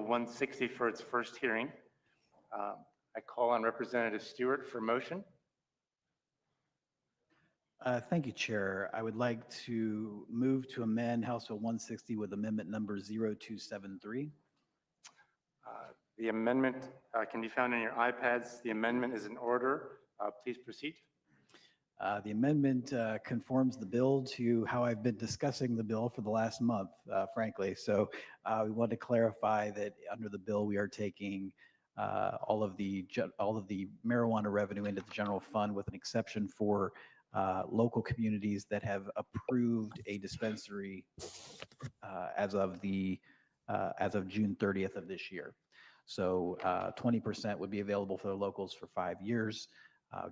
160 for its first hearing. I call on Representative Stewart for motion. Thank you, Chair. I would like to move to amend House Bill 160 with amendment number 0273. The amendment can be found in your iPads. The amendment is in order. Please proceed. The amendment conforms the bill to how I've been discussing the bill for the last month, frankly. So we want to clarify that under the bill, we are taking all of the marijuana revenue into the general fund, with an exception for local communities that have approved a dispensary as of June 30th of this year. So 20% would be available for the locals for 5 years.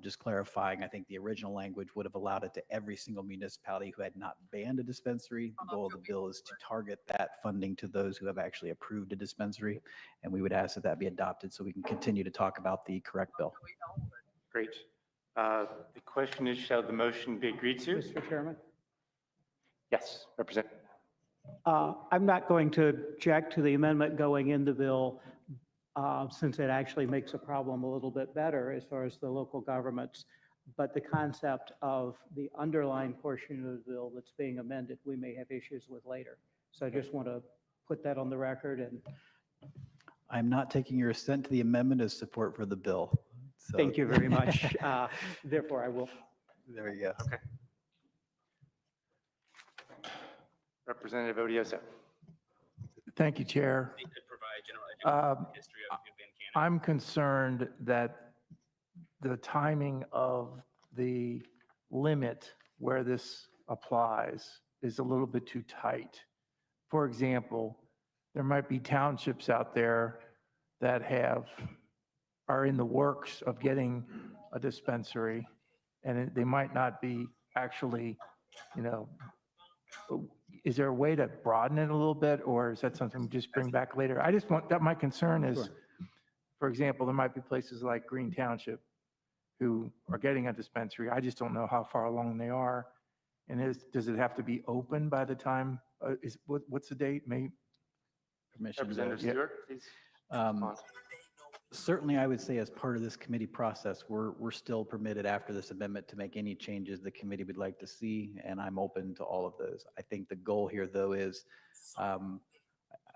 Just clarifying, I think the original language would have allowed it to every single municipality who had not banned a dispensary. The goal of the bill is to target that funding to those who have actually approved a dispensary, and we would ask that that be adopted so we can continue to talk about the correct bill. Great. The question is, shall the motion be agreed to? Mr. Chairman? Yes, Representative. I'm not going to object to the amendment going in the bill since it actually makes the problem a little bit better as far as the local governments. But the concept of the underlying portion of the bill that's being amended, we may have issues with later. So I just want to put that on the record. And I'm not taking your assent to the amendment as support for the bill. So. Thank you very much. Therefore, I will. There you go. Okay. Representative Odioso. Thank you, Chair. I'm concerned that the timing of the limit where this applies is a little bit too tight. For example, there might be townships out there that are in the works of getting a dispensary, and they might not be actually, is there a way to broaden it a little bit, or is that something we just bring back later? I just want that. My concern is, for example, there might be places like Green Township who are getting a dispensary. I just don't know how far along they are. And does it have to be open by the time, what's the date? May? Representative Stewart, please. Certainly, I would say as part of this committee process, we're still permitted after this amendment to make any changes the committee would like to see, and I'm open to all of those. I think the goal here, though, is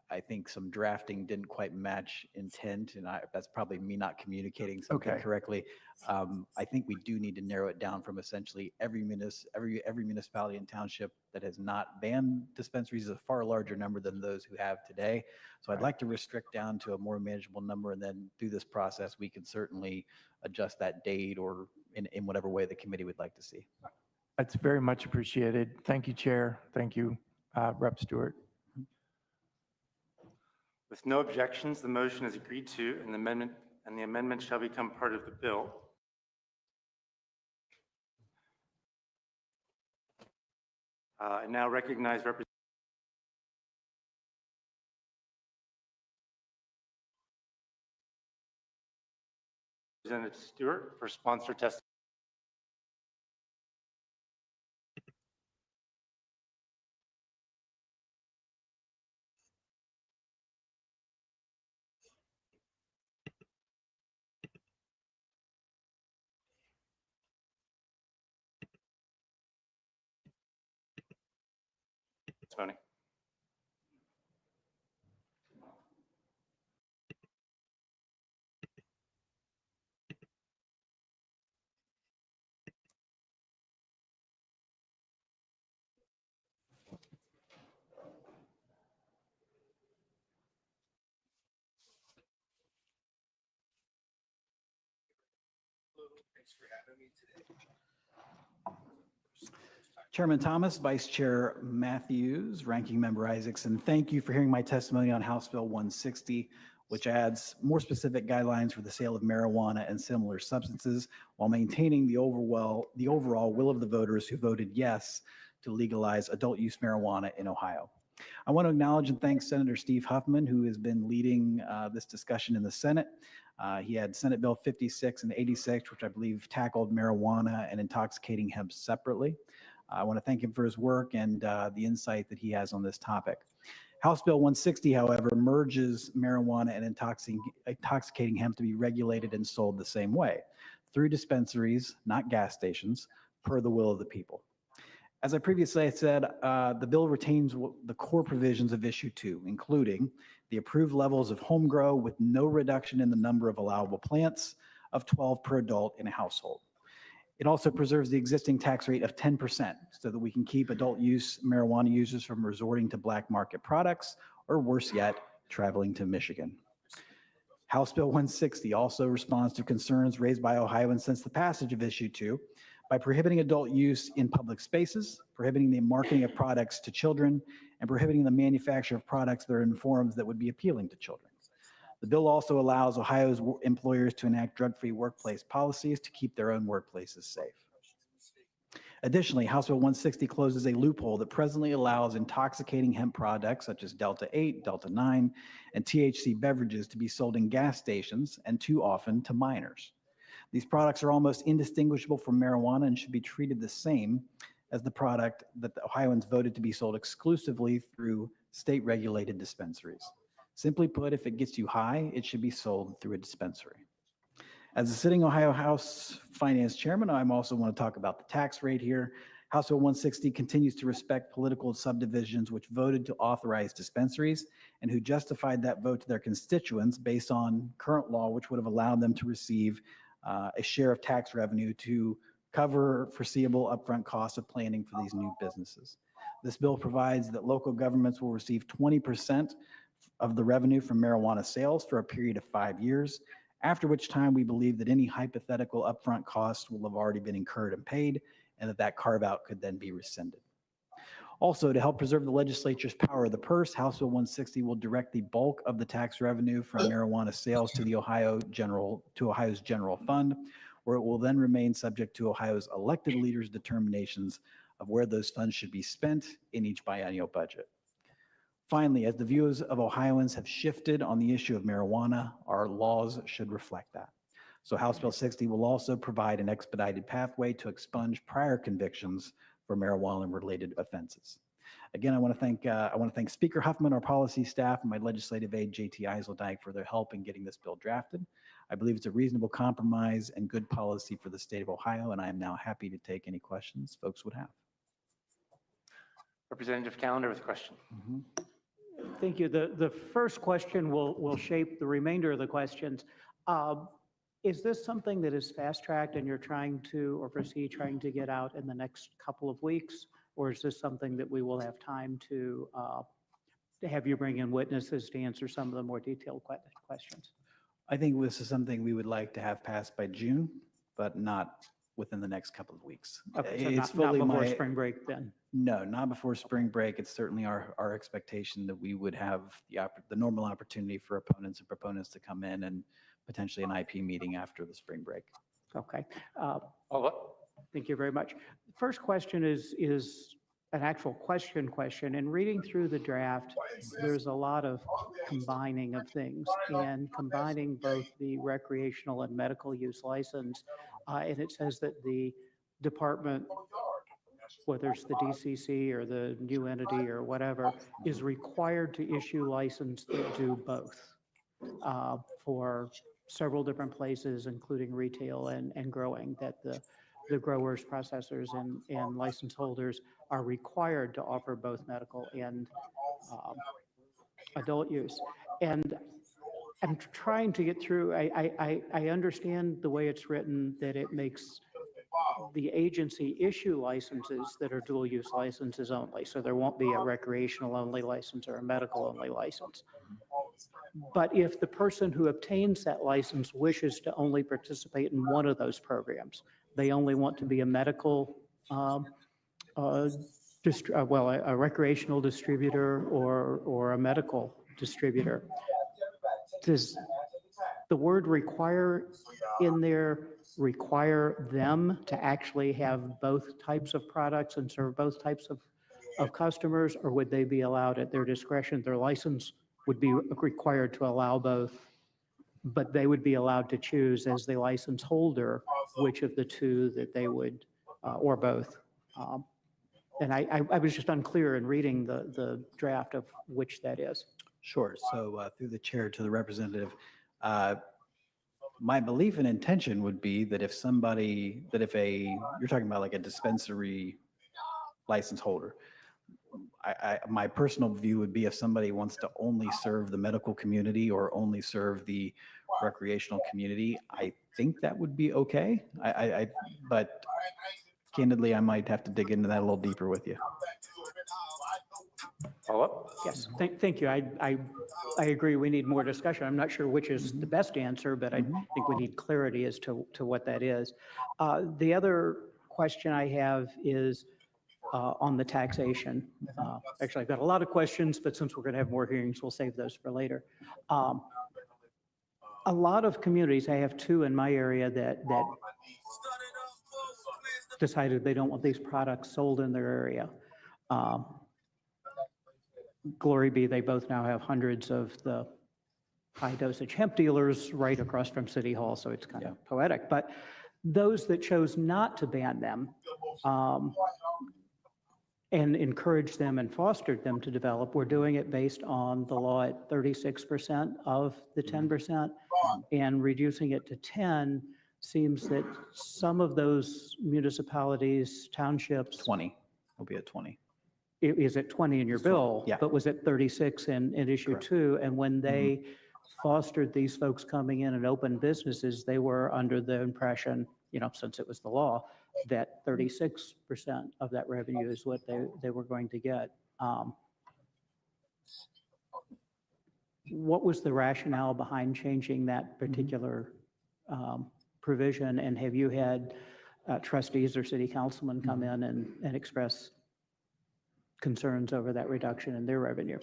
I think some drafting didn't quite match intent, and that's probably me not communicating something correctly. I think we do need to narrow it down from essentially every municipality and township that has not banned dispensaries is a far larger number than those who have today. So I'd like to restrict down to a more manageable number, and then through this process, we can certainly adjust that date or in whatever way the committee would like to see. That's very much appreciated. Thank you, Chair. Thank you, Rep. Stewart. With no objections, the motion is agreed to, and the amendment shall become part of the bill. I now recognize Representative Stewart for sponsor testimony. Tony. Thanks for having me today. Chairman Thomas, Vice Chair Matthews, Ranking Member Isaacson, thank you for hearing my testimony on House Bill 160, which adds more specific guidelines for the sale of marijuana and similar substances while maintaining the overall will of the voters who voted yes to legalize adult use marijuana in Ohio. I want to acknowledge and thank Senator Steve Huffman, who has been leading this discussion in the Senate. He had Senate Bill 56 and 86, which I believe tackled marijuana and intoxicating hemp separately. I want to thank him for his work and the insight that he has on this topic. House Bill 160, however, merges marijuana and intoxicating hemp to be regulated and sold the same way, through dispensaries, not gas stations, per the will of the people. As I previously said, the bill retains the core provisions of issue 2, including the approved levels of home grow with no reduction in the number of allowable plants of 12 per adult in a household. It also preserves the existing tax rate of 10% so that we can keep adult use marijuana users from resorting to black market products, or worse yet, traveling to Michigan. House Bill 160 also responds to concerns raised by Ohioans since the passage of issue 2 by prohibiting adult use in public spaces, prohibiting the marketing of products to children, and prohibiting the manufacture of products that are in forms that would be appealing to children. The bill also allows Ohio's employers to enact drug-free workplace policies to keep their own workplaces safe. Additionally, House Bill 160 closes a loophole that presently allows intoxicating hemp products such as Delta 8, Delta 9, and THC beverages to be sold in gas stations and too often to minors. These products are almost indistinguishable from marijuana and should be treated the same as the product that the Ohioans voted to be sold exclusively through state-regulated dispensaries. Simply put, if it gets you high, it should be sold through a dispensary. As the sitting Ohio House Finance Chairman, I also want to talk about the tax rate here. House Bill 160 continues to respect political subdivisions which voted to authorize dispensaries and who justified that vote to their constituents based on current law, which would have allowed them to receive a share of tax revenue to cover foreseeable upfront costs of planning for these new businesses. This bill provides that local governments will receive 20% of the revenue from marijuana sales for a period of 5 years, after which time we believe that any hypothetical upfront costs will have already been incurred and paid, and that carve-out could then be rescinded. Also, to help preserve the legislature's power of the purse, House Bill 160 will direct the bulk of the tax revenue from marijuana sales to Ohio's general fund, where it will then remain subject to Ohio's elected leaders' determinations of where those funds should be spent in each biennial budget. Finally, as the views of Ohioans have shifted on the issue of marijuana, our laws should reflect that. So House Bill 60 will also provide an expedited pathway to expunge prior convictions for marijuana-related offenses. Again, I want to thank Speaker Huffman, our policy staff, and my legislative aide, JT Eiseldike, for their help in getting this bill drafted. I believe it's a reasonable compromise and good policy for the state of Ohio, and I am now happy to take any questions folks would have. Representative Callender with a question. Thank you. The first question will shape the remainder of the questions. Is this something that is fast-tracked and you're trying to get out in the next couple of weeks? Or is this something that we will have time to have you bring in witnesses to answer some of the more detailed questions? I think this is something we would like to have passed by June, but not within the next couple of weeks. Okay, so not before spring break then? No, not before spring break. It's certainly our expectation that we would have the normal opportunity for opponents and proponents to come in and potentially an IP meeting after the spring break. Okay. All Thank you very much. First question is an actual question. In reading through the draft, there's a lot of combining of things and combining both the recreational and medical use license. And it says that the department, whether it's the DCC or the new entity or whatever, is required to issue license that do both for several different places, including retail and growing, that the growers, processors, and license holders are required to offer both medical and adult use. And I'm trying to get through, I understand the way it's written, that it makes the agency issue licenses that are dual use licenses only. So there won't be a recreational only license or a medical only license. But if the person who obtains that license wishes to only participate in one of those programs, they only want to be a medical, a recreational distributor or a medical distributor, does the word require in there require them to actually have both types of products and serve both types of customers, or would they be allowed at their discretion? Their license would be required to allow both, but they would be allowed to choose as the license holder which of the two that they would, or both, And I was just unclear in reading the draft of which that is. Sure. So through the chair to the representative, my belief and intention would be that if you're talking about like a dispensary license holder, my personal view would be if somebody wants to only serve the medical community or only serve the recreational community, I think that would be okay. But candidly, I might have to dig into that a little deeper with you. Follow up? Yes, thank you. I agree, we need more discussion. I'm not sure which is the best answer, but I think we need clarity as to what that is. The other question I have is on the taxation. Actually, I've got a lot of questions, but since we're going to have more hearings, we'll save those for later. A lot of communities, I have two in my area that decided they don't want these products sold in their area. Glory be, they both now have hundreds of the high dosage hemp dealers right across from City Hall, so it's kind of poetic. But those that chose not to ban them and encouraged them and fostered them to develop were doing it based on the law at 36% of the 10%, and reducing it to 10 seems that some of those municipalities, townships. 20, it'll be at 20. Is it 20 in your bill? Yeah. But was it 36 in issue Correct. 2? And when they fostered these folks coming in and open businesses, they were under the impression, since it was the law, that 36% of that revenue is what they were going to get. What was the rationale behind changing that particular provision? And have you had trustees or city councilmen come in and express concerns over that reduction in their revenue?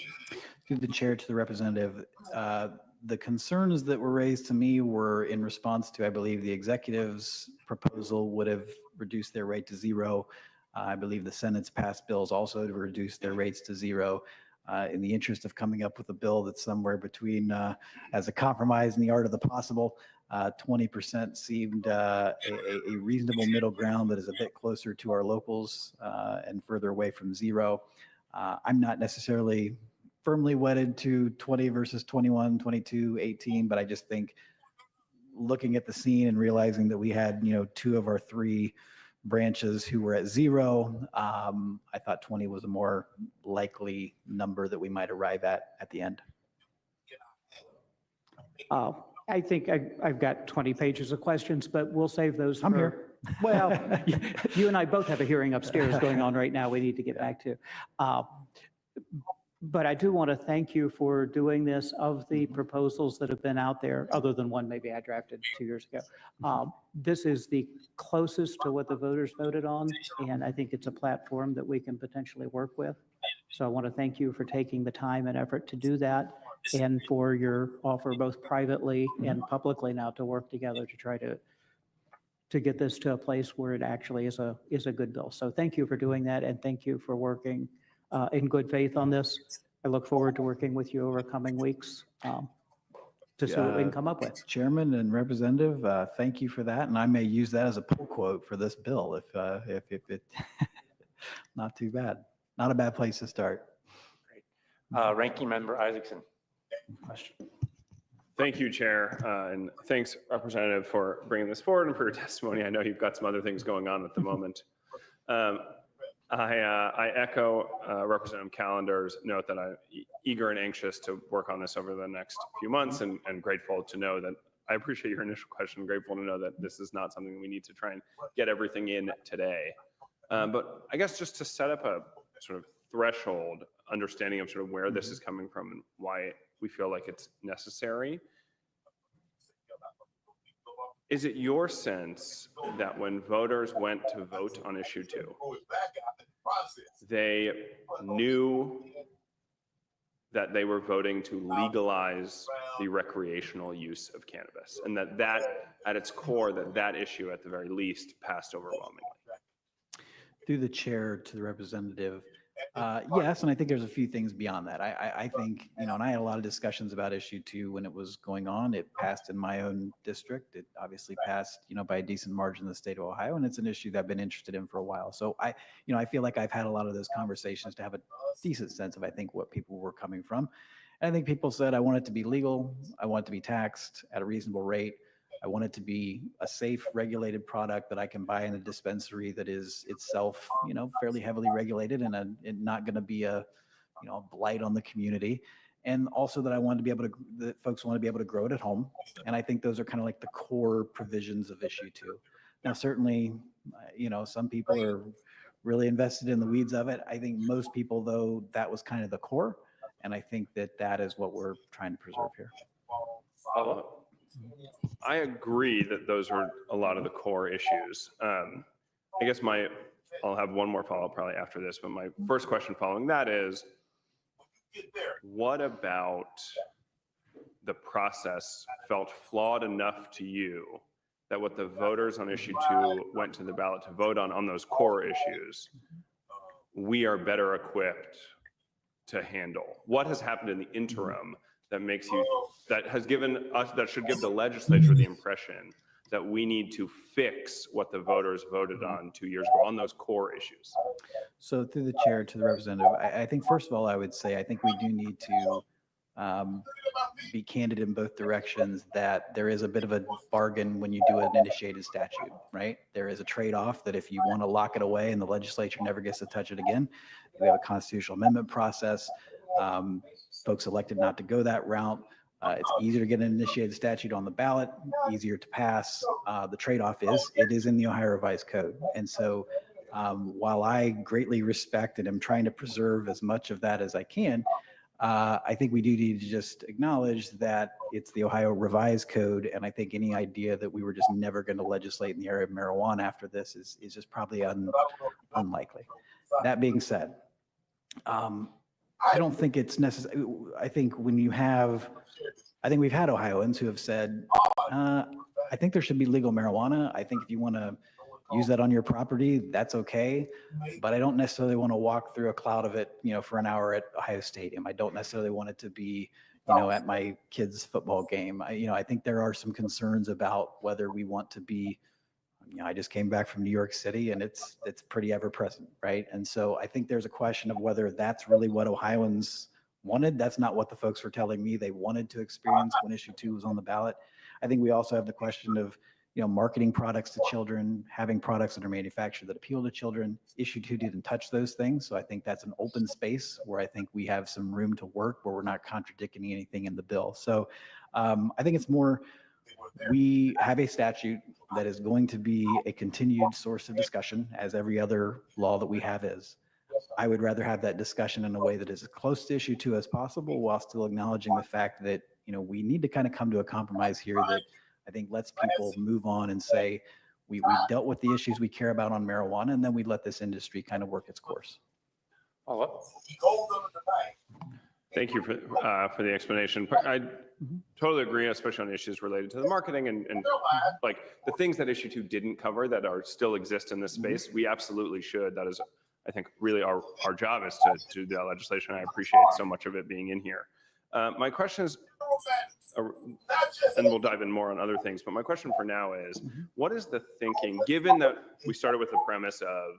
Through the chair to the representative, the concerns that were raised to me were in response to, I believe, the executive's proposal would have reduced their rate to 0. I believe the Senate's passed bills also to reduce their rates to 0. In the interest of coming up with a bill that's somewhere between, as a compromise in the art of the possible, 20% seemed a reasonable middle ground that is a bit closer to our locals and further away from 0. I'm not necessarily firmly wedded to 20 versus 21, 22, 18, but I just think looking at the scene and realizing that we had, 2 of our 3 branches who were at 0, I thought 20 was a more likely number that we might arrive at the end. I think I've got 20 pages of questions, but we'll save those for. I'm here. Well, you and I both have a hearing upstairs going on right now we need to get back to. But I do want to thank you for doing this. Of the proposals that have been out there, other than one maybe I drafted 2 years ago, this is the closest to what the voters voted on, and I think it's a platform that we can potentially work with. So I want to thank you for taking the time and effort to do that, and for your offer both privately and publicly now to work together to try to get this to a place where it actually is a good bill. So thank you for doing that, and thank you for working in good faith on this. I look forward to working with you over coming weeks to see what we can come up with. Chairman and Representative, thank you for that, and I may use that as a pull quote for this bill if it not too bad, not a bad place to start. Great. Ranking Member Isaacson. Question. Thank you, Chair, and thanks, Representative, for bringing this forward and for your testimony. I know you've got some other things going on at the moment. I echo Representative Calendar's note that I'm eager and anxious to work on this over the next few months, and grateful to know that, I appreciate your initial question, grateful to know that this is not something we need to try and get everything in today. But I guess just to set up a sort of threshold understanding of sort of where this is coming from and why we feel like it's necessary. Is it your sense that when voters went to vote on issue 2, they knew that they were voting to legalize the recreational use of cannabis, and that at its core, that issue at the very least passed overwhelmingly? Through the chair to the representative, Yes, and I think there's a few things beyond that. I think, and I had a lot of discussions about issue 2 when it was going on. It passed in my own district. It obviously passed, by a decent margin in the state of Ohio, and it's an issue that I've been interested in for a while. So I feel like I've had a lot of those conversations to have a decent sense of, I think, what people were coming from. And I think people said, I want it to be legal. I want it to be taxed at a reasonable rate. I want it to be a safe, regulated product that I can buy in a dispensary that is itself, fairly heavily regulated and not going to be a blight on the community. And also that that folks want to be able to grow it at home. And I think those are kind of like the core provisions of issue 2. Now, certainly, some people are really invested in the weeds of it. I think most people, though, that was kind of the core. And I think that is what we're trying to preserve here. I agree that those are a lot of the core issues. I guess I'll have one more follow-up probably after this, but my first question following that is, what about the process felt flawed enough to you that what the voters on issue 2 went to the ballot to vote on those core issues, we are better equipped to handle? What has happened in the interim that should give the legislature the impression that we need to fix what the voters voted on 2 years ago on those core issues? So through the chair to the representative, I think first of all, I would say, I think we do need to be candid in both directions, that there is a bit of a bargain when you do an initiated statute, right? There is a trade-off that if you want to lock it away and the legislature never gets to touch it again, we have a constitutional amendment process. Folks elected not to go that route. It's easier to get an initiated statute on the ballot, easier to pass. The trade-off is it is in the Ohio Revised Code. And so while I greatly respect and am trying to preserve as much of that as I can, I think we do need to just acknowledge that it's the Ohio Revised Code. And I think any idea that we were just never going to legislate in the area of marijuana after this is just probably unlikely. That being said, I don't think it's necessary. I think we've had Ohioans who have said, I think there should be legal marijuana. I think if you want to use that on your property, that's okay. But I don't necessarily want to walk through a cloud of it, for an hour at Ohio Stadium. I don't necessarily want it to be, at my kid's football game. I think there are some concerns about whether we want to be, I just came back from New York City and it's pretty ever present, right? And so I think there's a question of whether that's really what Ohioans wanted. That's not what the folks were telling me they wanted to experience when issue 2 was on the ballot. I think we also have the question of, marketing products to children, having products that are manufactured that appeal to children. Issue 2 didn't touch those things. So I think that's an open space where I think we have some room to work, where we're not contradicting anything in the bill. So I think it's more, we have a statute that is going to be a continued source of discussion, as every other law that we have is. I would rather have that discussion in a way that is as close to issue 2 as possible, while still acknowledging the fact that, we need to kind of come to a compromise here that I think lets people move on and say, we've dealt with the issues we care about on marijuana, and then we let this industry kind of work its course. Thank you for the explanation. I totally agree, especially on issues related to the marketing and like the things that issue 2 didn't cover that still exist in this space. We absolutely should. That is, I think, really our job is to do that legislation. I appreciate so much of it being in here. My question is, and we'll dive in more on other things, but my question for now is, what is the thinking, given that we started with the premise of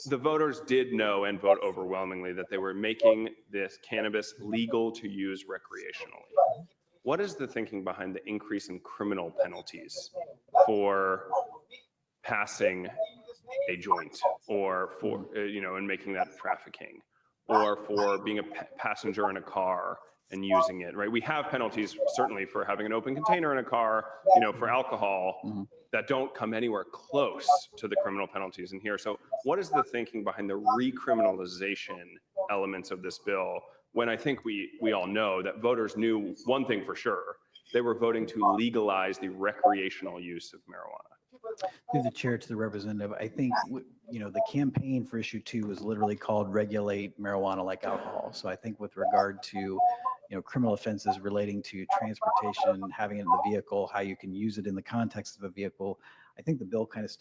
the voters did know and vote overwhelmingly that they were making this cannabis legal to use recreationally? What is the thinking behind the increase in criminal penalties for passing a joint, or for, and making that trafficking, or for being a passenger in a car and using it, right? We have penalties certainly for having an open container in a car, for alcohol, that don't come anywhere close to the criminal penalties in here. So what is the thinking behind the recriminalization elements of this bill, when I think we all know that voters knew one thing for sure: they were voting to legalize the recreational use of marijuana? Through the chair to the representative, I think, the campaign for issue 2 was literally called Regulate Marijuana Like Alcohol. So I think with regard to, criminal offenses relating to transportation, having it in the vehicle, how you can use it in the context of a vehicle. I think the bill kind of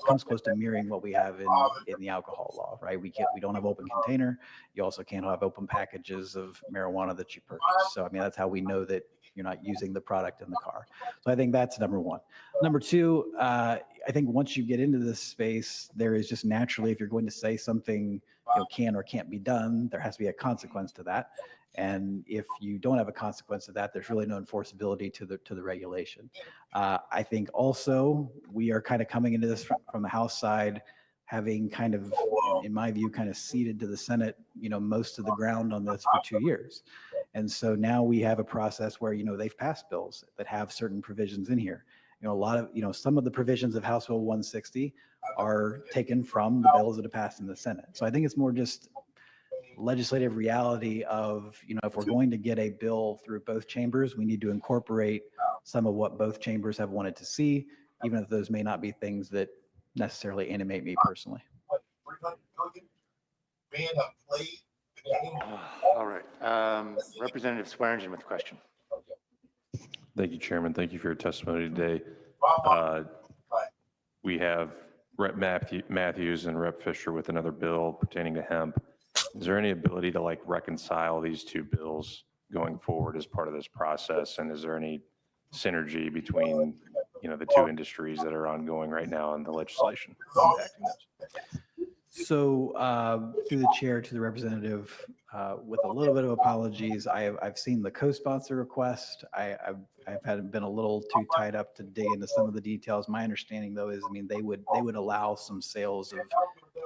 comes close to mirroring what we have in the alcohol law, right? We don't have open container. You also can't have open packages of marijuana that you purchase. So, I mean, that's how we know that you're not using the product in the car. So I think that's number one. Number two, I think once you get into this space, there is just naturally, if you're going to say something can or can't be done, there has to be a consequence to that. And if you don't have a consequence to that, there's really no enforceability to the regulation. I think also we are kind of coming into this from the House side, having kind of, in my view, kind of ceded to the Senate, most of the ground on this for 2 years. And so now we have a process where, they've passed bills that have certain provisions in here. A lot of, some of the provisions of House Bill 160 are taken from the bills that have passed in the Senate. So I think it's more just legislative reality of, if we're going to get a bill through both chambers, we need to incorporate some of what both chambers have wanted to see, even if those may not be things that necessarily animate me personally. All right. Representative Swearingen with a question. Thank you, Chairman. Thank you for your testimony today. We have Rep. Matthews and Rep. Fisher with another bill pertaining to hemp. Is there any ability to reconcile these two bills going forward as part of this process? And is there any synergy between, the two industries that are ongoing right now in the legislation impacting this? So through the chair to the representative, with a little bit of apologies, I've seen the co-sponsor request. I've been a little too tied up to dig into some of the details. My understanding though is, they would allow some sales of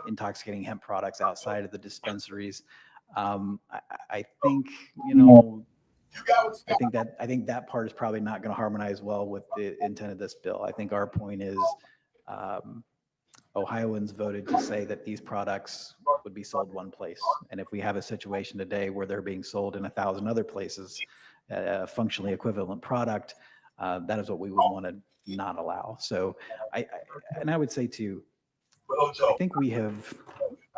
intoxicating hemp products outside of the dispensaries. I think, I think that part is probably not going to harmonize well with the intent of this bill. I think our point is, Ohioans voted to say that these products would be sold one place. And if we have a situation today where they're being sold in 1,000 other places, a functionally equivalent product, that is what we would want to not allow. So I would say too, I think we have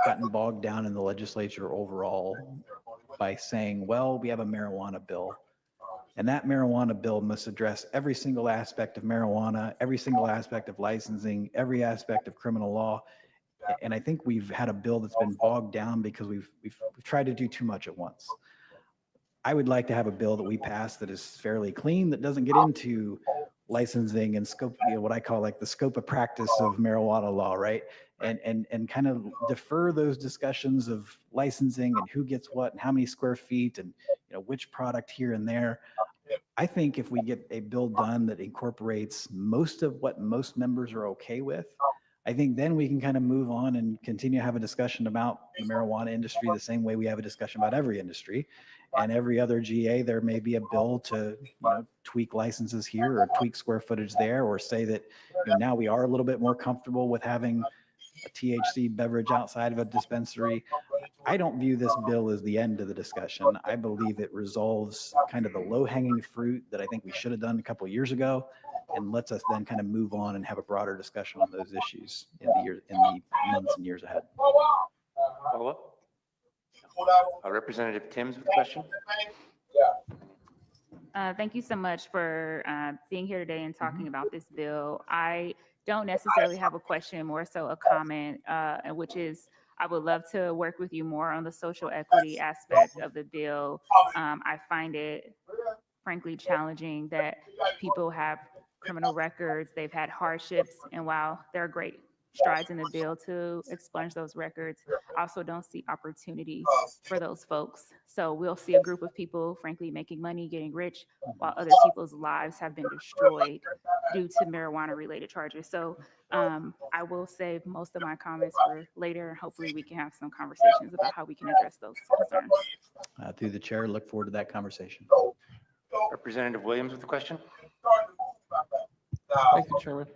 gotten bogged down in the legislature overall by saying, well, we have a marijuana bill. And that marijuana bill must address every single aspect of marijuana, every single aspect of licensing, every aspect of criminal law. And I think we've had a bill that's been bogged down because we've tried to do too much at once. I would like to have a bill that we pass that is fairly clean, that doesn't get into licensing and scope, what I call the scope of practice of marijuana law, right? And kind of defer those discussions of licensing and who gets what and how many square feet and which product here and there. I think if we get a bill done that incorporates most of what most members are okay with, I think then we can kind of move on and continue to have a discussion about the marijuana industry the same way we have a discussion about every industry. And every other GA, there may be a bill to tweak licenses here or tweak square footage there, or say that now we are a little bit more comfortable with having a THC beverage outside of a dispensary. I don't view this bill as the end of the discussion. I believe it resolves kind of the low-hanging fruit that I think we should have done a couple of years ago, and lets us then kind of move on and have a broader discussion on those issues in the months and years ahead. Follow-up? Representative Timms with a question. Thank you so much for being here today and talking about this bill. I don't necessarily have a question, more so a comment, which is I would love to work with you more on the social equity aspect of the bill. I find it frankly challenging that people have criminal records, they've had hardships, and while there are great strides in the bill to expunge those records, I also don't see opportunity for those folks. So we'll see a group of people, frankly, making money, getting rich, while other people's lives have been destroyed due to marijuana-related charges. So I will save most of my comments for later. Hopefully we can have some conversations about how we can address those concerns. Through the chair, look forward to that conversation. Representative Williams with a question. Thank you, Chairman.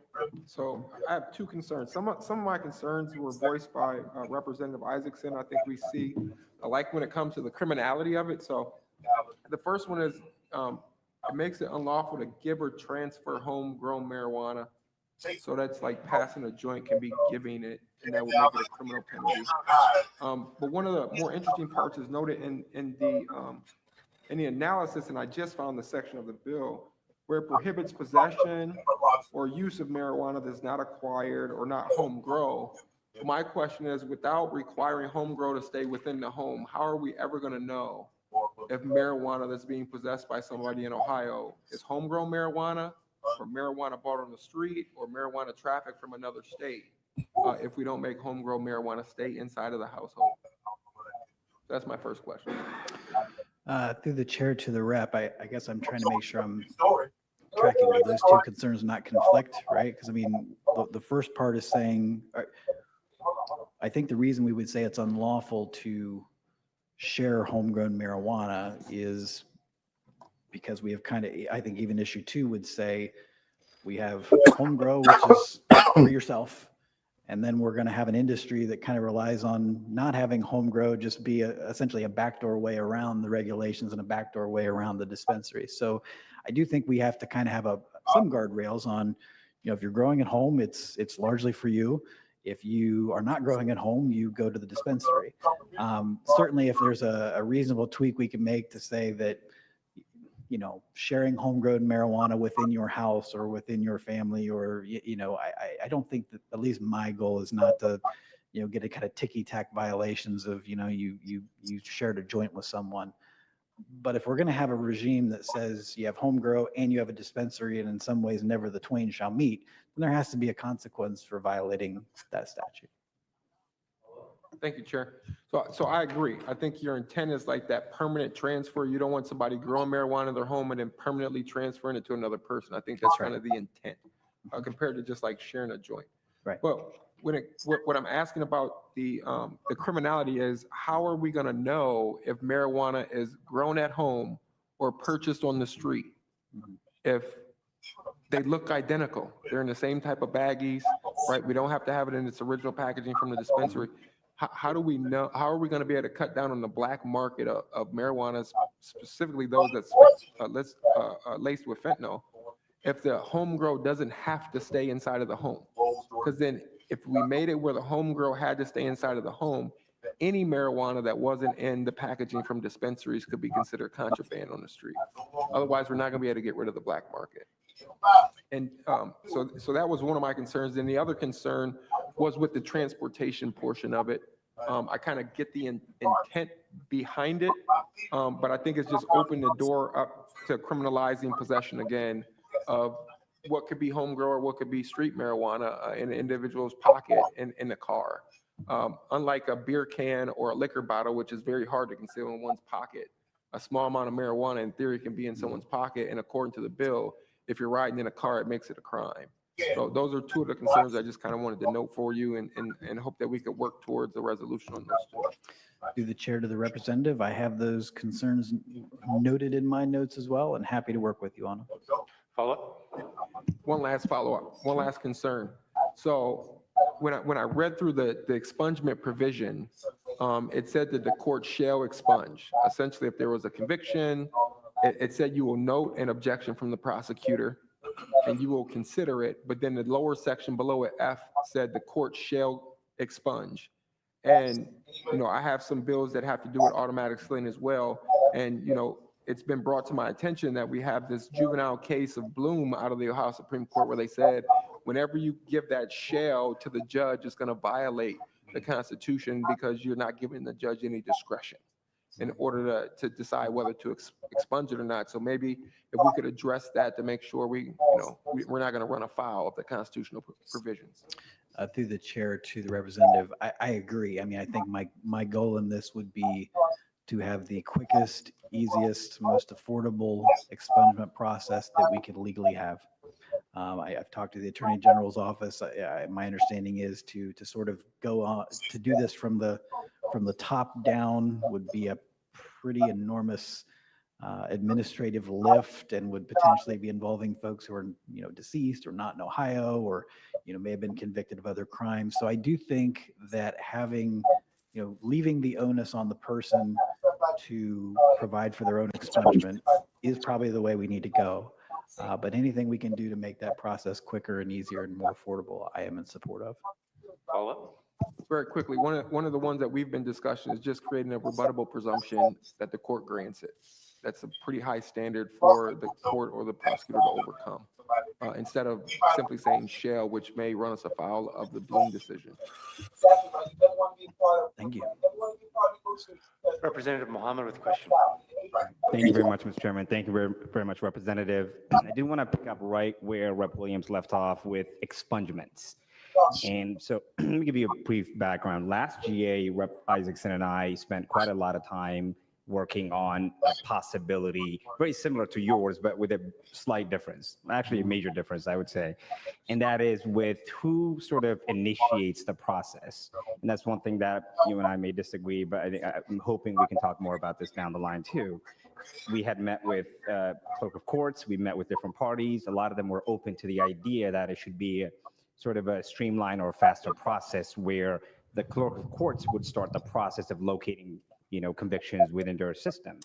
So I have two concerns. Some of my concerns were voiced by Representative Isaacson. I think we see, like when it comes to the criminality of it. So the first one is it makes it unlawful to give or transfer homegrown marijuana. So that's like passing a joint can be giving it, and that would make it a criminal penalty. But one of the more interesting parts is noted in in the analysis, and I just found the section of the bill where it prohibits possession or use of marijuana that's not acquired or not home grow. My question is, without requiring home grow to stay within the home, how are we ever going to know if marijuana that's being possessed by somebody in Ohio is homegrown marijuana or marijuana bought on the street or marijuana trafficked from another state, if we don't make homegrown marijuana stay inside of the household? That's my first question. Through the chair to the rep, I guess I'm trying to make sure I'm tracking that those two concerns not conflict, right? Because I mean, the first part is saying, I think the reason we would say it's unlawful to share homegrown marijuana is because we have kind of, I think even issue 2 would say we have home grow, which is for yourself. And then we're going to have an industry that kind of relies on not having home grow just be essentially a backdoor way around the regulations and a backdoor way around the dispensary. So I do think we have to kind of have some guardrails on, if you're growing at home, it's largely for you. If you are not growing at home, you go to the dispensary. Certainly, if there's a reasonable tweak we can make to say that, sharing homegrown marijuana within your house or within your family, or, I don't think that, at least my goal is not to, get a kind of ticky-tack violations of, you shared a joint with someone. But if we're going to have a regime that says you have home grow and you have a dispensary, and in some ways never the twain shall meet, then there has to be a consequence for violating that statute. Thank you, Chair. So I agree. I think your intent is like that permanent transfer. You don't want somebody growing marijuana in their home and then permanently transferring it to another person. I think that's kind of the intent, compared to just like sharing a joint. Right. Well, what I'm asking about the criminality is, how are we going to know if marijuana is grown at home or purchased on the street? If they look identical, they're in the same type of baggies, right? We don't have to have it in its original packaging from the dispensary. How do we know? How are we going to be able to cut down on the black market of marijuana, specifically those that's laced with fentanyl, if the home grow doesn't have to stay inside of the home? Because then if we made it where the home grow had to stay inside of the home, any marijuana that wasn't in the packaging from dispensaries could be considered contraband on the street. Otherwise, we're not going to be able to get rid of the black market. And so that was one of my concerns. And the other concern was with the transportation portion of it. I kind of get the intent behind it, but I think it's just opened the door up to criminalizing possession again of what could be home grow or what could be street marijuana in an individual's pocket in the car. Unlike a beer can or a liquor bottle, which is very hard to conceal in one's pocket, a small amount of marijuana in theory can be in someone's pocket, and according to the bill, if you're riding in a car, it makes it a crime. So those are two of the concerns I just kind of wanted to note for you, and hope that we could work towards a resolution on those two. Through the chair to the representative, I have those concerns noted in my notes as well, and happy to work with you on them. Follow-up? One last follow-up, one last concern. So when I read through the expungement provision, it said that the court shall expunge. Essentially, if there was a conviction, it said you will note an objection from the prosecutor and you will consider it. But then the lower section below it, F, said the court shall expunge. And, I have some bills that have to do with automatic slaying as well. And, it's been brought to my attention that we have this juvenile case of Bloom out of the Ohio Supreme Court where they said, whenever you give that shall to the judge, it's going to violate the Constitution because you're not giving the judge any discretion in order to decide whether to expunge it or not. So maybe if we could address that to make sure we're not going to run afoul of the constitutional provisions. Through the chair to the representative, I agree. I mean, I think my goal in this would be to have the quickest, easiest, most affordable expungement process that we could legally have. I've talked to the Attorney General's office. My understanding is to sort of go on to do this from the top down would be a pretty enormous administrative lift, and would potentially be involving folks who are deceased or not in Ohio, or may have been convicted of other crimes. So I do think that having leaving the onus on the person to provide for their own expungement is probably the way we need to go. But anything we can do to make that process quicker and easier and more affordable, I am in support of. Follow-up? Very quickly, one of the ones that we've been discussing is just creating a rebuttable presumption that the court grants it. that's a pretty high standard for the court or the prosecutor to overcome, instead of simply saying shall, which may run us afoul of the Bloom decision. Thank you. Representative Mohammed with a question. Thank you very much, Mr. Chairman. Thank you very much, Representative. I did want to pick up right where Rep. Williams left off with expungements. And so let me give you a brief background. Last GA, Rep. Isaacson and I spent quite a lot of time working on a possibility very similar to yours, but with a slight difference, actually a major difference, I would say. And that is with who sort of initiates the process. And that's one thing that you and I may disagree, but I'm hoping we can talk more about this down the line too. We had met with clerk of courts, we met with different parties. A lot of them were open to the idea that it should be sort of a streamlined or faster process where the clerk of courts would start the process of locating convictions within their system.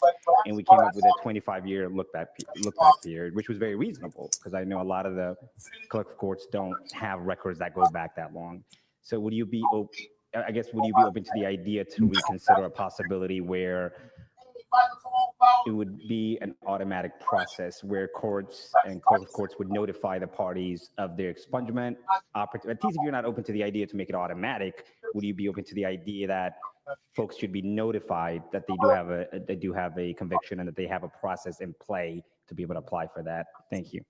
And we came up with a 25-year look back period, which was very reasonable because I know a lot of the clerk of courts don't have records that go back that long. So would you be open to the idea to reconsider a possibility where it would be an automatic process where courts and clerk of courts would notify the parties of their expungement opportunity? At least if you're not open to the idea to make it automatic, would you be open to the idea that folks should be notified that they do have a conviction and that they have a process in play to be able to apply for that? Thank you.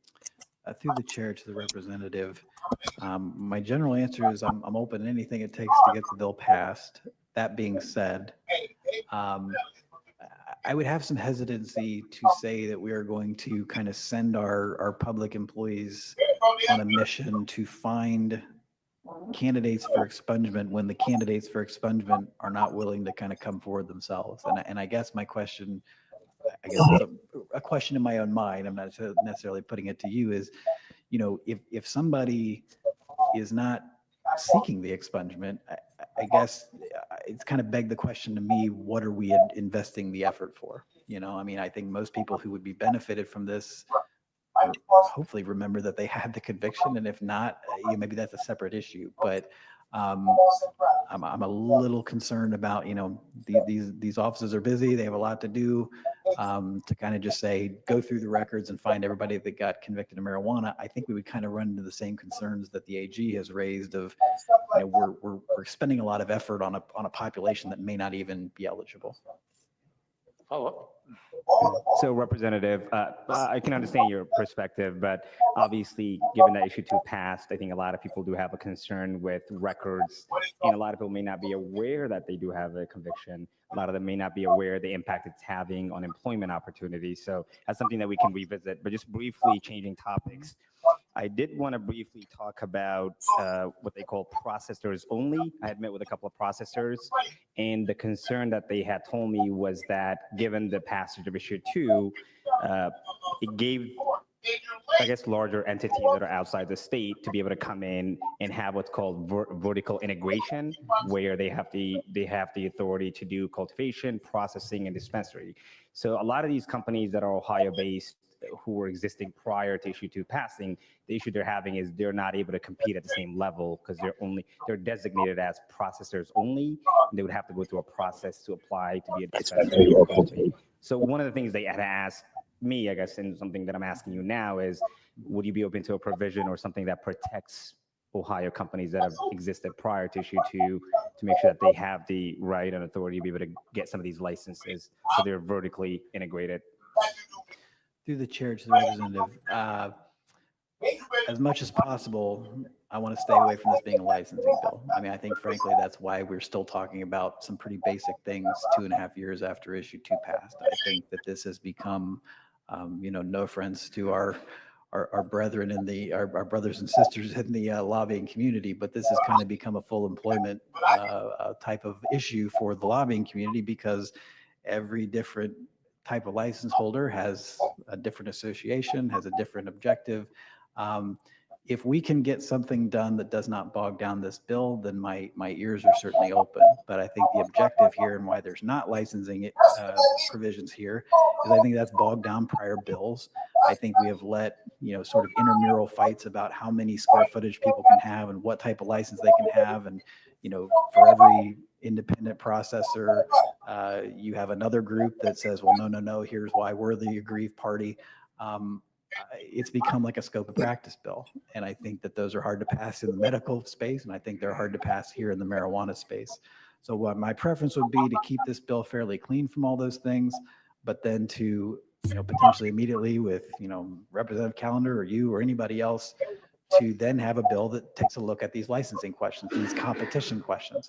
Through the chair to the representative, my general answer is I'm open to anything it takes to get the bill passed. That being said, I would have some hesitancy to say that we are going to kind of send our public employees on a mission to find candidates for expungement when the candidates for expungement are not willing to kind of come forward themselves. And I guess my question, it's a question in my own mind, I'm not necessarily putting it to you, is, if somebody is not seeking the expungement, I guess it's kind of begged the question to me, what are we investing the effort for? I think most people who would be benefited from this hopefully remember that they had the conviction, and if not, maybe that's a separate issue. But I'm a little concerned about, these offices are busy, they have a lot to do, to kind of just say, go through the records and find everybody that got convicted of marijuana. I think we would kind of run into the same concerns that the AG has raised of, we're spending a lot of effort on a population that may not even be eligible. Follow up. So, Representative, I can understand your perspective, but obviously, given that issue 2 passed, I think a lot of people do have a concern with records, and a lot of people may not be aware that they do have a conviction. A lot of them may not be aware the impact it's having on employment opportunities. So that's something that we can revisit. But just briefly changing topics, I did want to briefly talk about what they call processors only. I had met with a couple of processors, and the concern that they had told me was that given the passage of issue 2, it gave, I guess, larger entities that are outside the state to be able to come in and have what's called vertical integration, where they have the authority to do cultivation, processing, and dispensary. So a lot of these companies that are Ohio-based, who were existing prior to issue 2 passing, the issue they're having is they're not able to compete at the same level because they're designated as processors only, and they would have to go through a process to apply to be a dispensary or cultivate. So one of the things they had asked me, I guess, and something that I'm asking you now is, would you be open to a provision or something that protects Ohio companies that have existed prior to issue 2 to make sure that they have the right and authority to be able to get some of these licenses so they're vertically integrated? Through the chair to the representative, as much as possible, I want to stay away from this being a licensing bill. I think, frankly, that's why we're still talking about some pretty basic things 2.5 years after issue 2 passed. I think that this has become, no offense to our brethren in our brothers and sisters in the lobbying community, but this has kind of become a full employment type of issue for the lobbying community, because every different type of license holder has a different association, has a different objective. If we can get something done that does not bog down this bill, then my ears are certainly open. But I think the objective here, and why there's not licensing provisions here, is I think that's bogged down prior bills. I think we have let sort of intramural fights about how many square footage people can have and what type of license they can have, and for every independent processor. You have another group that says, well, no, here's why we're the aggrieved party. It's become like a scope of practice bill. And I think that those are hard to pass in the medical space, and I think they're hard to pass here in the marijuana space. So what my preference would be to keep this bill fairly clean from all those things, but then to, potentially immediately with, Representative Callender or you or anybody else, to then have a bill that takes a look at these licensing questions, these competition questions.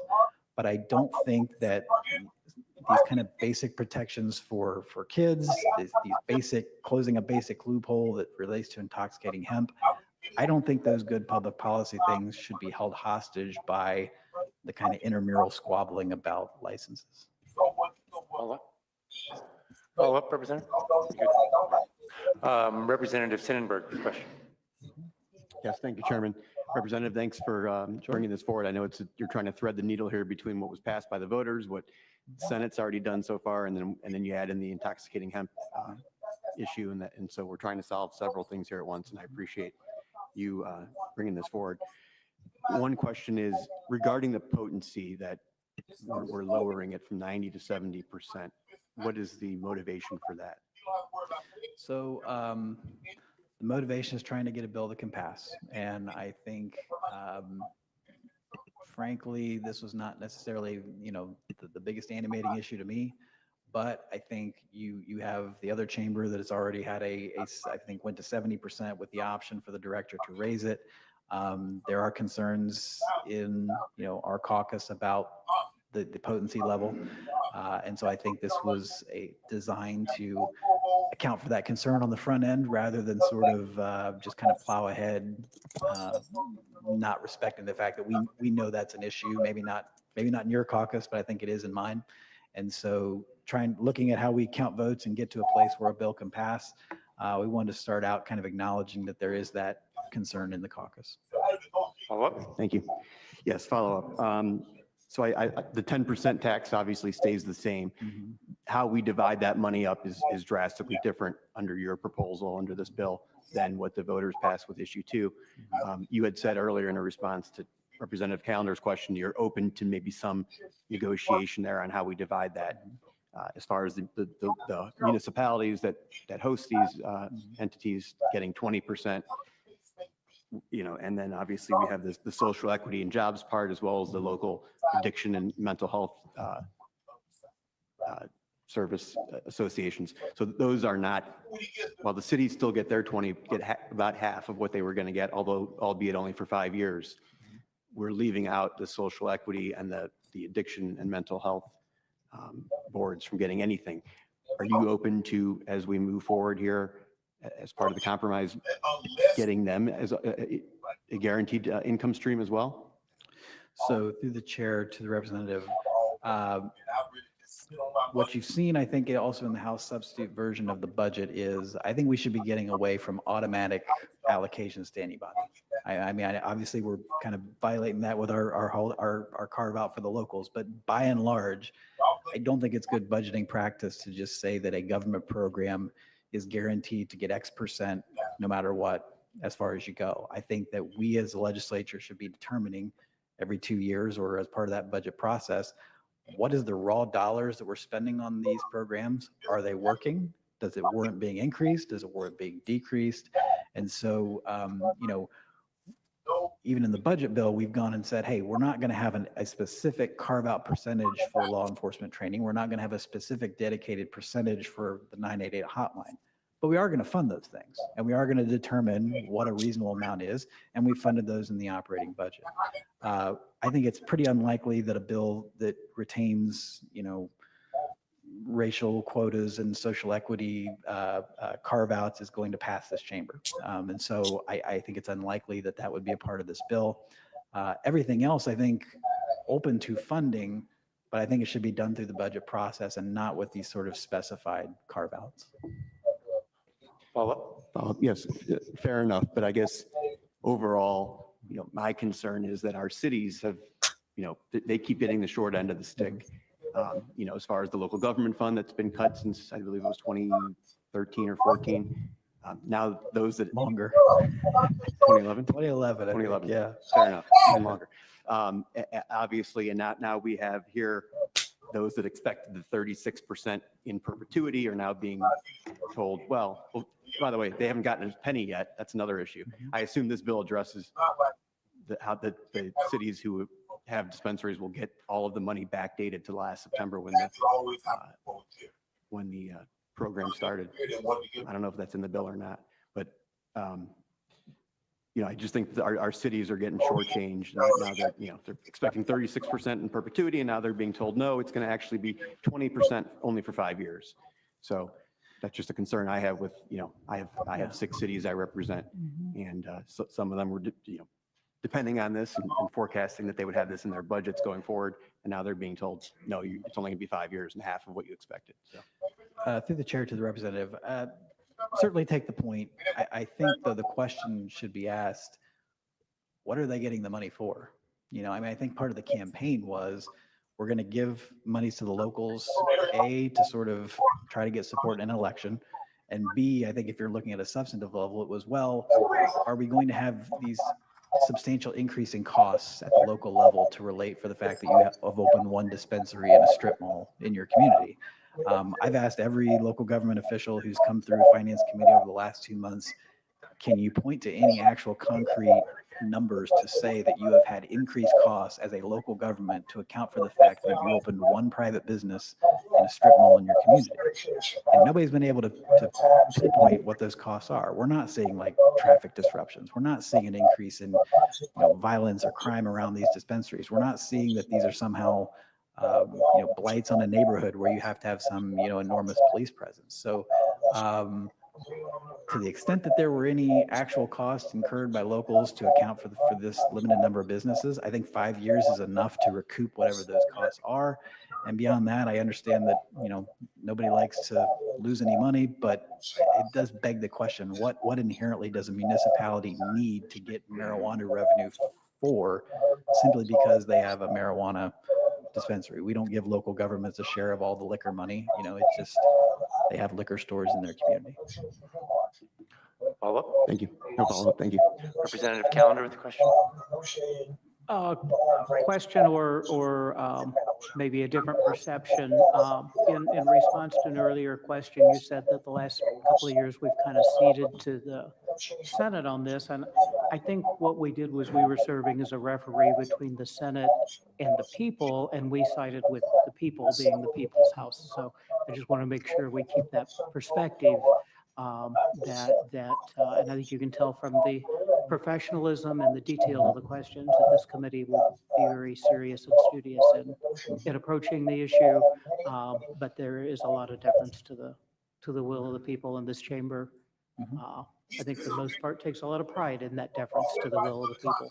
But I don't think that these kind of basic protections for kids, these basic, closing a basic loophole that relates to intoxicating hemp, I don't think those good public policy things should be held hostage by the kind of intramural squabbling about licenses. Follow up, Representative? Representative Sennenberg, question. Yes, thank you, Chairman. Representative, thanks for bringing this forward. I know you're trying to thread the needle here between what was passed by the voters, what the Senate's already done so far, and then you add in the intoxicating hemp issue, and so we're trying to solve several things here at once, and I appreciate you bringing this forward. One question is regarding the potency that we're lowering it from 90 to 70%. What is the motivation for that? So the motivation is trying to get a bill that can pass. And I think, frankly, this was not necessarily, the biggest animating issue to me. But I think you have the other chamber that has already had I think went to 70% with the option for the director to raise it. There are concerns in, our caucus about the potency level. And so I think this was designed to account for that concern on the front end rather than sort of just kind of plow ahead, not respecting the fact that we know that's an issue, maybe not in your caucus, but I think it is in mine. And so looking at how we count votes and get to a place where a bill can pass, we wanted to start out kind of acknowledging that there is that concern in the caucus. Follow up? Thank you. Yes, follow up. So the 10% tax obviously stays the same. Mm-hmm. How we divide that money up is drastically different under your proposal, under this bill, than what the voters passed with issue 2. You had said earlier in a response to Representative Callender's question, you're open to maybe some negotiation there on how we divide that. As far as the municipalities that host these entities getting 20%, and then obviously we have the social equity and jobs part, as well as the local addiction and mental health service associations. So those are not, while the cities still get their 20, about half of what they were going to get, although albeit only for 5 years. We're leaving out the social equity and the addiction and mental health boards from getting anything. Are you open to, as we move forward here, as part of the compromise, getting them as a guaranteed income stream as well? So through the chair to the representative, what you've seen, I think also in the House substitute version of the budget is, I think we should be getting away from automatic allocations to anybody. I mean, obviously we're kind of violating that with our carve out for the locals, but by and large, I don't think it's good budgeting practice to just say that a government program is guaranteed to get X% no matter what, as far as you go. I think that we as a legislature should be determining every 2 years or as part of that budget process, what is the raw dollars that we're spending on these programs? Are they working? Does it warrant being increased? Does it warrant being decreased? And so, even in the budget bill, we've gone and said, hey, we're not going to have a specific carve out percentage for law enforcement training. We're not going to have a specific dedicated percentage for the 988 hotline, but we are going to fund those things, and we are going to determine what a reasonable amount is. And we funded those in the operating budget. I think it's pretty unlikely that a bill that retains, racial quotas and social equity carve outs is going to pass this chamber. And so I think it's unlikely that that would be a part of this bill. Everything else, I think, open to funding, but I think it should be done through the budget process and not with these sort of specified carve outs. Follow up? Yes, fair enough. But I guess overall, my concern is that our cities have, they keep getting the short end of the stick. As far as the local government fund that's been cut since, I believe it was 2013 or 14. Now those that Longer. 2011? 2011. 2011. Yeah. Fair enough. Even longer. Obviously, and now we have here those that expected the 36% in perpetuity are now being told, well, by the way, they haven't gotten a penny yet. That's another issue. I assume this bill addresses how the cities who have dispensaries will get all of the money backdated to last September when the program started. I don't know if that's in the bill or not, but I just think that our cities are getting shortchanged now that, they're expecting 36% in perpetuity, and now they're being told, no, it's going to actually be 20% only for 5 years. So that's just a concern I have with, I have 6 cities I represent, and so some of them were, depending on this and forecasting that they would have this in their budgets going forward, and now they're being told, no, it's only going to be 5 years and half of what you expected. So. Through the chair to the representative, certainly take the point. I think, though, the question should be asked, what are they getting the money for? I think part of the campaign was we're going to give monies to the locals, A, to sort of try to get support in an election, and B, I think if you're looking at a substantive level, it was, well, are we going to have these substantial increase in costs at the local level to relate for the fact that you have opened one dispensary in a strip mall in your community? I've asked every local government official who's come through finance committee over the last 2 months, can you point to any actual concrete numbers to say that you have had increased costs as a local government to account for the fact that you opened one private business in a strip mall in your community? And nobody's been able to pinpoint what those costs are. We're not seeing like traffic disruptions. We're not seeing an increase in violence or crime around these dispensaries. We're not seeing that these are somehow blights on a neighborhood where you have to have some, enormous police presence. So to the extent that there were any actual costs incurred by locals to account for this limited number of businesses, I think 5 years is enough to recoup whatever those costs are. And beyond that, I understand that, nobody likes to lose any money, but it does beg the question, what inherently does a municipality need to get marijuana revenue for simply because they have a marijuana dispensary? We don't give local governments a share of all the liquor money. It's just they have liquor stores in their community. Follow up? Thank you. No follow-up. Thank you. Representative Calendar with a question. Question or maybe a different perception. In response to an earlier question, you said that the last couple of years we've kind of ceded to the Senate on this. And I think what we did was we were serving as a referee between the Senate and the people, and we sided with the people being the people's house. So I just want to make sure we keep that perspective. And I think you can tell from the professionalism and the detail of the questions that this committee will be very serious and studious in approaching the issue. But there is a lot of deference to the will of the people in this chamber. I think for the most part takes a lot of pride in that deference to the will of the people.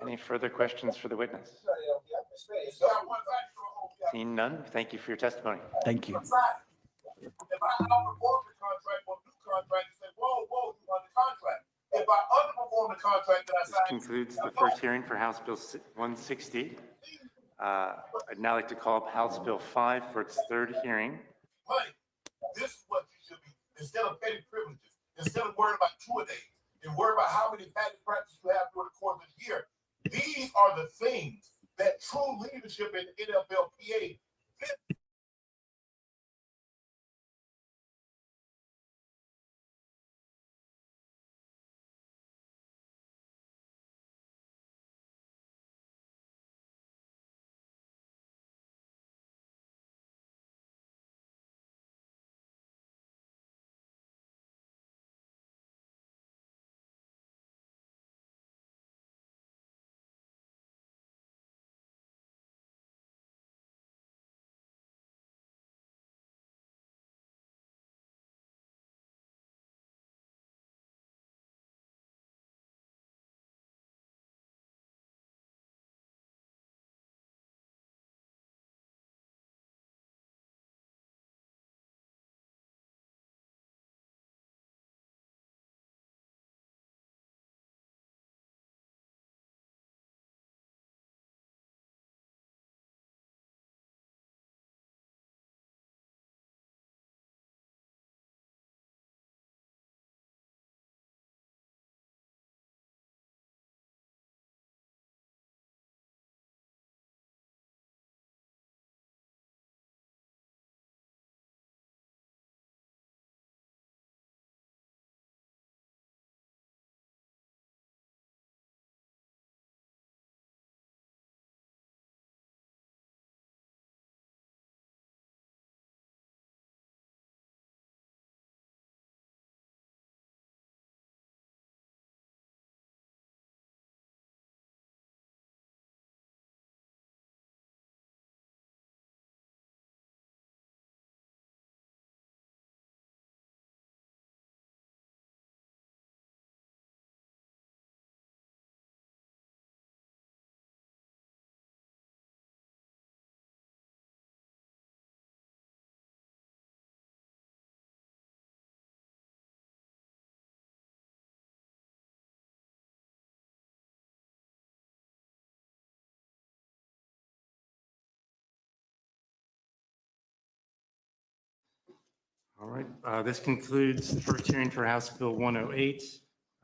Any further questions for the witness? Seeing none, thank you for your testimony. Thank you. If I outperform the contract or new contract, you say, whoa, you won the contract. If I underperform the contract that I This signed. concludes the first hearing for House Bill 160. I'd now like to call up House Bill 5 for its third hearing. Money. This is what you should be. Instead of petty privileges, instead of worrying about two-a-days, and worry about how many patent practices you have through the course of the year. These are the things that true leadership in NFLPA All right, this concludes the first hearing for House Bill 108.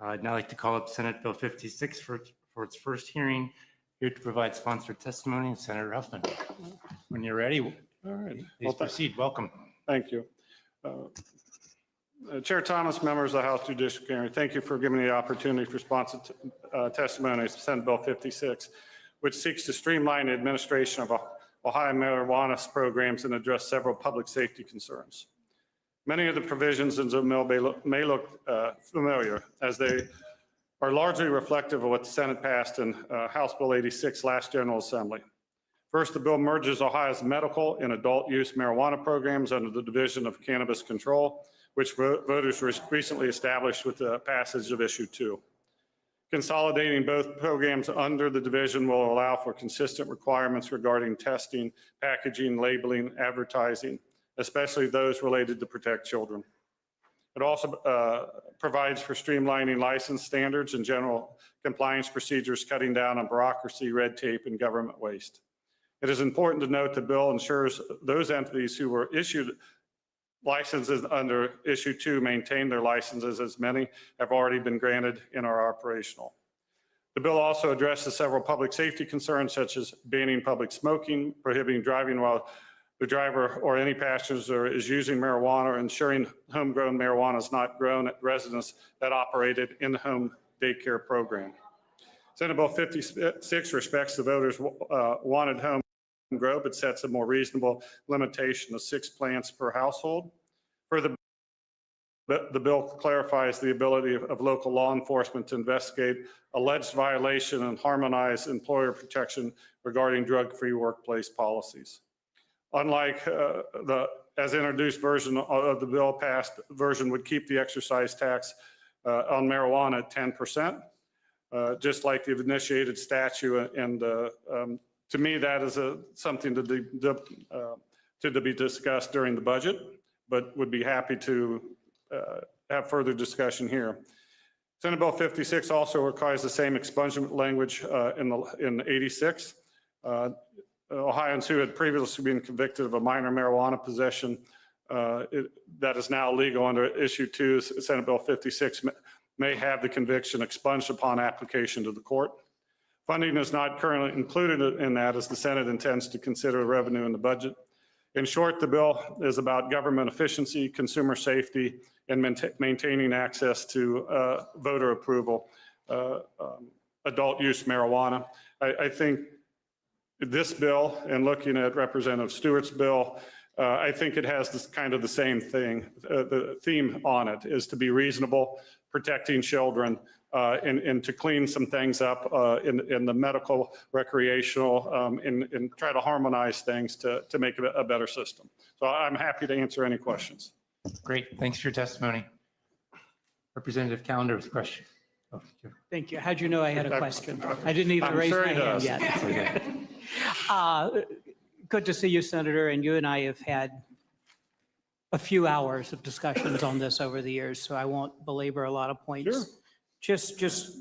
I'd now like to call up Senate Bill 56 for its first hearing. Here to provide sponsored testimony, Senator Huffman. When you're ready, All right. please proceed. Welcome. Thank you. Chair Thomas, members of the House Judicial Committee, thank you for giving me the opportunity for sponsored testimony to Senate Bill 56, which seeks to streamline the administration of Ohio marijuana programs and address several public safety concerns. Many of the provisions in the bill may look familiar, as they are largely reflective of what the Senate passed in House Bill 86 last General Assembly. First, the bill merges Ohio's medical and adult use marijuana programs under the Division of Cannabis Control, which voters recently established with the passage of Issue 2. Consolidating both programs under the division will allow for consistent requirements regarding testing, packaging, labeling, advertising, especially those related to protect children. It also provides for streamlining license standards and general compliance procedures, cutting down on bureaucracy, red tape, and government waste. It is important to note the bill ensures those entities who were issued licenses under Issue 2 maintain their licenses, as many have already been granted and are operational. The bill also addresses several public safety concerns, such as banning public smoking, prohibiting driving while the driver or any passenger is using marijuana, or ensuring homegrown marijuana is not grown at residents that operated in-home daycare program. Senate Bill 56 respects the voters' wanted home grow, but sets a more reasonable limitation of 6 plants per household. Further, the bill clarifies the ability of local law enforcement to investigate alleged violation and harmonize employer protection regarding drug-free workplace policies. Unlike the as introduced version of the bill, passed version would keep the excise tax on marijuana at 10%, just like the initiated statute. And to me, that is something to be discussed during the budget, but would be happy to have further discussion here. Senate Bill 56 also requires the same expungement language in 86. Ohioans who had previously been convicted of a minor marijuana possession that is now legal under Issue 2, Senate Bill 56, may have the conviction expunged upon application to the court. Funding is not currently included in that, as the Senate intends to consider revenue in the budget. In short, the bill is about government efficiency, consumer safety, and maintaining access to voter approval, adult use marijuana. I think this bill, and looking at Representative Stewart's bill, I think it has this kind of the same thing. The theme on it is to be reasonable, protecting children, and to clean some things up in the medical, recreational, and try to harmonize things to make it a better system. So I'm happy to answer any questions. Great. Thanks for your testimony. Representative Calendar with a question. Oh, sure. Thank you. How'd you know I had a question? I didn't even raise my hand yet. Good to see you, Senator, and you and I have had a few hours of discussions on this over the years, so I won't belabor a lot of points. Sure. Just,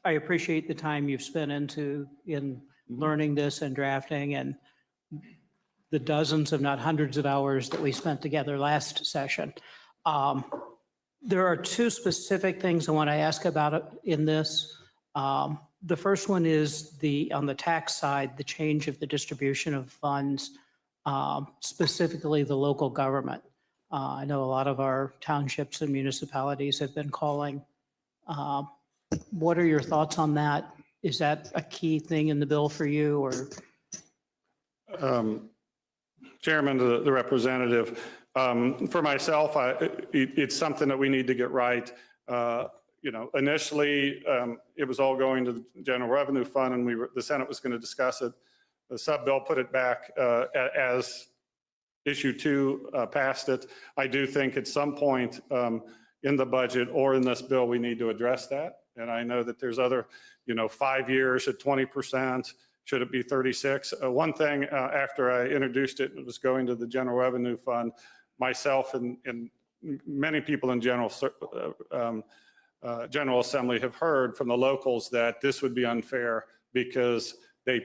I appreciate the time you've spent in learning this and drafting, and the dozens, if not hundreds of hours that we spent together last session. There are 2 specific things I want to ask about in this. The first one is on the tax side, the change of the distribution of funds, specifically the local government. I know a lot of our townships and municipalities have been calling. What are your thoughts on that? Is that a key thing in the bill for you, or? Chairman, the representative, for myself, it's something that we need to get right. Initially, it was all going to the General Revenue Fund, and the Senate was going to discuss it. The sub-bill put it back as Issue 2 passed it. I do think at some point in the budget or in this bill, we need to address that. And I know that there's other, 5 years at 20%. Should it be 36? One thing after I introduced it, it was going to the General Revenue Fund. Myself and many people in General Assembly have heard from the locals that this would be unfair because they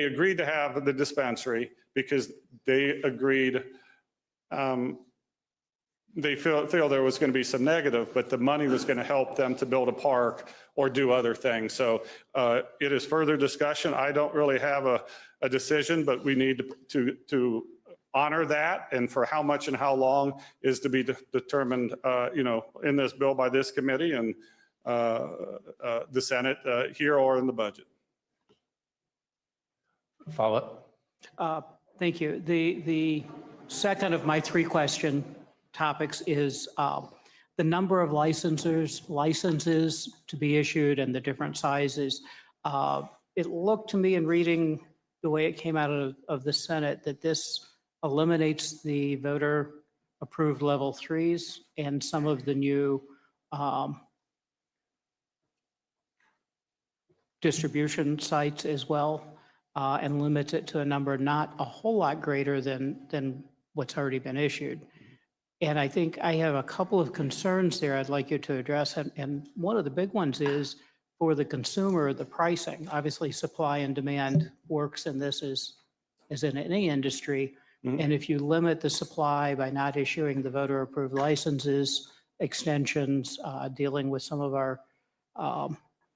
agreed to have the dispensary because they agreed they feel there was going to be some negative, but the money was going to help them to build a park or do other things. So it is further discussion. I don't really have a decision, but we need to honor that, and for how much and how long is to be determined, in this bill by this committee and the Senate here or in the budget. Follow up. Thank you. The second of my three topics is the number of licenses to be issued and the different sizes. It looked to me in reading the way it came out of the Senate that this eliminates the voter approved level 3s and some of the new distribution sites as well, and limits it to a number not a whole lot greater than what's already been issued. And I think I have a couple of concerns there I'd like you to address. And one of the big ones is for the consumer, the pricing. Obviously, supply and demand works in this as in any industry. Mhm. And if you limit the supply by not issuing the voter approved licenses, extensions, dealing with some of our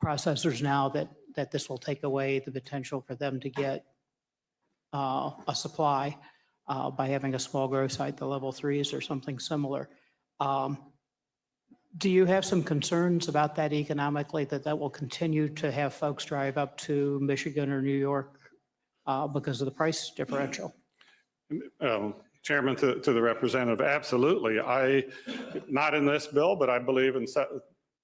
processors now that this will take away the potential for them to get a supply by having a small grow site, the level 3s or something similar. Do you have some concerns about that economically, that will continue to have folks drive up to Michigan or New York because of the price differential? Chairman, to the representative, absolutely. Not in this bill, but I believe in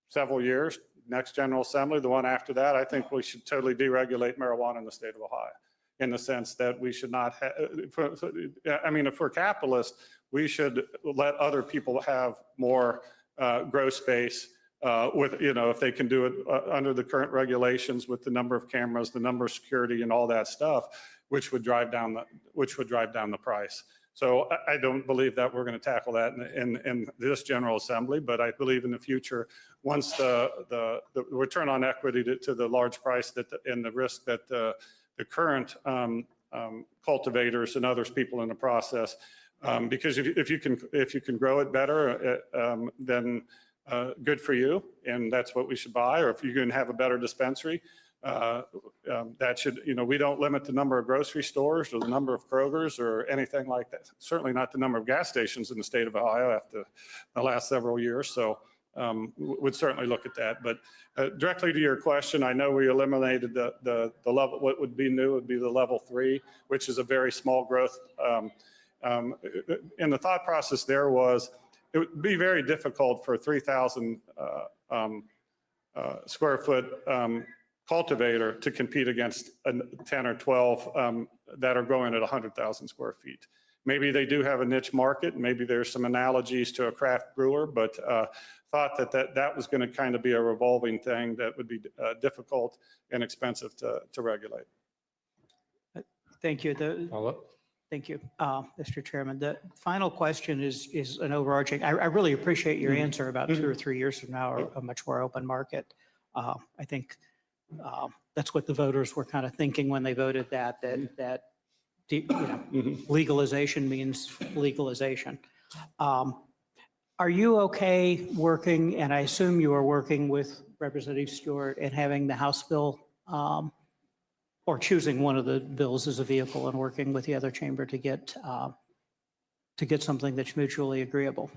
several years, next General Assembly, the one after that, I think we should totally deregulate marijuana in the state of Ohio, in the sense that we should not if we're capitalists, we should let other people have more grow space if they can do it under the current regulations with the number of cameras, the number of security and all that stuff, which would drive down the price. So I don't believe that we're going to tackle that in this General Assembly, but I believe in the future, once the return on equity to the large price and the risk that the current cultivators and others people in the process, because if you can grow it better, then good for you, and that's what we should buy. Or if you can have a better dispensary, that should, we don't limit the number of grocery stores or the number of Krogers or anything like that. Certainly not the number of gas stations in the state of Ohio after the last several years. So would certainly look at that. But directly to your question, I know we eliminated the level. What would be new would be the level 3, which is a very small growth. And the thought process there was it would be very difficult for a 3,000 square foot cultivator to compete against 10 or 12 that are growing at 100,000 square feet. Maybe they do have a niche market. Maybe there's some analogies to a craft brewer, but thought that was going to kind of be a revolving thing that would be difficult and expensive to regulate. Thank you. Follow-up. Thank you, Mr. Chairman. The final question is an overarching. I really appreciate your answer about 2 or 3 years from now, a much more open market. I think that's what the voters were kind of thinking when they voted that legalization means legalization. Are you okay working, and I assume you are working with Representative Stewart and having the House bill or choosing one of the bills as a vehicle and working with the other chamber to get something that's mutually agreeable?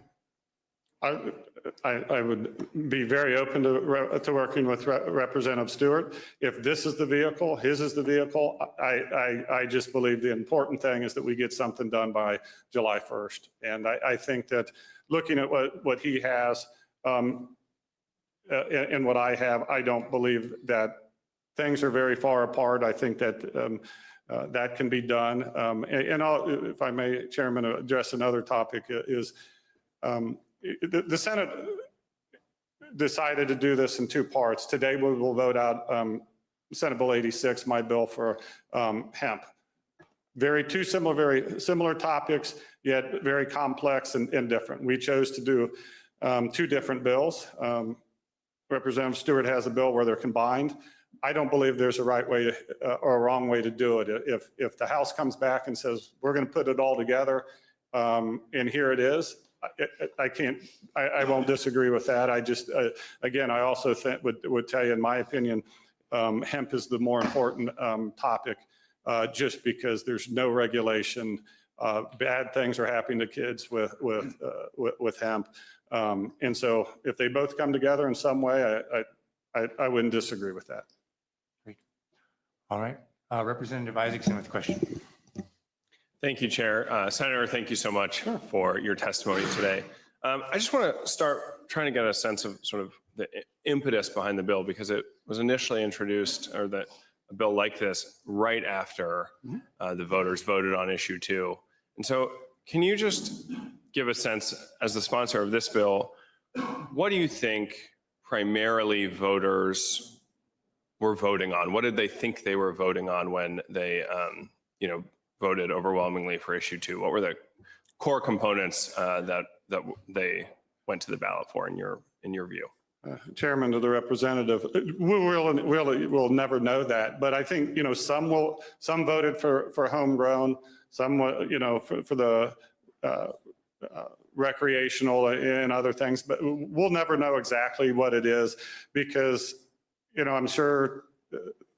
I would be very open to working with Representative Stewart. If this is the vehicle, his is the vehicle, I just believe the important thing is that we get something done by July 1st. And I think that looking at what he has and what I have, I don't believe that things are very far apart. I think that that can be done. And if I may, Chairman, address another topic is the Senate decided to do this in 2 parts. Today we will vote out Senate Bill 86, my bill for hemp. Very similar topics, yet very complex and different. We chose to do 2 different bills. Representative Stewart has a bill where they're combined. I don't believe there's a right way or a wrong way to do it. If the House comes back and says, we're going to put it all together, and here it is. I won't disagree with that. I just, again, I also would tell you, in my opinion, hemp is the more important topic, just because there's no regulation. Bad things are happening to kids with hemp. And so if they both come together in some way, I wouldn't disagree with that. Great. All right. Representative Isaacson with a question. Thank you, Chair. Senator, thank you so much for your testimony today. I just want to start trying to get a sense of sort of the impetus behind the bill, because it was initially introduced, or that a bill like this, right after the voters voted on issue 2. And so can you just give a sense, as the sponsor of this bill, what do you think primarily voters were voting on? What did they think they were voting on when they, voted overwhelmingly for issue 2? What were the core components that they went to the ballot for, in your view? Chairman, to the representative, we'll never know that, but I think, some voted for homegrown, some, for the recreational and other things, but we'll never know exactly what it is, because, I'm sure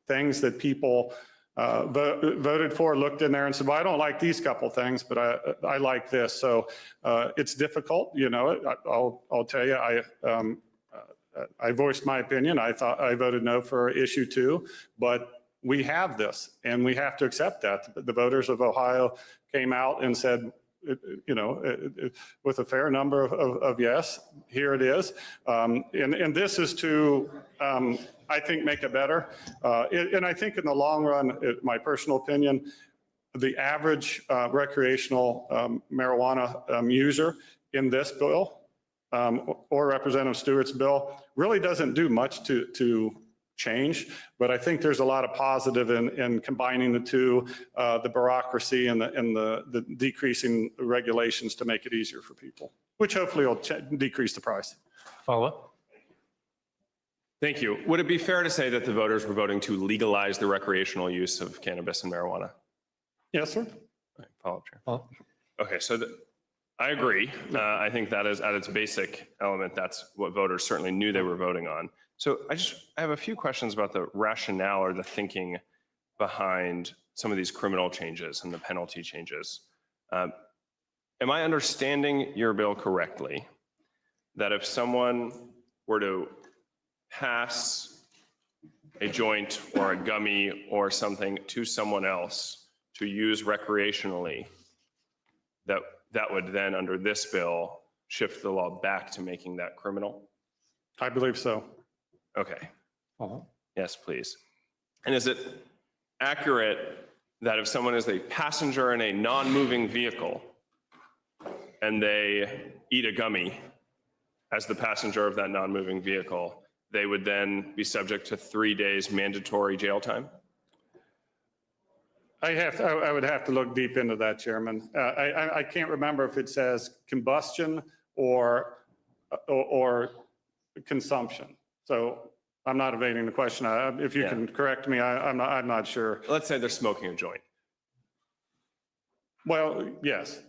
things that people voted for, looked in there and said, well, I don't like these couple things, but I like this. So it's difficult, I'll tell you, I voiced my opinion. I thought I voted no for issue 2, but we have this and we have to accept that. The voters of Ohio came out and said, with a fair number of yes, here it is. And this is to, I think, make it better. And I think in the long run, my personal opinion, the average recreational marijuana user in this bill, or Representative Stewart's bill, really doesn't do much to change, but I think there's a lot of positive in combining the two, the bureaucracy and the decreasing regulations to make it easier for people, which hopefully will decrease the price. Follow up. Thank you. Would it be fair to say that the voters were voting to legalize the recreational use of cannabis and marijuana? Yes, sir. Right, follow up, Chair. Okay, so I agree. I think that is, at its basic element, that's what voters certainly knew they were voting on. So I have a few questions about the rationale or the thinking behind some of these criminal changes and the penalty changes. Am I understanding your bill correctly, that if someone were to pass a joint or a gummy or something to someone else to use recreationally, that would then, under this bill, shift the law back to making that criminal? I believe so. Okay. Yes, please. And is it accurate that if someone is a passenger in a non-moving vehicle and they eat a gummy as the passenger of that non-moving vehicle, they would then be subject to 3 days mandatory jail time? I would have to look deep into that, Chairman. I can't remember if it says combustion or consumption. So I'm not evading the question. If you can correct me, I'm not sure. Let's say they're smoking a joint. Well, yes.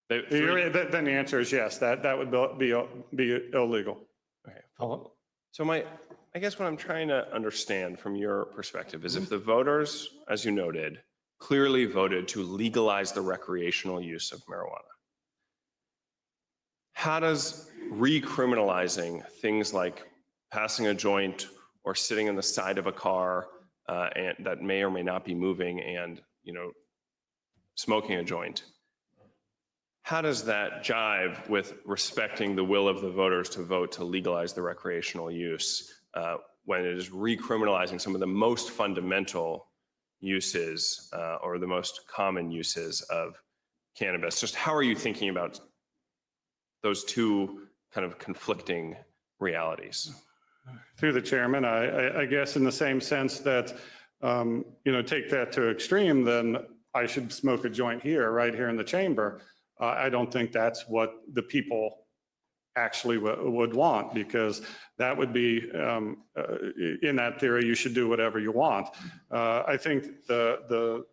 Then the answer is yes. That would be illegal. Okay. Follow. So I guess what I'm trying to understand from your perspective is, if the voters, as you noted, clearly voted to legalize the recreational use of marijuana, how does recriminalizing things like passing a joint or sitting on the side of a car and that may or may not be moving and, smoking a joint, how does that jive with respecting the will of the voters to vote to legalize the recreational use when it is recriminalizing some of the most fundamental uses or the most common uses of cannabis? Just how are you thinking about those two kind of conflicting realities? Through the chairman, I guess in the same sense that, take that to extreme, then I should smoke a joint here, right here in the chamber. I don't think that's what the people actually would want, because that would be, in that theory, you should do whatever you want. I think the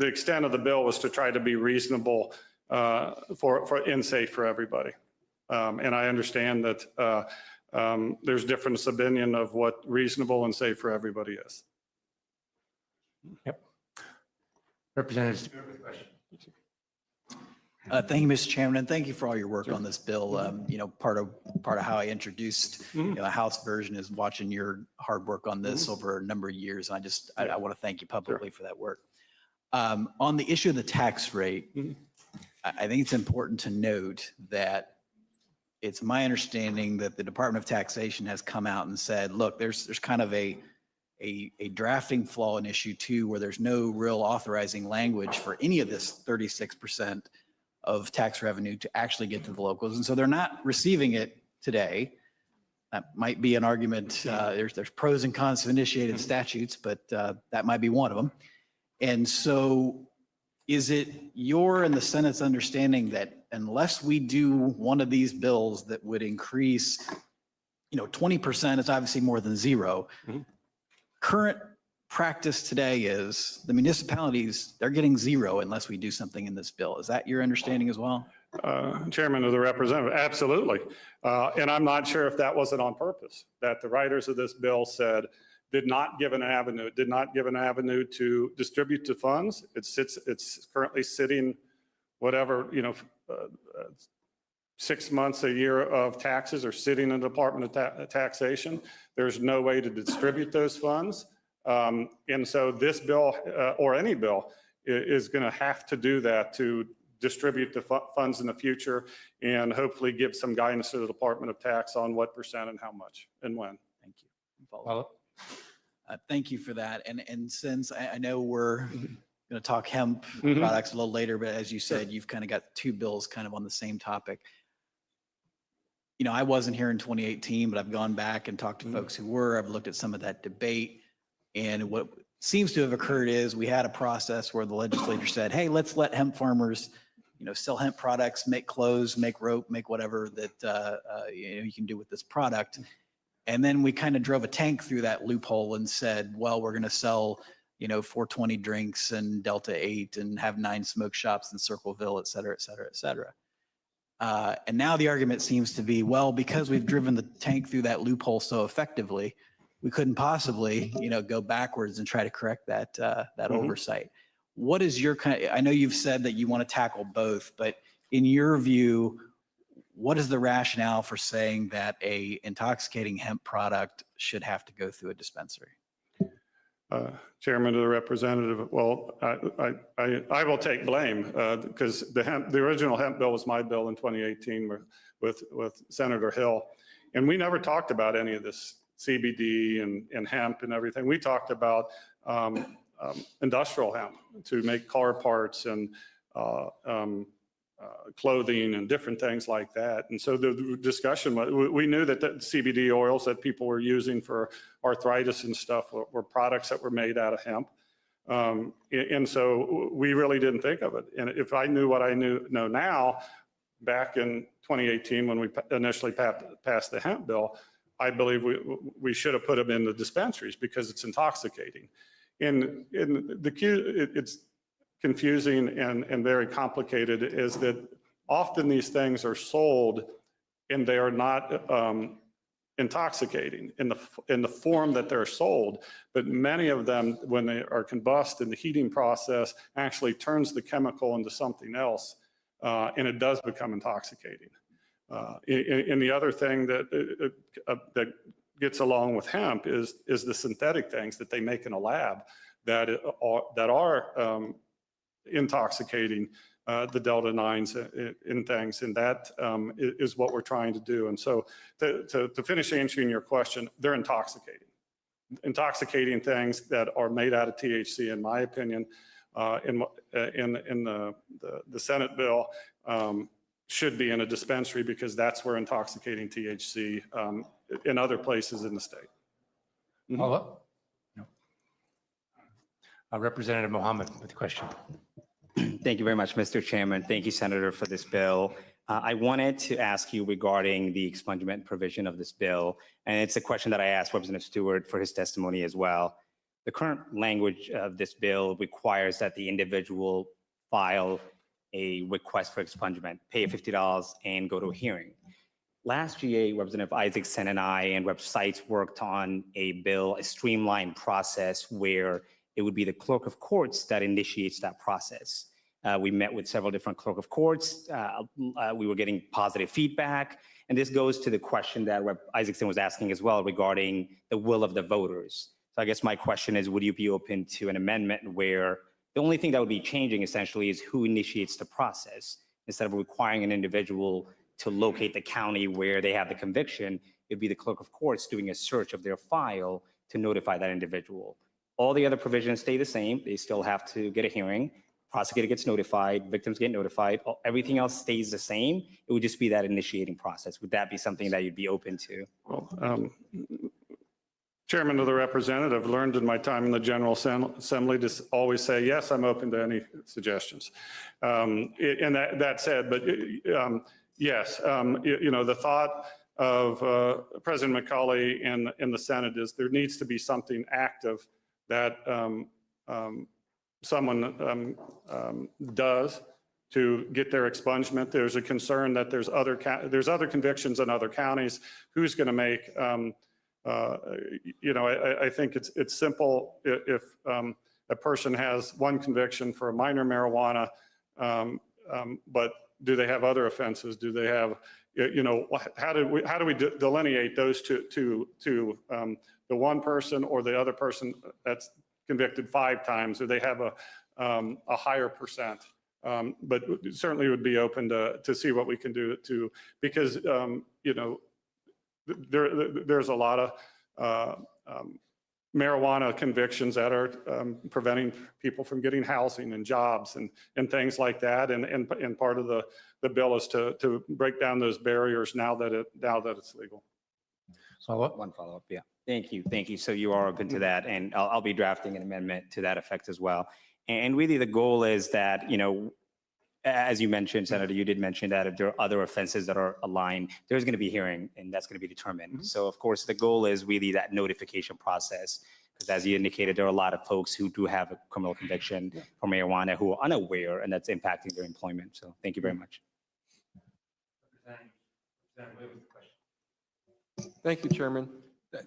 extent of the bill was to try to be reasonable and safe for everybody. And I understand that there's difference of opinion of what reasonable and safe for everybody is. Yep. Representative Stewart with a question. Thank you, Mr. Chairman, and thank you for all your work on this bill. You know, part of how I introduced the House version is watching your hard work on this over a number of years. And I want to thank you publicly for that work. On the issue of the tax rate, I think it's important to note that it's my understanding that the Department of Taxation has come out and said, look, there's kind of a drafting flaw in issue 2 where there's no real authorizing language for any of this 36% of tax revenue to actually get to the locals. And so they're not receiving it today. That might be an argument. There's pros and cons to initiated statutes, but that might be one of them. And so is it your and the Senate's understanding that unless we do one of these bills that would increase, 20% is obviously more than zero. Current practice today is the municipalities, they're getting zero unless we do something in this bill. Is that your understanding as well? Chairman of the representative, absolutely. And I'm not sure if that wasn't on purpose, that the writers of this bill said, did not give an avenue to distribute the funds. It's currently sitting, whatever, 6 months, a year of taxes are sitting in the Department of Taxation. There's no way to distribute those funds. And so this bill, or any bill, is going to have to do that to distribute the funds in the future and hopefully give some guidance to the Department of Tax on what percent and how much and when. Thank you. Thank you for that. And since I know we're going to talk hemp products a little later, but as you said, you've kind of got 2 bills kind of on the same topic. I wasn't here in 2018, but I've gone back and talked to folks who were. I've looked at some of that debate. And what seems to have occurred is we had a process where the legislature said, hey, let's let hemp farmers, sell hemp products, make clothes, make rope, make whatever that you can do with this product. And then we kind of drove a tank through that loophole and said, well, we're going to sell, 420 drinks and Delta 8 and have 9 smoke shops in Circleville, et cetera, et cetera, et cetera. And now the argument seems to be, well, because we've driven the tank through that loophole so effectively, we couldn't possibly, go backwards and try to correct that oversight. What is your I know you've said that you want to tackle both, but in your view, what is the rationale for saying that a intoxicating hemp product should have to go through a dispensary? Chairman of the representative, well, I will take blame because the original hemp bill was my bill in 2018 with Senator Hill. And we never talked about any of this CBD and hemp and everything. We talked about industrial hemp to make car parts and clothing and different things like that. And so the discussion, we knew that the CBD oils that people were using for arthritis and stuff were products that were made out of hemp. And so we really didn't think of it. And if I knew what I know now, back in 2018, when we initially passed the hemp bill, I believe we should have put them in the dispensaries because it's intoxicating. And it's confusing and very complicated is that often these things are sold and they are not intoxicating in the form that they're sold, but many of them, when they are combusted in the heating process, actually turns the chemical into something else, and it does become intoxicating. And the other thing that gets along with hemp is the synthetic things that they make in a lab that are intoxicating, the Delta 9s in things, and that is what we're trying to do. And so to finish answering your question, they're intoxicating things that are made out of THC, in my opinion, in the Senate bill, should be in a dispensary because that's where intoxicating THC in other places in the state. Follow-up? No. Representative Mohammed with a question. Thank you very much, Mr. Chairman. Thank you, Senator, for this bill. I wanted to ask you regarding the expungement provision of this bill, and it's a question that I asked Representative Stewart for his testimony as well. The current language of this bill requires that the individual file a request for expungement, pay $50 and go to a hearing. Last GA, Representative Isaacson and I and Rep. Seitz worked on a bill, a streamlined process where it would be the clerk of courts that initiates that process. We met with several different clerk of courts. We were getting positive feedback. And this goes to the question that Rep. Isaacson was asking as well regarding the will of the voters. So I guess my question is, would you be open to an amendment where the only thing that would be changing essentially is who initiates the process? Instead of requiring an individual to locate the county where they have the conviction, it'd be the clerk of courts doing a search of their file to notify that individual. All the other provisions stay the same. They still have to get a hearing. Prosecutor gets notified, victims get notified. Everything else stays the same. It would just be that initiating process. Would that be something that you'd be open to? Well, Chairman of the Representative, learned in my time in the General Assembly to always say, yes, I'm open to any suggestions. And that said, but yes, the thought of President McCauley in the Senate is there needs to be something active that someone does to get their expungement. There's a concern that there's other convictions in other counties. Who's going to make? I think it's simple. If a person has one conviction for a minor marijuana, but do they have other offenses? Do they have, how do we delineate those to the one person or the other person that's convicted 5 times, or they have a higher percent? But certainly would be open to see what we can do because there's a lot of marijuana convictions that are preventing people from getting housing and jobs and things like that. And part of the bill is to break down those barriers now that it's legal. One follow-up, yeah. Thank you. So you are open to that, and I'll be drafting an amendment to that effect as well. And really the goal is that, as you mentioned, Senator, you did mention that if there are other offenses that are aligned, there's going to be a hearing and that's going to be determined. So of course, the goal is really that notification process, because as you indicated, there are a lot of folks who do have a criminal conviction for marijuana who are unaware, and that's impacting their employment. So thank you very much. Thank you, Chairman.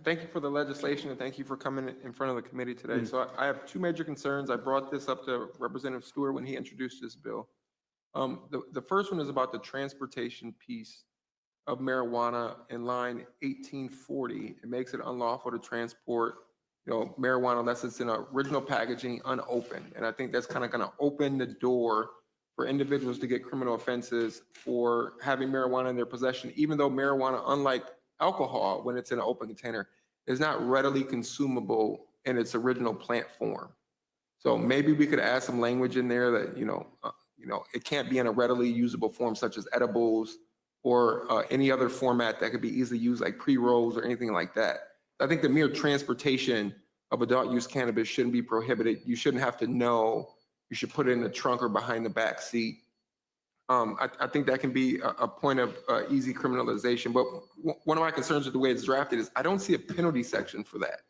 Thank you for the legislation and thank you for coming in front of the committee today. So I have 2 major concerns. I brought this up to Representative Stewart when he introduced this bill. The first one is about the transportation piece of marijuana in line 1840. It makes it unlawful to transport, marijuuna unless it's in original packaging unopened. And I think that's kind of going to open the door for individuals to get criminal offenses for having marijuana in their possession, even though marijuana, unlike alcohol, when it's in an open container, is not readily consumable in its original plant form. So maybe we could add some language in there that, it can't be in a readily usable form such as edibles or any other format that could be easily used like pre-rolls or anything like that. I think the mere transportation of adult use cannabis shouldn't be prohibited. You shouldn't have to know. You should put it in the trunk or behind the back seat. I think that can be a point of easy criminalization. But one of my concerns with the way it's drafted is I don't see a penalty section for that.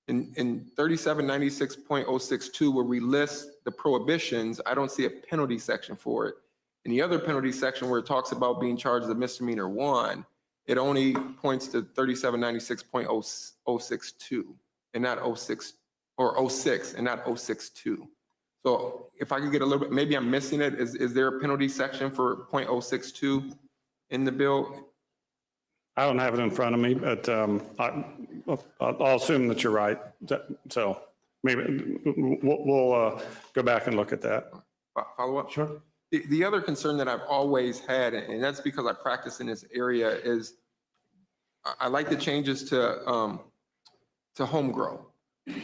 In 3796.062, where we list the prohibitions, I don't see a penalty section for it. In the other penalty section where it talks about being charged as a misdemeanor 1, it only points to 3796.062 and not 06 or 06 and not 062. So if I could get a little bit, maybe I'm missing it. Is there a penalty section for .062 in the bill? I don't have it in front of me, but I'll assume that you're right. So maybe we'll go back and look at that. Follow up? Sure. The other concern that I've always had, and that's because I practice in this area, is I like the changes to home grow.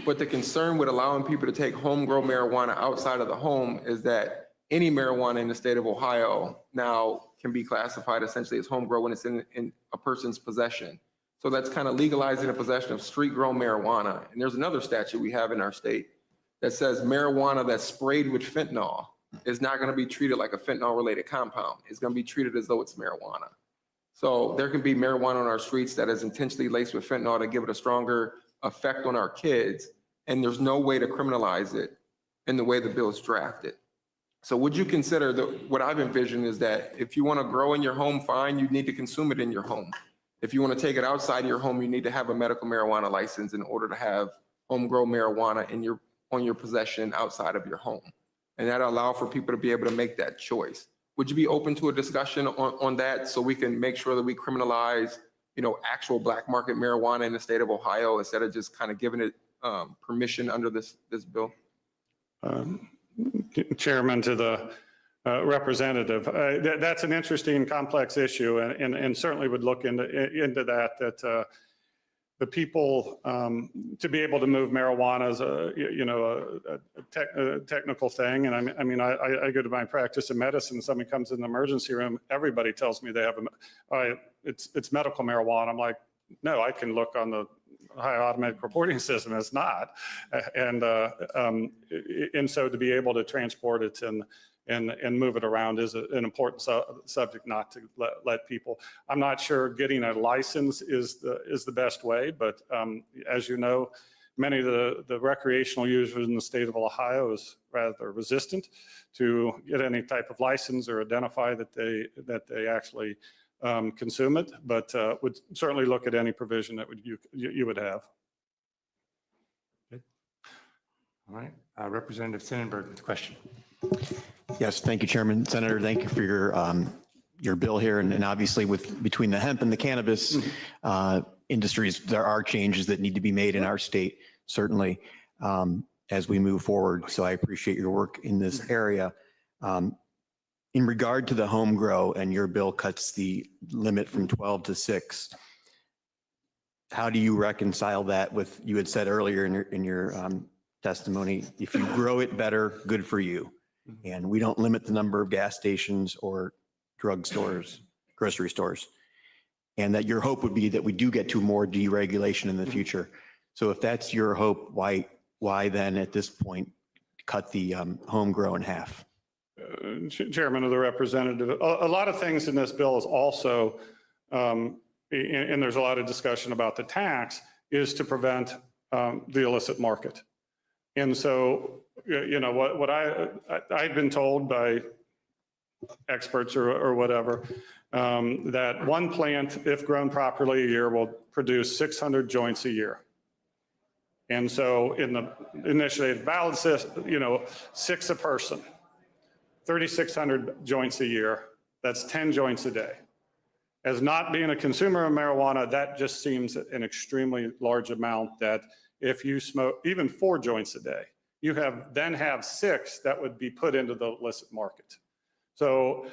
But the concern with allowing people to take home-grown marijuana outside of the home is that any marijuana in the state of Ohio now can be classified essentially as home-grown when it's in a person's possession. So that's kind of legalizing the possession of street-grown marijuana. And there's another statute we have in our state that says marijuana that's sprayed with fentanyl is not going to be treated like a fentanyl-related compound. It's going to be treated as though it's marijuana. So there can be marijuana on our streets that is intentionally laced with fentanyl to give it a stronger effect on our kids, and there's no way to criminalize it in the way the bill is drafted. So would you consider what I've envisioned is that if you want to grow in your home, fine, you need to consume it in your home. If you want to take it outside your home, you need to have a medical marijuana license in order to have homegrown marijuana on your possession outside of your home. And that'll allow for people to be able to make that choice. Would you be open to a discussion on that so we can make sure that we criminalize, actual black market marijuana in the state of Ohio instead of just kind of giving it permission under this bill? Chairman, to the representative, that's an interesting, complex issue, and certainly would look into that the people to be able to move marijuana is a technical thing. And I go to my practice of medicine. Somebody comes in the emergency room. Everybody tells me they have it's medical marijuana. I'm like, no, I can look on the Ohio automatic reporting system. It's not. And so to be able to transport it and move it around is an important subject not to let people. I'm not sure getting a license is the best way, but as you know, many of the recreational users in the state of Ohio is rather resistant to get any type of license or identify that they actually consume it, but would certainly look at any provision that you would have. Good. All right, Representative Sonnenberg with a question. Yes, thank you, Chairman. Senator, thank you for your bill here. And obviously between the hemp and the cannabis industries, there are changes that need to be made in our state, certainly, as we move forward. So I appreciate your work in this area. In regard to the home grow, and your bill cuts the limit from 12 to 6, how do you reconcile that with, you had said earlier in your testimony, if you grow it better, good for you. And we don't limit the number of gas stations or drug stores, grocery stores. And that your hope would be that we do get to more deregulation in the future. So if that's your hope, why then at this point cut the home grow in half? Chairman of the representative, a lot of things in this bill is also, and there's a lot of discussion about the tax, is to prevent the illicit market. And so, what I've been told by experts or whatever, that one plant, if grown properly a year, will produce 600 joints a year. And so in the initiated ballot system, 6 a person, 3,600 joints a year, that's 10 joints a day. As not being a consumer of marijuana, that just seems an extremely large amount that if you smoke even 4 joints a day, you then have 6 that would be put into the illicit market. So,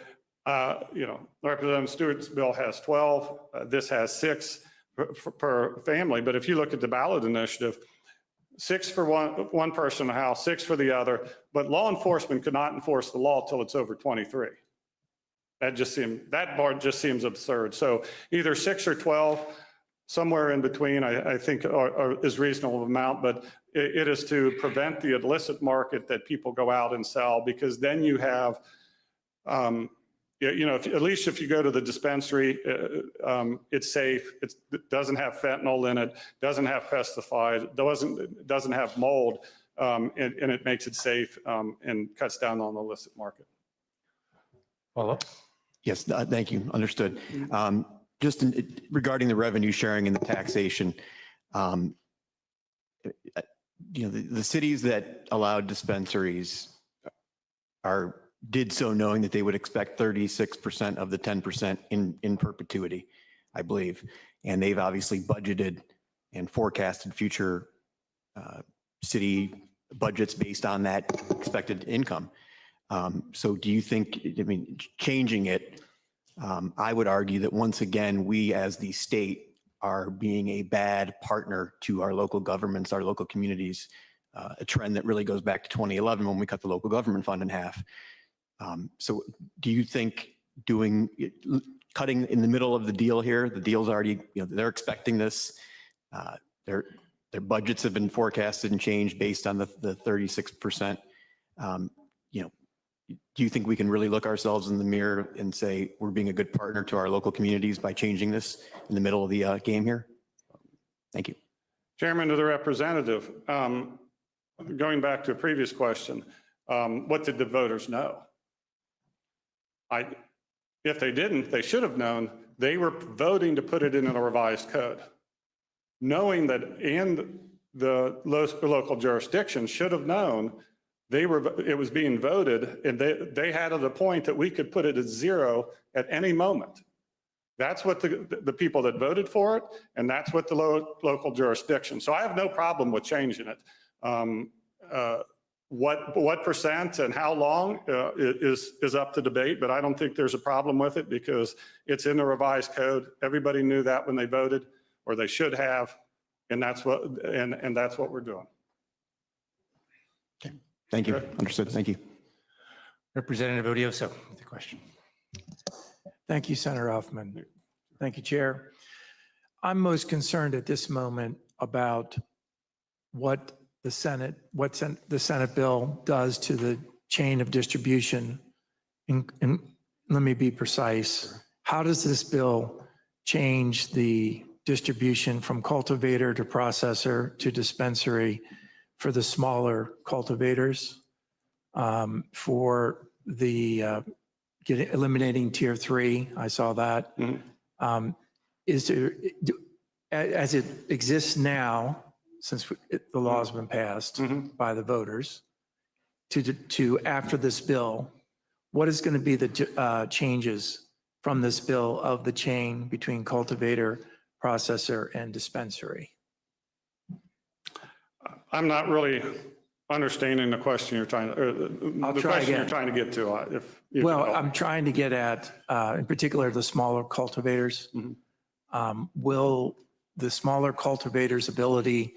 Representative Stewart's bill has 12, this has 6 per family. But if you look at the ballot initiative, 6 for one person in the house, 6 for the other, but law enforcement could not enforce the law till it's over 23. That bar just seems absurd. So either 6 or 12, somewhere in between, I think is reasonable amount, but it is to prevent the illicit market that people go out and sell, because then you have, at least if you go to the dispensary, it's safe. It doesn't have fentanyl in it, doesn't have pesticide, doesn't have mold, and it makes it safe and cuts down on the illicit market. Follow? Yes, thank you. Understood. Just regarding the revenue sharing and the taxation, the cities that allowed dispensaries did so knowing that they would expect 36% of the 10% in perpetuity, I believe. And they've obviously budgeted and forecasted future city budgets based on that expected income. So do you think, changing it, I would argue that once again, we as the state are being a bad partner to our local governments, our local communities, a trend that really goes back to 2011 when we cut the local government fund in half. So do you think cutting in the middle of the deal here, the deal's already, they're expecting this, their budgets have been forecasted and changed based on the 36%. Do you think we can really look ourselves in the mirror and say we're being a good partner to our local communities by changing this in the middle of the game here? Thank you. Chairman, to the representative, going back to a previous question, What did the voters know? If they didn't, they should have known they were voting to put it in a revised code, knowing that and the local jurisdiction should have known it was being voted, and they had at a point that we could put it at 0 at any moment. That's what the people that voted for it, and that's what the local jurisdiction. So I have no problem with changing it. What percent and how long is up to debate, but I don't think there's a problem with it because it's in the revised code. Everybody knew that when they voted, or they should have, and that's what we're doing. Thank you. Understood. Thank you. Representative Odioso with the question. Thank you, Senator Huffman. Thank you, Chair. I'm most concerned at this moment about what the Senate bill does to the chain of distribution. And let me be precise. How does this bill change the distribution from cultivator to processor to dispensary for the smaller cultivators, for the eliminating tier 3? I saw that. Mm-hmm. Is there, as it exists now, since the law has been passed by the voters, to after this bill, what is going to be the changes from this bill of the chain between cultivator, processor, and dispensary? I'm not really understanding the question you're trying to get to. Well, I'm trying to get at, in particular, the smaller cultivators. Will the smaller cultivators' ability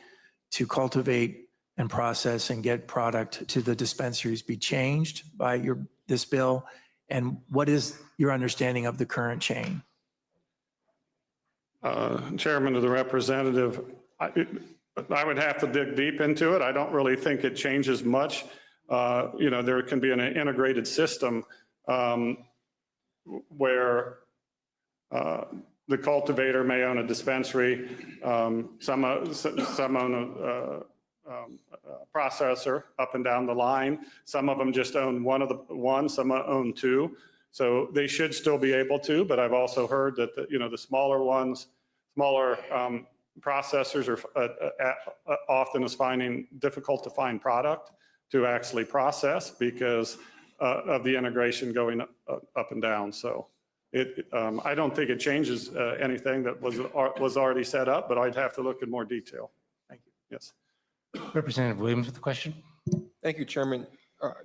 to cultivate and process and get product to the dispensaries be changed by this bill? And what is your understanding of the current chain? Chairman of the representative, I would have to dig deep into it. I don't really think it changes much. There can be an integrated system where the cultivator may own a dispensary, some own a processor up and down the line. Some of them just own one, some own 2. So they should still be able to, but I've also heard that the smaller ones, smaller processors are often is finding difficult to find product to actually process because of the integration going up and down. So I don't think it changes anything that was already set up, but I'd have to look in more detail. Thank you. Yes. Representative Williams with the question. Thank you, Chairman.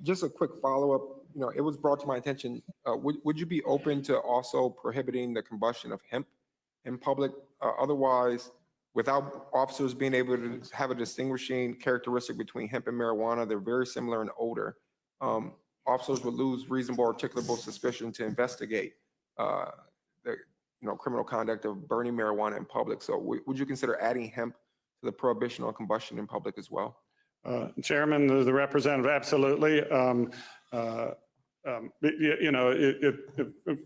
Just a quick follow-up. It was brought to my attention. Would you be open to also prohibiting the combustion of hemp in public? Otherwise, without officers being able to have a distinguishing characteristic between hemp and marijuana, they're very similar in odor. Officers would lose reasonable articulable suspicion to investigate the criminal conduct of burning marijuana in public. So would you consider adding hemp to the prohibition on combustion in public as well? Chairman, the representative, absolutely. For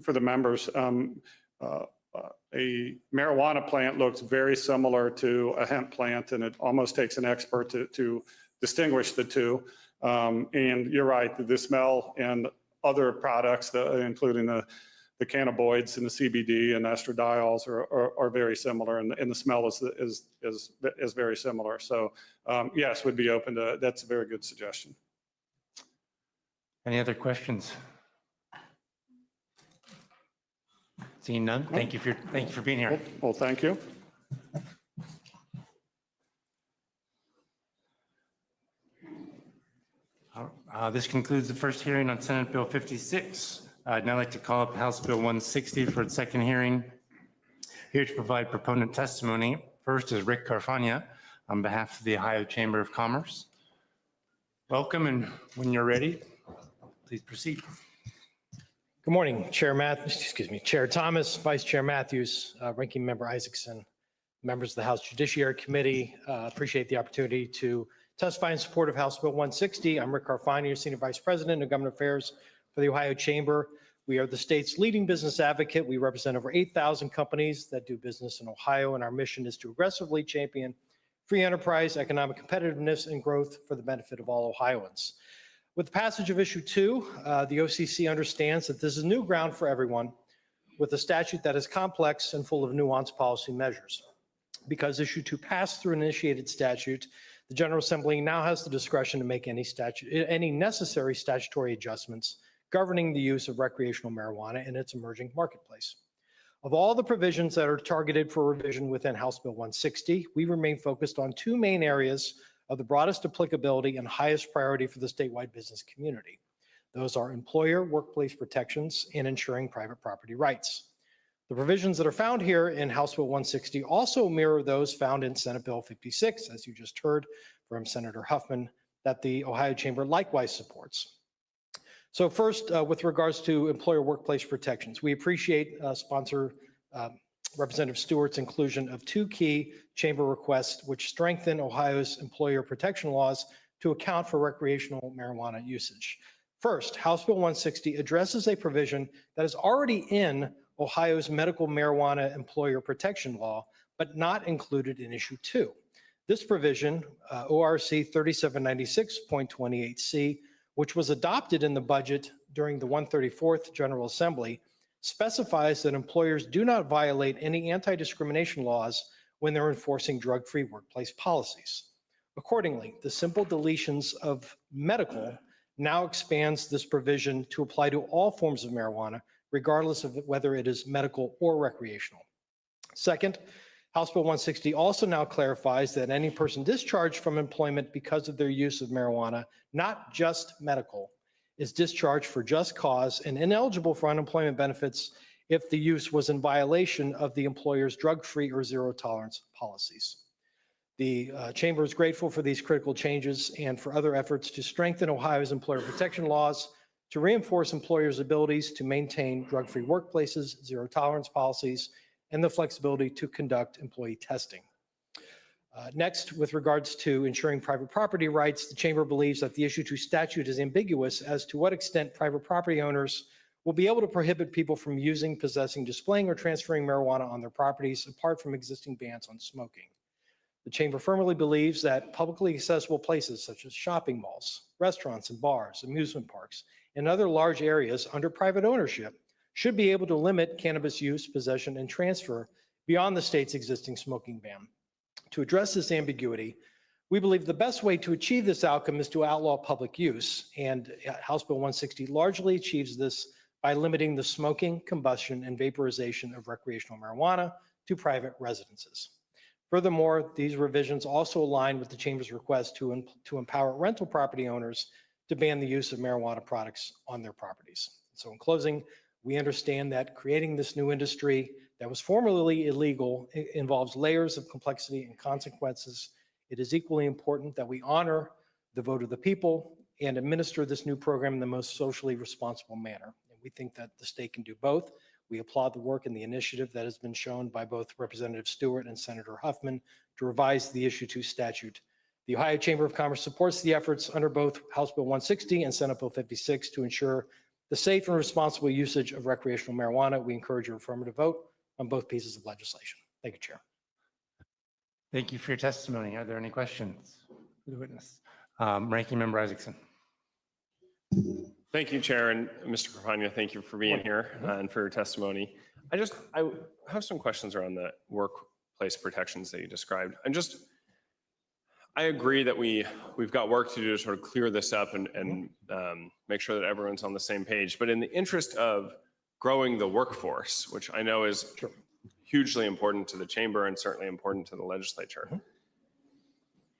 the members, a marijuana plant looks very similar to a hemp plant, and it almost takes an expert to distinguish the two. And you're right, the smell and other products, including the cannabinoids and the CBD and estradiols are very similar, and the smell is very similar. So yes, would be open to. That's a very good suggestion. Any other questions? Seeing none, thank you for being here. Well, thank you. This concludes the first hearing on Senate Bill 56. I'd now like to call up House Bill 160 for its second hearing. Here to provide proponent testimony, first is Rick Carfagna on behalf of the Ohio Chamber of Commerce. Welcome, and when you're ready, please proceed. Good morning, Chair Thomas, Vice Chair Matthews, Ranking Member Isaacson, members of the House Judiciary Committee. Appreciate the opportunity to testify in support of House Bill 160. I'm Rick Carfagna, Senior Vice President of Government Affairs for the Ohio Chamber. We are the state's leading business advocate. We represent over 8,000 companies that do business in Ohio, and our mission is to aggressively champion free enterprise, economic competitiveness, and growth for the benefit of all Ohioans. With the passage of issue 2, the OCC understands that this is new ground for everyone with a statute that is complex and full of nuanced policy measures. Because issue 2 passed through an initiated statute, the General Assembly now has the discretion to make any necessary statutory adjustments governing the use of recreational marijuana in its emerging marketplace. Of all the provisions that are targeted for revision within House Bill 160, we remain focused on 2 main areas of the broadest applicability and highest priority for the statewide business community. Those are employer workplace protections and ensuring private property rights. The provisions that are found here in House Bill 160 also mirror those found in Senate Bill 56, as you just heard from Senator Huffman, that the Ohio Chamber likewise supports. So first, with regards to employer workplace protections, we appreciate sponsor Representative Stewart's inclusion of 2 key chamber requests which strengthen Ohio's employer protection laws to account for recreational marijuana usage. First, House Bill 160 addresses a provision that is already in Ohio's medical marijuana employer protection law, but not included in issue 2. This provision, ORC 3796.28C, which was adopted in the budget during the 134th General Assembly, specifies that employers do not violate any anti-discrimination laws when they're enforcing drug-free workplace policies. Accordingly, the simple deletions of medical now expands this provision to apply to all forms of marijuana, regardless of whether it is medical or recreational. Second, House Bill 160 also now clarifies that any person discharged from employment because of their use of marijuana, not just medical, is discharged for just cause and ineligible for unemployment benefits if the use was in violation of the employer's drug-free or zero-tolerance policies. The Chamber is grateful for these critical changes and for other efforts to strengthen Ohio's employer protection laws, to reinforce employers' abilities to maintain drug-free workplaces, zero-tolerance policies, and the flexibility to conduct employee testing. Next, with regards to ensuring private property rights, the Chamber believes that the issue 2 statute is ambiguous as to what extent private property owners will be able to prohibit people from using, possessing, displaying, or transferring marijuana on their properties apart from existing bans on smoking. The Chamber firmly believes that publicly accessible places such as shopping malls, restaurants and bars, amusement parks, and other large areas under private ownership should be able to limit cannabis use, possession, and transfer beyond the state's existing smoking ban. To address this ambiguity, we believe the best way to achieve this outcome is to outlaw public use, and House Bill 160 largely achieves this by limiting the smoking, combustion, and vaporization of recreational marijuana to private residences. Furthermore, these revisions also align with the Chamber's request to empower rental property owners to ban the use of marijuana products on their properties. So in closing, we understand that creating this new industry that was formerly illegal involves layers of complexity and consequences. It is equally important that we honor the vote of the people and administer this new program in the most socially responsible manner. And we think that the state can do both. We applaud the work and the initiative that has been shown by both Representative Stewart and Senator Huffman to revise the issue 2 statute. The Ohio Chamber of Commerce supports the efforts under both House Bill 160 and Senate Bill 56 to ensure the safe and responsible usage of recreational marijuana. We encourage your affirmative vote on both pieces of legislation. Thank you, Chair. Thank you for your testimony. Are there any questions for the witness? Ranking Member Isaacson. Thank you, Chair, and Mr. Campagna, thank you for being here and for your testimony. I have some questions around the workplace protections that you described. I agree that we've got work to do to sort of clear this up and make sure that everyone's on the same page. But in the interest of growing the workforce, which I know is hugely important to the Chamber and certainly important to the legislature,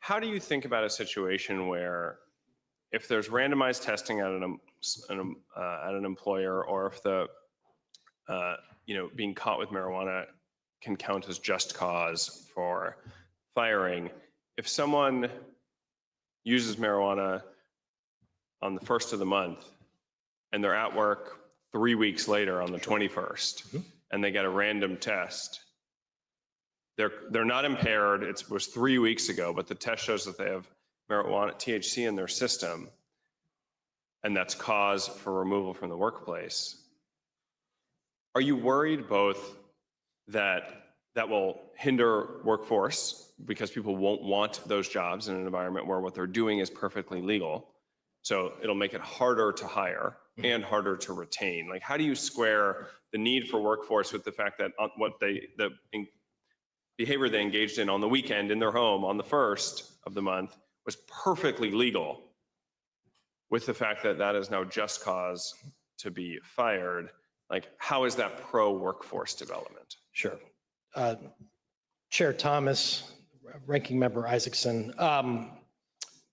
how do you think about a situation where if there's randomized testing at an employer, or if the being caught with marijuana can count as just cause for firing, if someone uses marijuana on the 1st of the month and they're at work 3 weeks later on the 21st and they get a random test, they're not impaired. It was 3 weeks ago, but the test shows that they have marijuana, THC in their system, and that's cause for removal from the workplace. Are you worried both that will hinder workforce because people won't want those jobs in an environment where what they're doing is perfectly legal, So it'll make it harder to hire and harder to retain. Like, how do you square the need for workforce with the fact that the behavior they engaged in on the weekend in their home on the 1st of the month was perfectly legal, with the fact that that is now just cause to be fired? Like, how is that pro workforce development? Sure. Chair Thomas, Ranking Member Isaacson,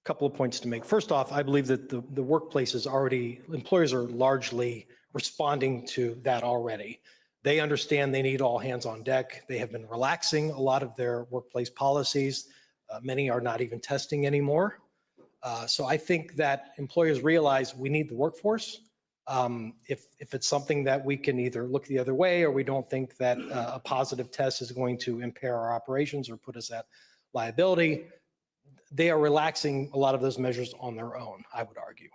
couple of points to make. First off, I believe that the workplace is already, employers are largely responding to that already. They understand they need all hands on deck. They have been relaxing a lot of their workplace policies. Many are not even testing anymore. So I think that employers realize we need the workforce. If it's something that we can either look the other way, or we don't think that a positive test is going to impair our operations or put us at liability, they are relaxing a lot of those measures on their own, I would argue.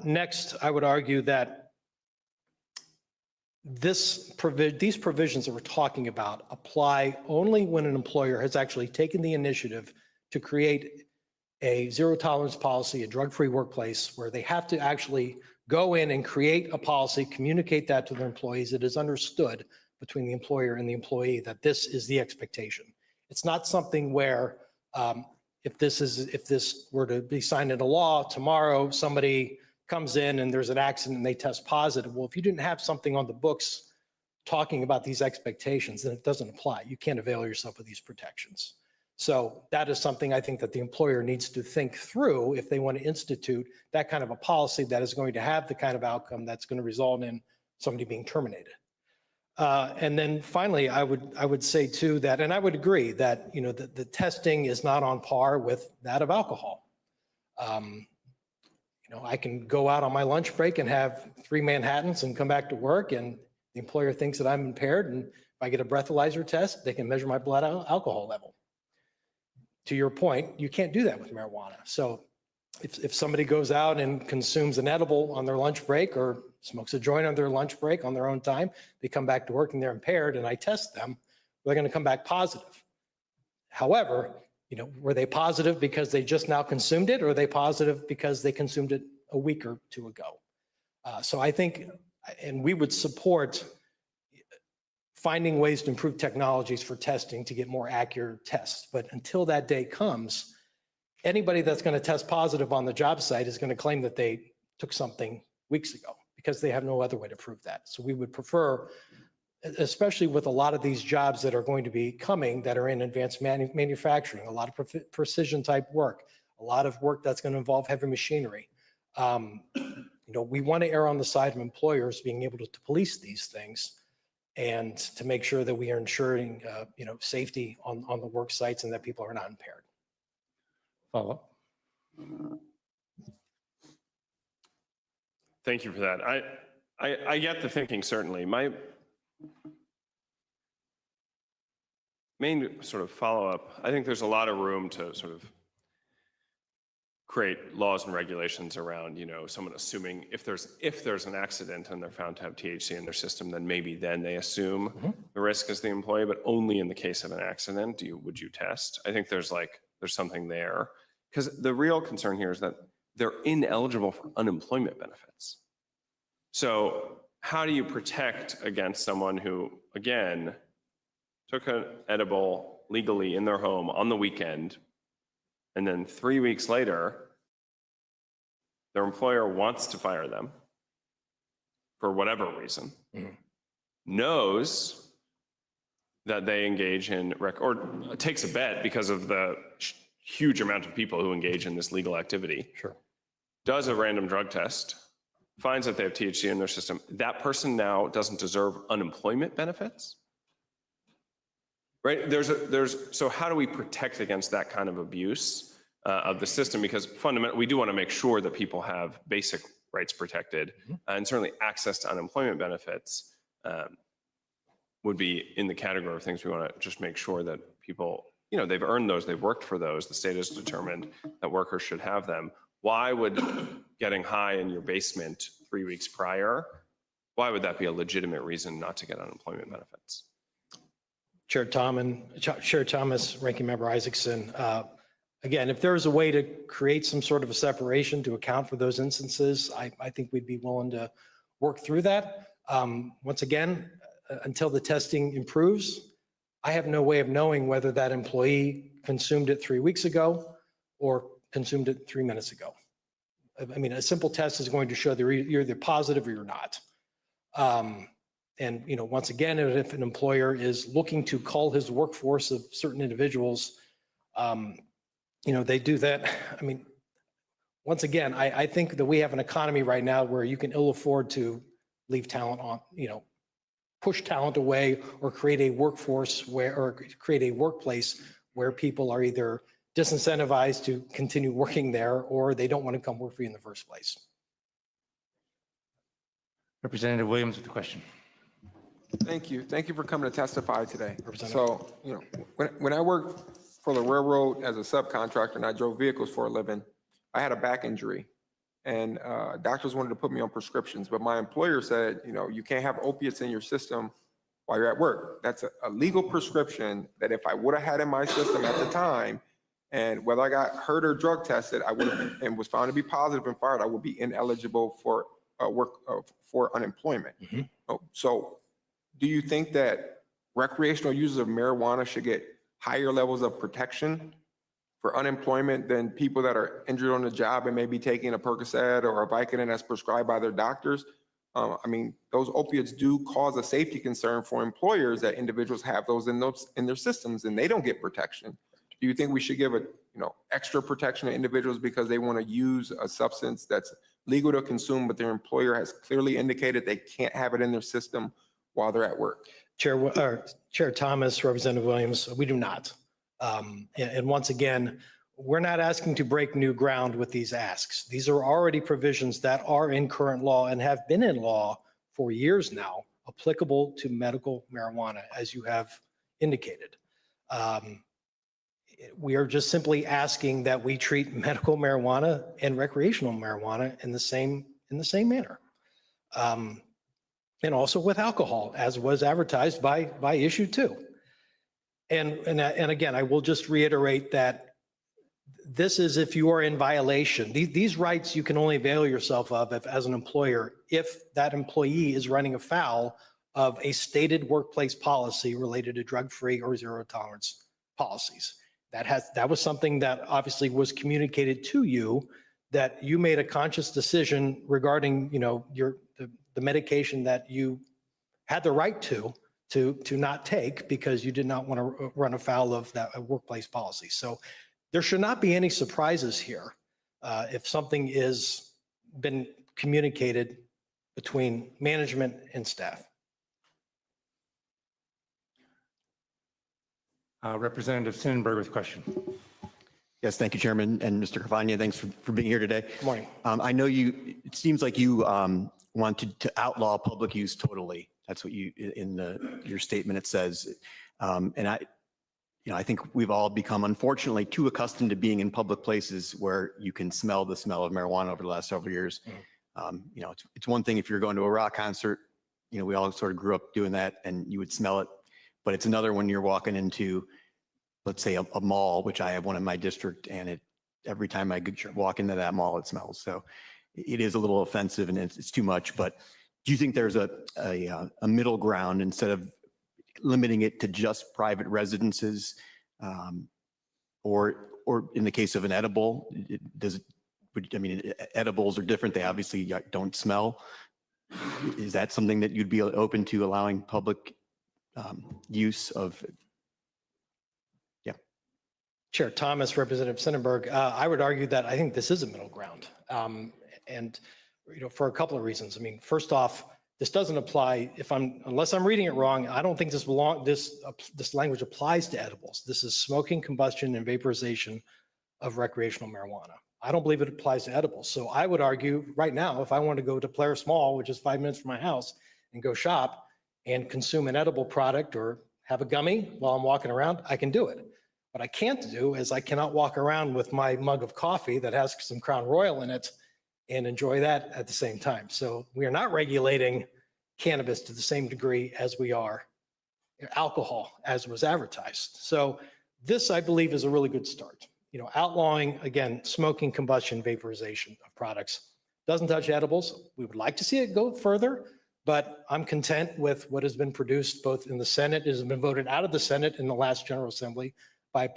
Next, I would argue that these provisions that we're talking about apply only when an employer has actually taken the initiative to create a zero tolerance policy, a drug-free workplace, where they have to actually go in and create a policy, communicate that to their employees. It is understood between the employer and the employee that this is the expectation. It's not something where if this were to be signed into law tomorrow, somebody comes in and there's an accident and they test positive. Well, if you didn't have something on the books talking about these expectations, then it doesn't apply. You can't avail yourself of these protections. So that is something I think that the employer needs to think through if they want to institute that kind of a policy that is going to have the kind of outcome that's going to result in somebody being terminated. And then finally, I would say too that, and I would agree that, you know, the testing is not on par with that of alcohol. You know, I can go out on my lunch break and have 3 Manhattans and come back to work, and the employer thinks that I'm impaired. And if I get a breathalyzer test, they can measure my blood alcohol level. To your point, you can't do that with marijuana. So if somebody goes out and consumes an edible on their lunch break or smokes a joint on their lunch break on their own time, they come back to work and they're impaired, and I test them, they're going to come back positive. However, you know, were they positive because they just now consumed it, or are they positive because they consumed it a week or 2 ago? So I think, and we would support finding ways to improve technologies for testing to get more accurate tests. But until that day comes, anybody that's going to test positive on the job site is going to claim that they took something weeks ago because they have no other way to prove that. So we would prefer, especially with a lot of these jobs that are going to be coming that are in advanced manufacturing, a lot of precision type work, a lot of work that's going to involve heavy machinery. You know, we want to err on the side of employers being able to police these things and to make sure that we are ensuring, you know, safety on the work sites and that people are not impaired. Follow. Thank you for that. I get the thinking, certainly. My main sort of follow-up, I think there's a lot of room to sort of create laws and regulations around, you know, someone assuming if there's an accident and they're found to have THC in their system, then maybe then they assume the risk as the employee, but only in the case of an accident would you test. I think there's something there, because the real concern here is that they're ineligible for unemployment benefits. So how do you protect against someone who, again, took an edible legally in their home on the weekend, and then 3 weeks later, their employer wants to fire them for whatever reason, knows that they engage in, or takes a bet because of the huge amount of people who engage in this legal activity, does a random drug test, finds that they have THC in their system, that person now doesn't deserve unemployment benefits? Right? So how do we protect against that kind of abuse of the system? Because fundamentally, we do want to make sure that people have basic rights protected, and certainly access to unemployment benefits would be in the category of things we want to just make sure that people, you know, they've earned those, they've worked for those, the state has determined that workers should have them. Why would getting high in your basement 3 weeks prior, why would that be a legitimate reason not to get unemployment benefits? Chair Thomas, Ranking Member Isaacson, Again, if there is a way to create some sort of a separation to account for those instances, I think we'd be willing to work through that. Once again, until the testing improves, I have no way of knowing whether that employee consumed it 3 weeks ago or consumed it 3 minutes ago. I mean, a simple test is going to show that you're either positive or you're not. And, you know, once again, if an employer is looking to cull his workforce of certain individuals, you know, they do that. I mean, once again, I think that we have an economy right now where you can ill afford to leave talent on, you know, push talent away or create a workforce or create a workplace where people are either disincentivized to continue working there or they don't want to come work for you in the first place. Representative Williams with the question. Thank you. Thank you for coming to testify today. So, you know, when I worked for the railroad as a subcontractor and I drove vehicles for a living, I had a back injury and doctors wanted to put me on prescriptions, but my employer said, you know, you can't have opiates in your system while you're at work. That's a legal prescription that if I would have had in my system at the time, and whether I got hurt or drug tested, I would have, and was found to be positive and fired, I would be ineligible for for unemployment. So do you think that recreational users of marijuana should get higher levels of protection for unemployment than people that are injured on the job and maybe taking a Percocet or a Vicodin that's prescribed by their doctors? I mean, those opiates do cause a safety concern for employers that individuals have those in their systems and they don't get protection. Do you think we should give extra protection to individuals because they want to use a substance that's legal to consume, but their employer has clearly indicated they can't have it in their system while they're at work? Chair Thomas, Representative Williams, we do not. And once again, we're not asking to break new ground with these asks. These are already provisions that are in current law and have been in law for years now, applicable to medical marijuana, as you have indicated. We are just simply asking that we treat medical marijuana and recreational marijuana in the same manner. And also with alcohol, as was advertised by issue 2. And again, I will just reiterate that this is if you are in violation. These rights you can only avail yourself of as an employer if that employee is running afoul of a stated workplace policy related to drug-free or zero tolerance policies. That was something that obviously was communicated to you, that you made a conscious decision regarding, you know, the medication that you had the right to not take because you did not want to run afoul of that workplace policy. So there should not be any surprises here if something is been communicated between management and staff. Representative Sonnenberg with question. Yes, thank you, Chairman. And Mr. Cavagna, thanks for being here today. Good morning. I know it seems like you wanted to outlaw public use totally. That's what you, in your statement, it says. And I think we've all become, unfortunately, too accustomed to being in public places where you can smell the smell of marijuana over the last several years. It's one thing if you're going to a rock concert, we all sort of grew up doing that and you would smell it. But it's another when you're walking into, let's say, a mall, which I have one in my district, and every time I walk into that mall, it smells. So it is a little offensive and it's too much. But do you think there's a middle ground instead of limiting it to just private residences, or in the case of an edible, edibles are different. They obviously don't smell. Is that something that you'd be open to allowing public use of? Yeah. Chair Thomas, Representative Sonnenberg, I would argue that I think this is a middle ground. And for a couple of reasons. I mean, first off, this doesn't apply unless I'm reading it wrong. I don't think this language applies to edibles. This is smoking, combustion, and vaporization of recreational marijuana. I don't believe it applies to edibles. So I would argue right now, if I want to go to Polaris Mall, which is 5 minutes from my house, and go shop and consume an edible product or have a gummy while I'm walking around, I can do it. What I can't do is I cannot walk around with my mug of coffee that has some Crown Royal in it and enjoy that at the same time. So we are not regulating cannabis to the same degree as we are alcohol, as was advertised. So this, I believe, is a really good start. outlawing, again, smoking, combustion, vaporization of products. Doesn't touch edibles. We would like to see it go further, but I'm content with what has been produced both in the Senate. It has been voted out of the Senate in the last General Assembly by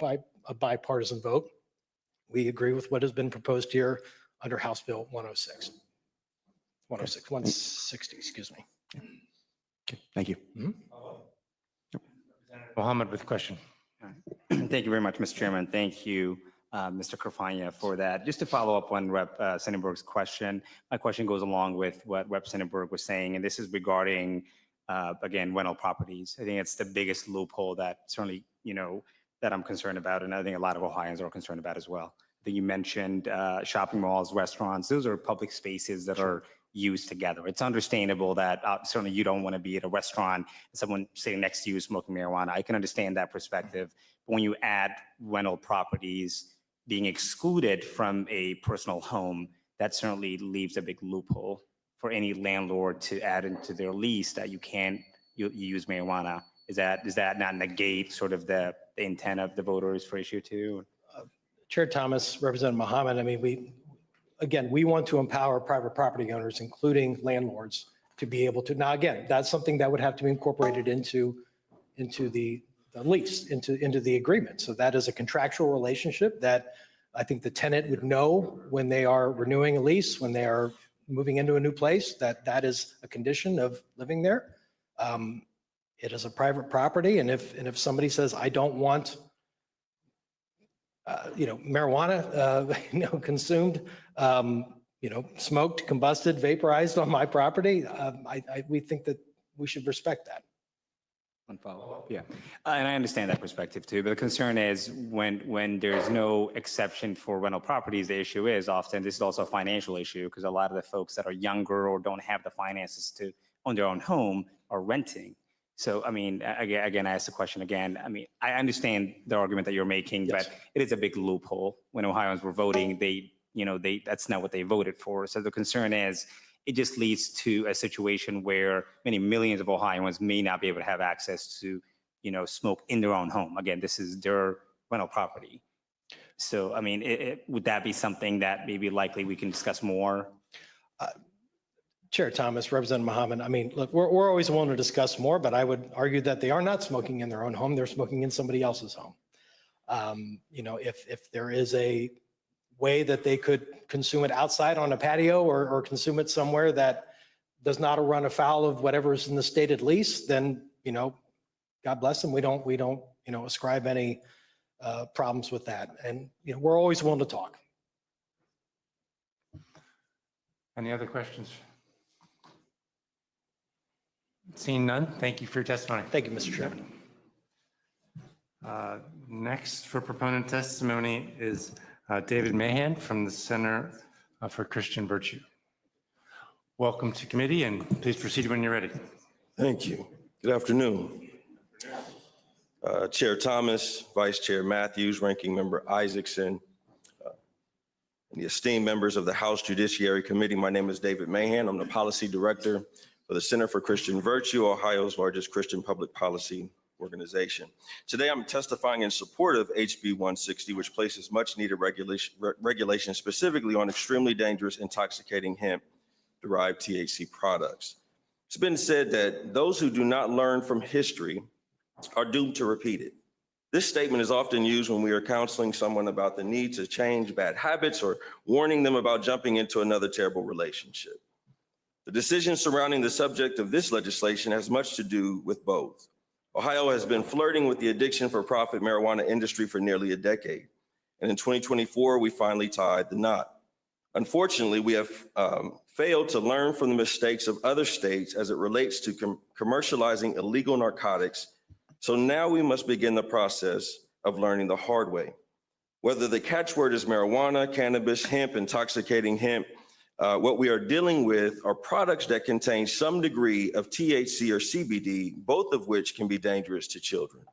a bipartisan vote. We agree with what has been proposed here under House Bill 160, excuse me. Thank you. Mohammed with a question. Thank you very much, Mr. Chairman. Thank you, Mr. Carfagna, for that. Just to follow up on Rep. Sennenberg's question, my question goes along with what Rep. Sennenberg was saying, and this is regarding, again, rental properties. I think it's the biggest loophole that certainly, that I'm concerned about, and I think a lot of Ohioans are concerned about as well. I think you mentioned shopping malls, restaurants. Those are public spaces that are used together. It's understandable that certainly you don't want to be at a restaurant and someone sitting next to you smoking marijuana. I can understand that perspective. But when you add rental properties being excluded from a personal home, that certainly leaves a big loophole for any landlord to add into their lease that you can't use marijuana. Does that not negate sort of the intent of the voters for issue 2? Chair Thomas, Representative Mohammed, I mean, we want to empower private property owners, including landlords, to be able to. Now, again, that's something that would have to be incorporated into the lease, into the agreement. So that is a contractual relationship that I think the tenant would know when they are renewing a lease, when they are moving into a new place, that is a condition of living there. It is a private property, and if somebody says, I don't want marijuana, consumed, smoked, combusted, vaporized on my property, we think that we should respect that. One follow-up, yeah. And I understand that perspective too, but the concern is when there's no exception for rental properties, the issue is often this is also a financial issue because a lot of the folks that are younger or don't have the finances to own their own home are renting. So, I mean, again, I ask the question again. I mean, I understand the argument that you're making, Yes. but it is a big loophole. When Ohioans were voting, that's not what they voted for. So the concern is it just leads to a situation where many millions of Ohioans may not be able to have access to, smoke in their own home. Again, this is their rental property. So, I mean, would that be something that maybe likely we can discuss more? Chair Thomas, Representative Mohammed, I mean, look, we're always willing to discuss more, but I would argue that they are not smoking in their own home. They're smoking in somebody else's home. If there is a way that they could consume it outside on a patio or consume it somewhere that does not run afoul of whatever's in the stated lease, then, God bless them. We don't ascribe any problems with that. And, we're always willing to talk. Any other questions? Seeing none, thank you for your testimony. Thank you, Mr. Chairman. Next for proponent testimony is David Mahan from the Center for Christian Virtue. Welcome to committee, and please proceed when you're ready. Thank you. Good afternoon. Chair Thomas, Vice Chair Matthews, Ranking Member Isaacson, and the esteemed members of the House Judiciary Committee. My name is David Mahan. I'm the Policy Director for the Center for Christian Virtue, Ohio's largest Christian public policy organization. Today, I'm testifying in support of HB 160, which places much needed regulation specifically on extremely dangerous intoxicating hemp-derived THC products. It's been said that those who do not learn from history are doomed to repeat it. This statement is often used when we are counseling someone about the need to change bad habits or warning them about jumping into another terrible relationship. The decision surrounding the subject of this legislation has much to do with both. Ohio has been flirting with the addiction for profit marijuana industry for nearly a decade. And in 2024, we finally tied the knot. Unfortunately, we have failed to learn from the mistakes of other states as it relates to commercializing illegal narcotics. So now we must begin the process of learning the hard way. Whether the catchword is marijuana, cannabis, hemp, intoxicating hemp, what we are dealing with are products that contain some degree of THC or CBD, both of which can be dangerous to children.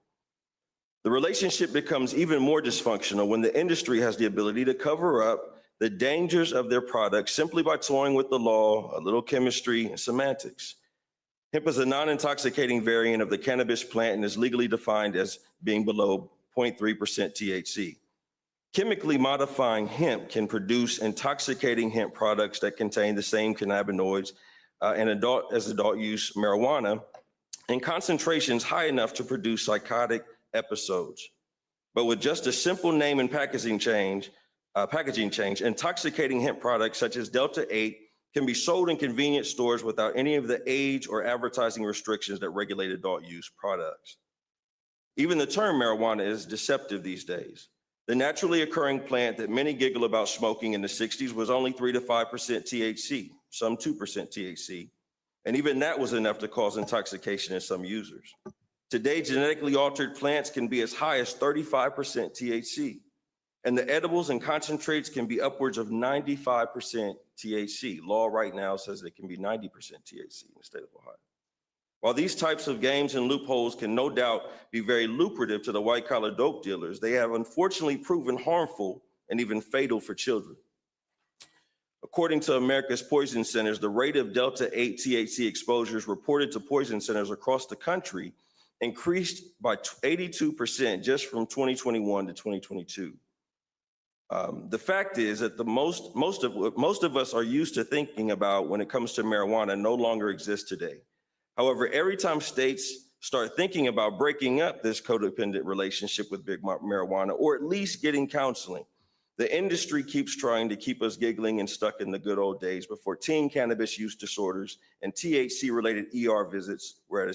The relationship becomes even more dysfunctional when the industry has the ability to cover up the dangers of their products simply by toying with the law, a little chemistry, and semantics. Hemp is a non-intoxicating variant of the cannabis plant and is legally defined as being below 0.3% THC. Chemically modifying hemp can produce intoxicating hemp products that contain the same cannabinoids as adult use marijuana in concentrations high enough to produce psychotic episodes. But with just a simple name and packaging change, intoxicating hemp products such as Delta 8 can be sold in convenience stores without any of the age or advertising restrictions that regulate adult use products. Even the term marijuana is deceptive these days. The naturally occurring plant that many giggle about smoking in the 60s was only 3 to 5% THC, some 2% THC, and even that was enough to cause intoxication in some users. Today, genetically altered plants can be as high as 35% THC, and the edibles and concentrates can be upwards of 95% THC. Law right now says it can be 90% THC in the state of Ohio. While these types of games and loopholes can no doubt be very lucrative to the white-collar dope dealers, they have unfortunately proven harmful and even fatal for children. According to America's Poison Centers, the rate of Delta 8 THC exposures reported to poison centers across the country increased by 82% just from 2021 to 2022. The fact is that most of us are used to thinking about when it comes to marijuana no longer exists today. However, every time states start thinking about breaking up this codependent relationship with big marijuana, or at least getting counseling, the industry keeps trying to keep us giggling and stuck in the good old days before teen cannabis use disorders and THC-related ER visits were a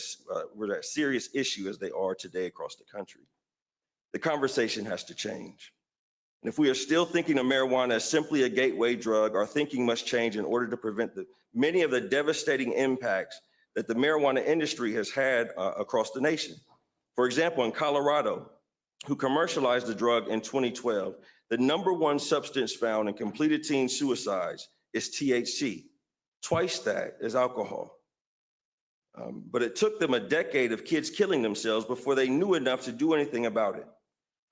serious issue as they are today across the country. The conversation has to change. And if we are still thinking of marijuana as simply a gateway drug, our thinking must change in order to prevent many of the devastating impacts that the marijuana industry has had across the nation. For example, in Colorado, who commercialized the drug in 2012, the #1 substance found in completed teen suicides is THC. Twice that is alcohol. But it took them a decade of kids killing themselves before they knew enough to do anything about it.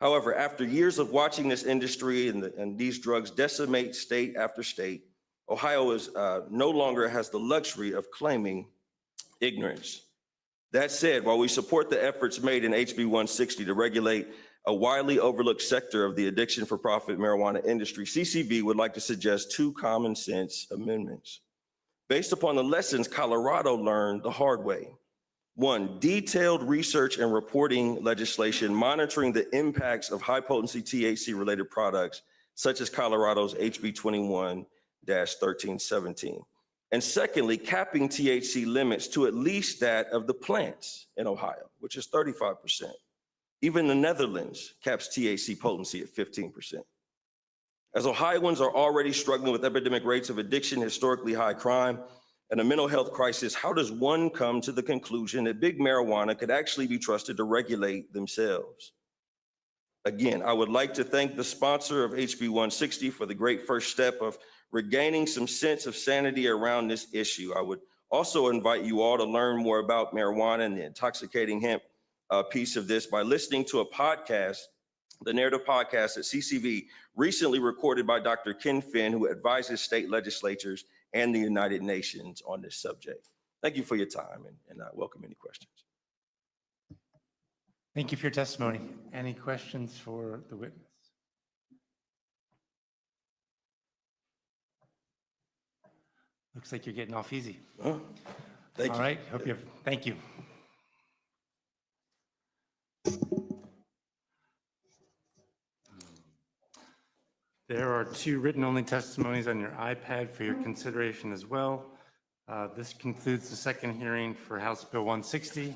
However, after years of watching this industry and these drugs decimate state after state, Ohio no longer has the luxury of claiming ignorance. That said, while we support the efforts made in HB 160 to regulate a widely overlooked sector of the addiction for profit marijuana industry, CCV would like to suggest 2 common sense amendments. Based upon the lessons Colorado learned the hard way. 1, detailed research and reporting legislation monitoring the impacts of high potency THC related products, such as Colorado's HB 21-1317. And secondly, capping THC limits to at least that of the plants in Ohio, which is 35%. Even the Netherlands caps THC potency at 15%. As Ohioans are already struggling with epidemic rates of addiction, historically high crime, and a mental health crisis, how does one come to the conclusion that big marijuana could actually be trusted to regulate themselves? Again, I would like to thank the sponsor of HB 160 for the great first step of regaining some sense of sanity around this issue. I would also invite you all to learn more about marijuana and the intoxicating hemp piece of this by listening to a podcast, the Narrative Podcast at CCV, recently recorded by Dr. Ken Finn, who advises state legislatures and the United Nations on this subject. Thank you for your time, and I welcome any questions. Thank you for your testimony. Any questions for the witness? Looks like you're getting off easy. Oh, thank you. All right, hope you have, thank you. There are 2 written-only testimonies on your iPad for your consideration as well. This concludes the second hearing for House Bill 160.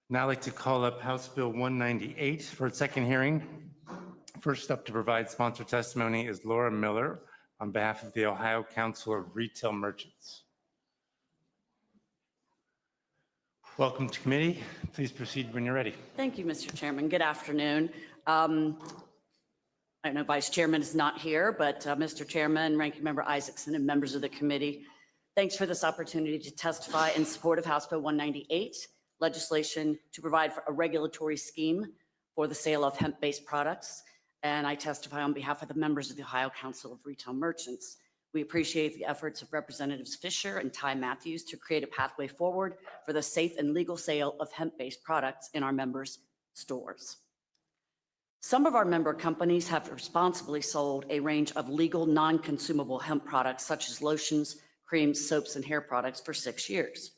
Now I'd like to call up House Bill 198 for its second hearing. First up to provide sponsor testimony is Laura Miller on behalf of the Ohio Council of Retail Merchants. Welcome to committee. Please proceed when you're ready. Thank you, Mr. Chairman. Good afternoon. I know Vice Chairman is not here, but Mr. Chairman, Ranking Member Isaacson, and members of the committee, thanks for this opportunity to testify in support of House Bill 198, legislation to provide for a regulatory scheme for the sale of hemp-based products. And I testify on behalf of the members of the Ohio Council of Retail Merchants. We appreciate the efforts of Representatives Fisher and Ty Matthews to create a pathway forward for the safe and legal sale of hemp-based products in our members' stores. Some of our member companies have responsibly sold a range of legal non-consumable hemp products such as lotions, creams, soaps, and hair products for 6 years.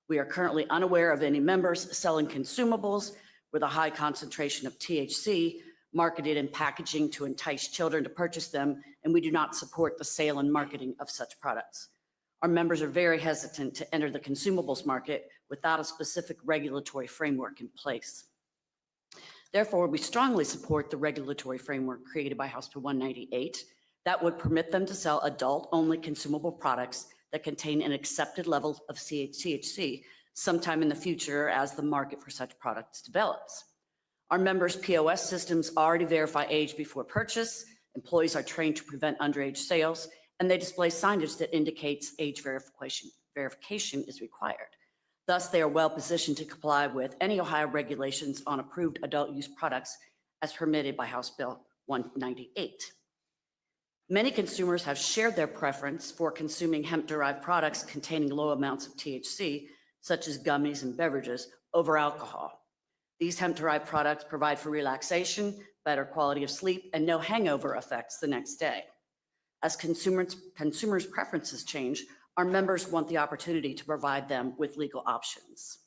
We are currently unaware of any members selling consumables with a high concentration of THC marketed in packaging to entice children to purchase them, and we do not support the sale and marketing of such products. Our members are very hesitant to enter the consumables market without a specific regulatory framework in place. Therefore, we strongly support the regulatory framework created by House Bill 198 that would permit them to sell adult-only consumable products that contain an accepted level of THC sometime in the future as the market for such products develops. Our members' POS systems already verify age before purchase, employees are trained to prevent underage sales, and they display signage that indicates age verification is required. Thus, they are well positioned to comply with any Ohio regulations on approved adult use products as permitted by House Bill 198. Many consumers have shared their preference for consuming hemp-derived products containing low amounts of THC, such as gummies and beverages, over alcohol. These hemp-derived products provide for relaxation, better quality of sleep, and no hangover effects the next day. As consumers' preferences change, our members want the opportunity to provide them with legal options.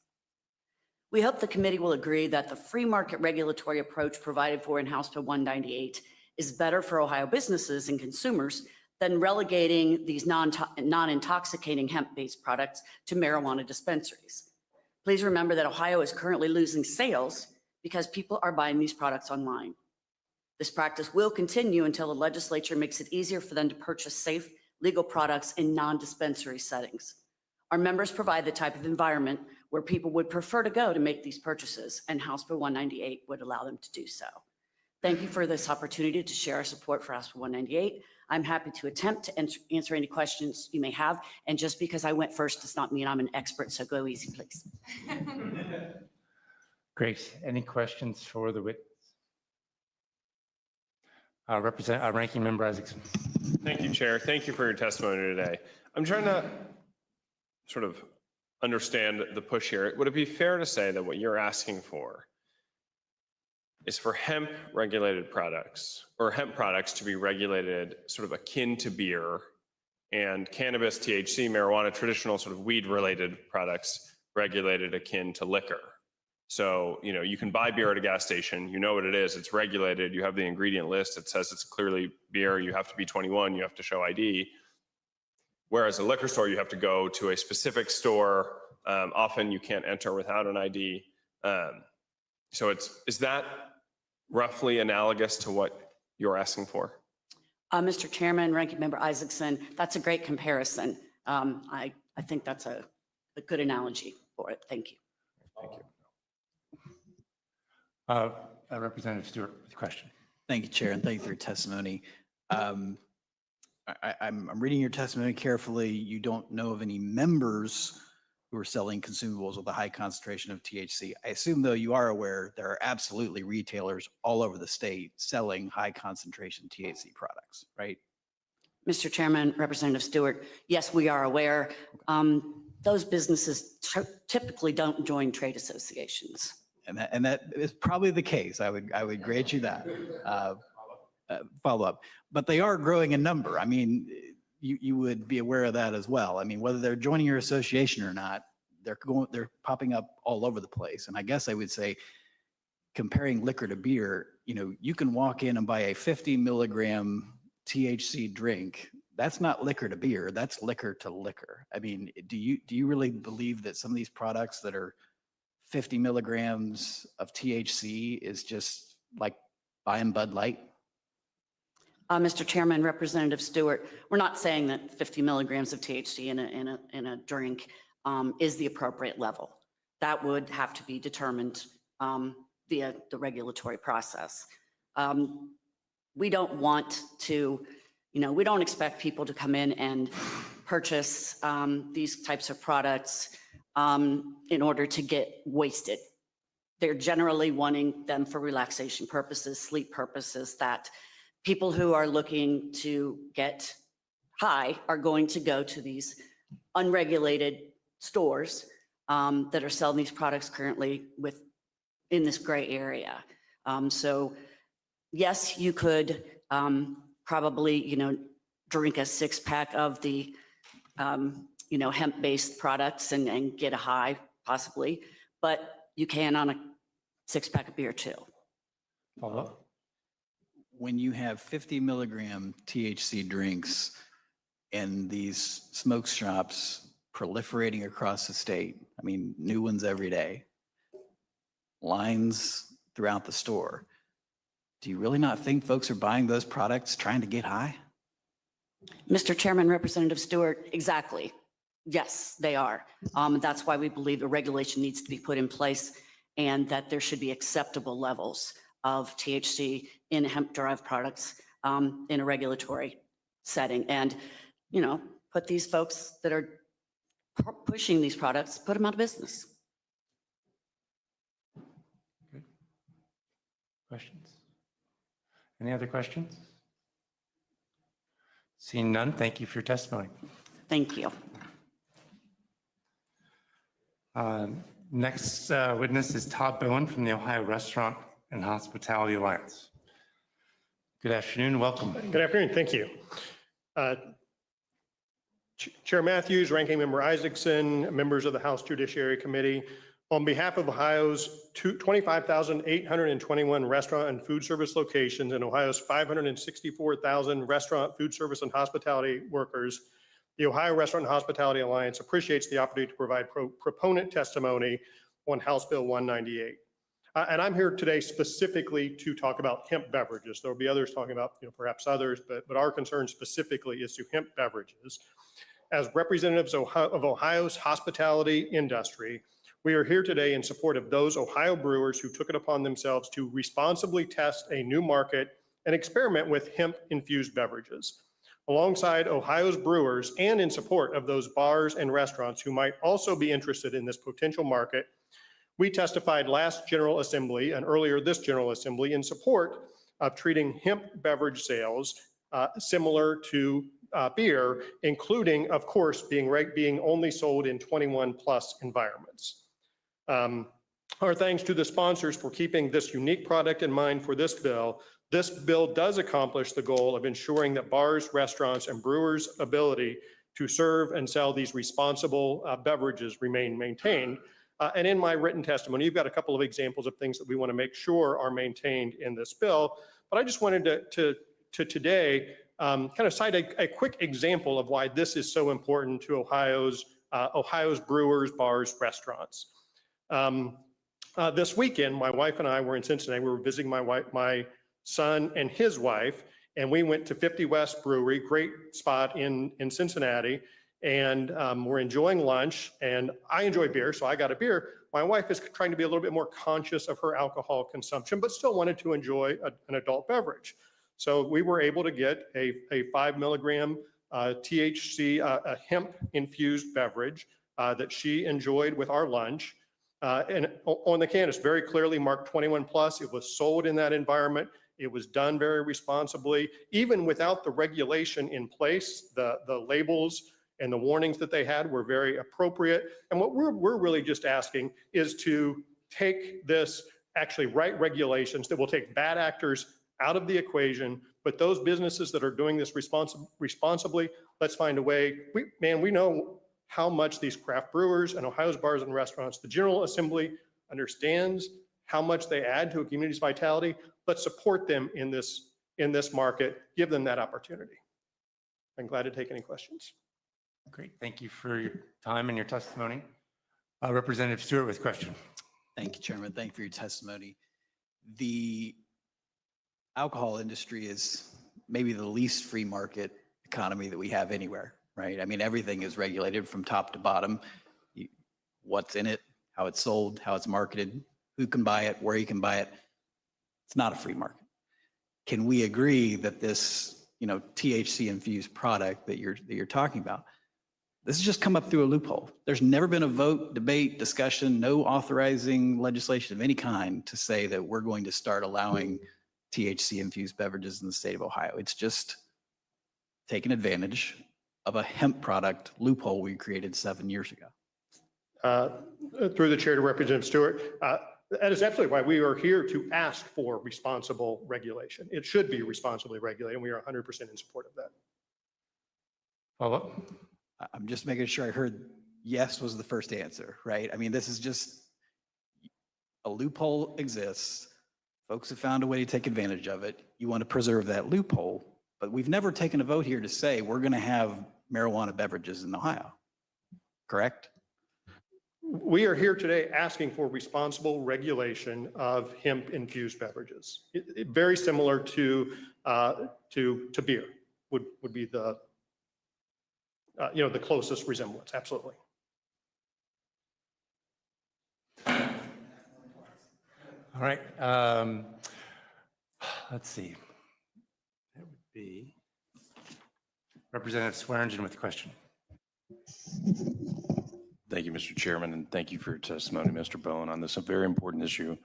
We hope the committee will agree that the free market regulatory approach provided for in House Bill 198 is better for Ohio businesses and consumers than relegating these non-intoxicating hemp-based products to marijuana dispensaries. Please remember that Ohio is currently losing sales because people are buying these products online. This practice will continue until the legislature makes it easier for them to purchase safe, legal products in non-dispensary settings. Our members provide the type of environment where people would prefer to go to make these purchases, and House Bill 198 would allow them to do so. Thank you for this opportunity to share our support for House Bill 198. I'm happy to attempt to answer any questions you may have, and just because I went first does not mean I'm an expert, so go easy, please. Great. Any questions for the witness? Ranking Member Isaacson. Thank you, Chair. Thank you for your testimony today. I'm trying to sort of understand the push here. Would it be fair to say that what you're asking for is for hemp regulated products or hemp products to be regulated sort of akin to beer, and cannabis, THC, marijuana, traditional sort of weed related products regulated akin to liquor? So, you know, you can buy beer at a gas station, you know what it is, it's regulated, you have the ingredient list, it says it's clearly beer, you have to be 21, you have to show ID. Whereas a liquor store, you have to go to a specific store. Often you can't enter without an ID. So is that roughly analogous to what you're asking for? Mr. Chairman, Ranking Member Isaacson, that's a great comparison. I think that's a good analogy for it. Thank you. Thank you. Representative Stewart with a question. Thank you, Chair, and thank you for your testimony. I'm reading your testimony carefully. You don't know of any members who are selling consumables with a high concentration of THC. I assume, though, you are aware there are absolutely retailers all over the state selling high concentration THC products, right? Mr. Chairman, Representative Stewart, yes, we are aware. Those businesses typically don't join trade associations. And that is probably the case. I would grant you that. Follow up. But they are growing in number. I mean, you would be aware of that as well. I mean, whether they're joining your association or not, they're popping up all over the place. And I guess I would say, comparing liquor to beer, you know, you can walk in and buy a 50 milligram THC drink. That's not liquor to beer. That's liquor to liquor. I mean, do you really believe that some of these products that are 50 milligrams of THC is just like buying Bud Light? Mr. Chairman, Representative Stewart, we're not saying that 50 milligrams of THC in a drink is the appropriate level. That would have to be determined via the regulatory process. We don't want to, we don't expect people to come in and purchase these types of products in order to get wasted. They're generally wanting them for relaxation purposes, sleep purposes, that people who are looking to get high are going to go to these unregulated stores that are selling these products currently in this gray area. So yes, you could probably, drink a 6-pack of the, hemp-based products and get a high, possibly, but you can on a 6-pack of beer too. Follow-up? When you have 50 milligram THC drinks in these smoke shops proliferating across the state, I mean, new ones every day, lines throughout the store, do you really not think folks are buying those products trying to get high? Mr. Chairman, Representative Stewart, exactly. Yes, they are. That's why we believe a regulation needs to be put in place and that there should be acceptable levels of THC in hemp-derived products in a regulatory setting. And, put these folks that are pushing these products, put them out of business. Good. Questions? Any other questions? Seeing none, thank you for your testimony. Thank you. Next witness is Todd Bowen from the Ohio Restaurant and Hospitality Alliance. Good afternoon, welcome. Good afternoon, thank you. Chair Matthews, Ranking Member Isaacson, members of the House Judiciary Committee, on behalf of Ohio's 25,821 restaurant and food service locations and Ohio's 564,000 restaurant, food service, and hospitality workers, the Ohio Restaurant and Hospitality Alliance appreciates the opportunity to provide proponent testimony on House Bill 198. And I'm here today specifically to talk about hemp beverages. There will be others talking about, perhaps others, but our concern specifically is to hemp beverages. As representatives of Ohio's hospitality industry, we are here today in support of those Ohio brewers who took it upon themselves to responsibly test a new market and experiment with hemp-infused beverages. Alongside Ohio's brewers and in support of those bars and restaurants who might also be interested in this potential market, we testified last General Assembly and earlier this General Assembly in support of treating hemp beverage sales similar to beer, including, of course, being only sold in 21+ environments. Our thanks to the sponsors for keeping this unique product in mind for this bill. This bill does accomplish the goal of ensuring that bars, restaurants, and brewers' ability to serve and sell these responsible beverages remain maintained. And in my written testimony, you've got a couple of examples of things that we want to make sure are maintained in this bill. But I just wanted to today kind of cite a quick example of why this is so important to Ohio's brewers, bars, restaurants. This weekend, my wife and I were in Cincinnati. We were visiting my son and his wife, and we went to 50 West Brewery, great spot in Cincinnati, and we're enjoying lunch. And I enjoy beer, so I got a beer. My wife is trying to be a little bit more conscious of her alcohol consumption, but still wanted to enjoy an adult beverage. So we were able to get a 5 milligram THC, a hemp-infused beverage that she enjoyed with our lunch. And on the can, it's very clearly marked 21+. It was sold in that environment. It was done very responsibly, even without the regulation in place. The labels and the warnings that they had were very appropriate. And what we're really just asking is to take this, actually write regulations that will take bad actors out of the equation, but those businesses that are doing this responsibly, let's find a way. We know how much these craft brewers and Ohio's bars and restaurants, the General Assembly understands how much they add to a community's vitality. Let's support them in this market, give them that opportunity. I'm glad to take any questions. Great, thank you for your time and your testimony. Representative Stewart with question. Thank you, Chairman. Thank you for your testimony. The alcohol industry is maybe the least free market economy that we have anywhere, right? I mean, everything is regulated from top to bottom. What's in it, how it's sold, how it's marketed, who can buy it, where you can buy it. It's not a free market. Can we agree that this, THC infused product that you're talking about, this has just come up through a loophole? There's never been a vote, debate, discussion, no authorizing legislation of any kind to say that we're going to start allowing THC infused beverages in the state of Ohio. It's just taking advantage of a hemp product loophole we created 7 years ago. Through the chair to Representative Stewart, That is absolutely why we are here to ask for responsible regulation. It should be responsibly regulated, and we are 100% in support of that. Follow-up? I'm just making sure I heard yes was the first answer, right? I mean, this is just a loophole exists. Folks have found a way to take advantage of it. You want to preserve that loophole, but we've never taken a vote here to say we're going to have marijuana beverages in Ohio, correct? We are here today asking for responsible regulation of hemp-infused beverages. Very similar to beer would be the the closest resemblance. Absolutely. All right. Let's see. That would be Representative Swearingen with a question. Thank you, Mr. Chairman, and thank you for your testimony, Mr. Bowen, on this a very important issue.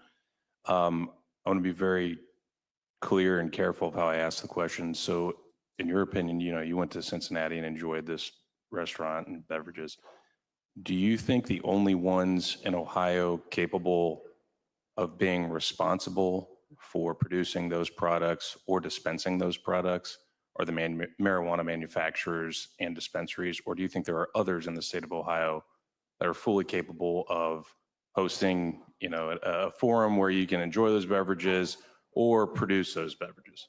I want to be very clear and careful of how I ask the question. So in your opinion, you went to Cincinnati and enjoyed this restaurant and beverages. Do you think the only ones in Ohio capable of being responsible for producing those products or dispensing those products are the marijuana manufacturers and dispensaries? Or do you think there are others in the state of Ohio that are fully capable of hosting, a forum where you can enjoy those beverages or produce those beverages?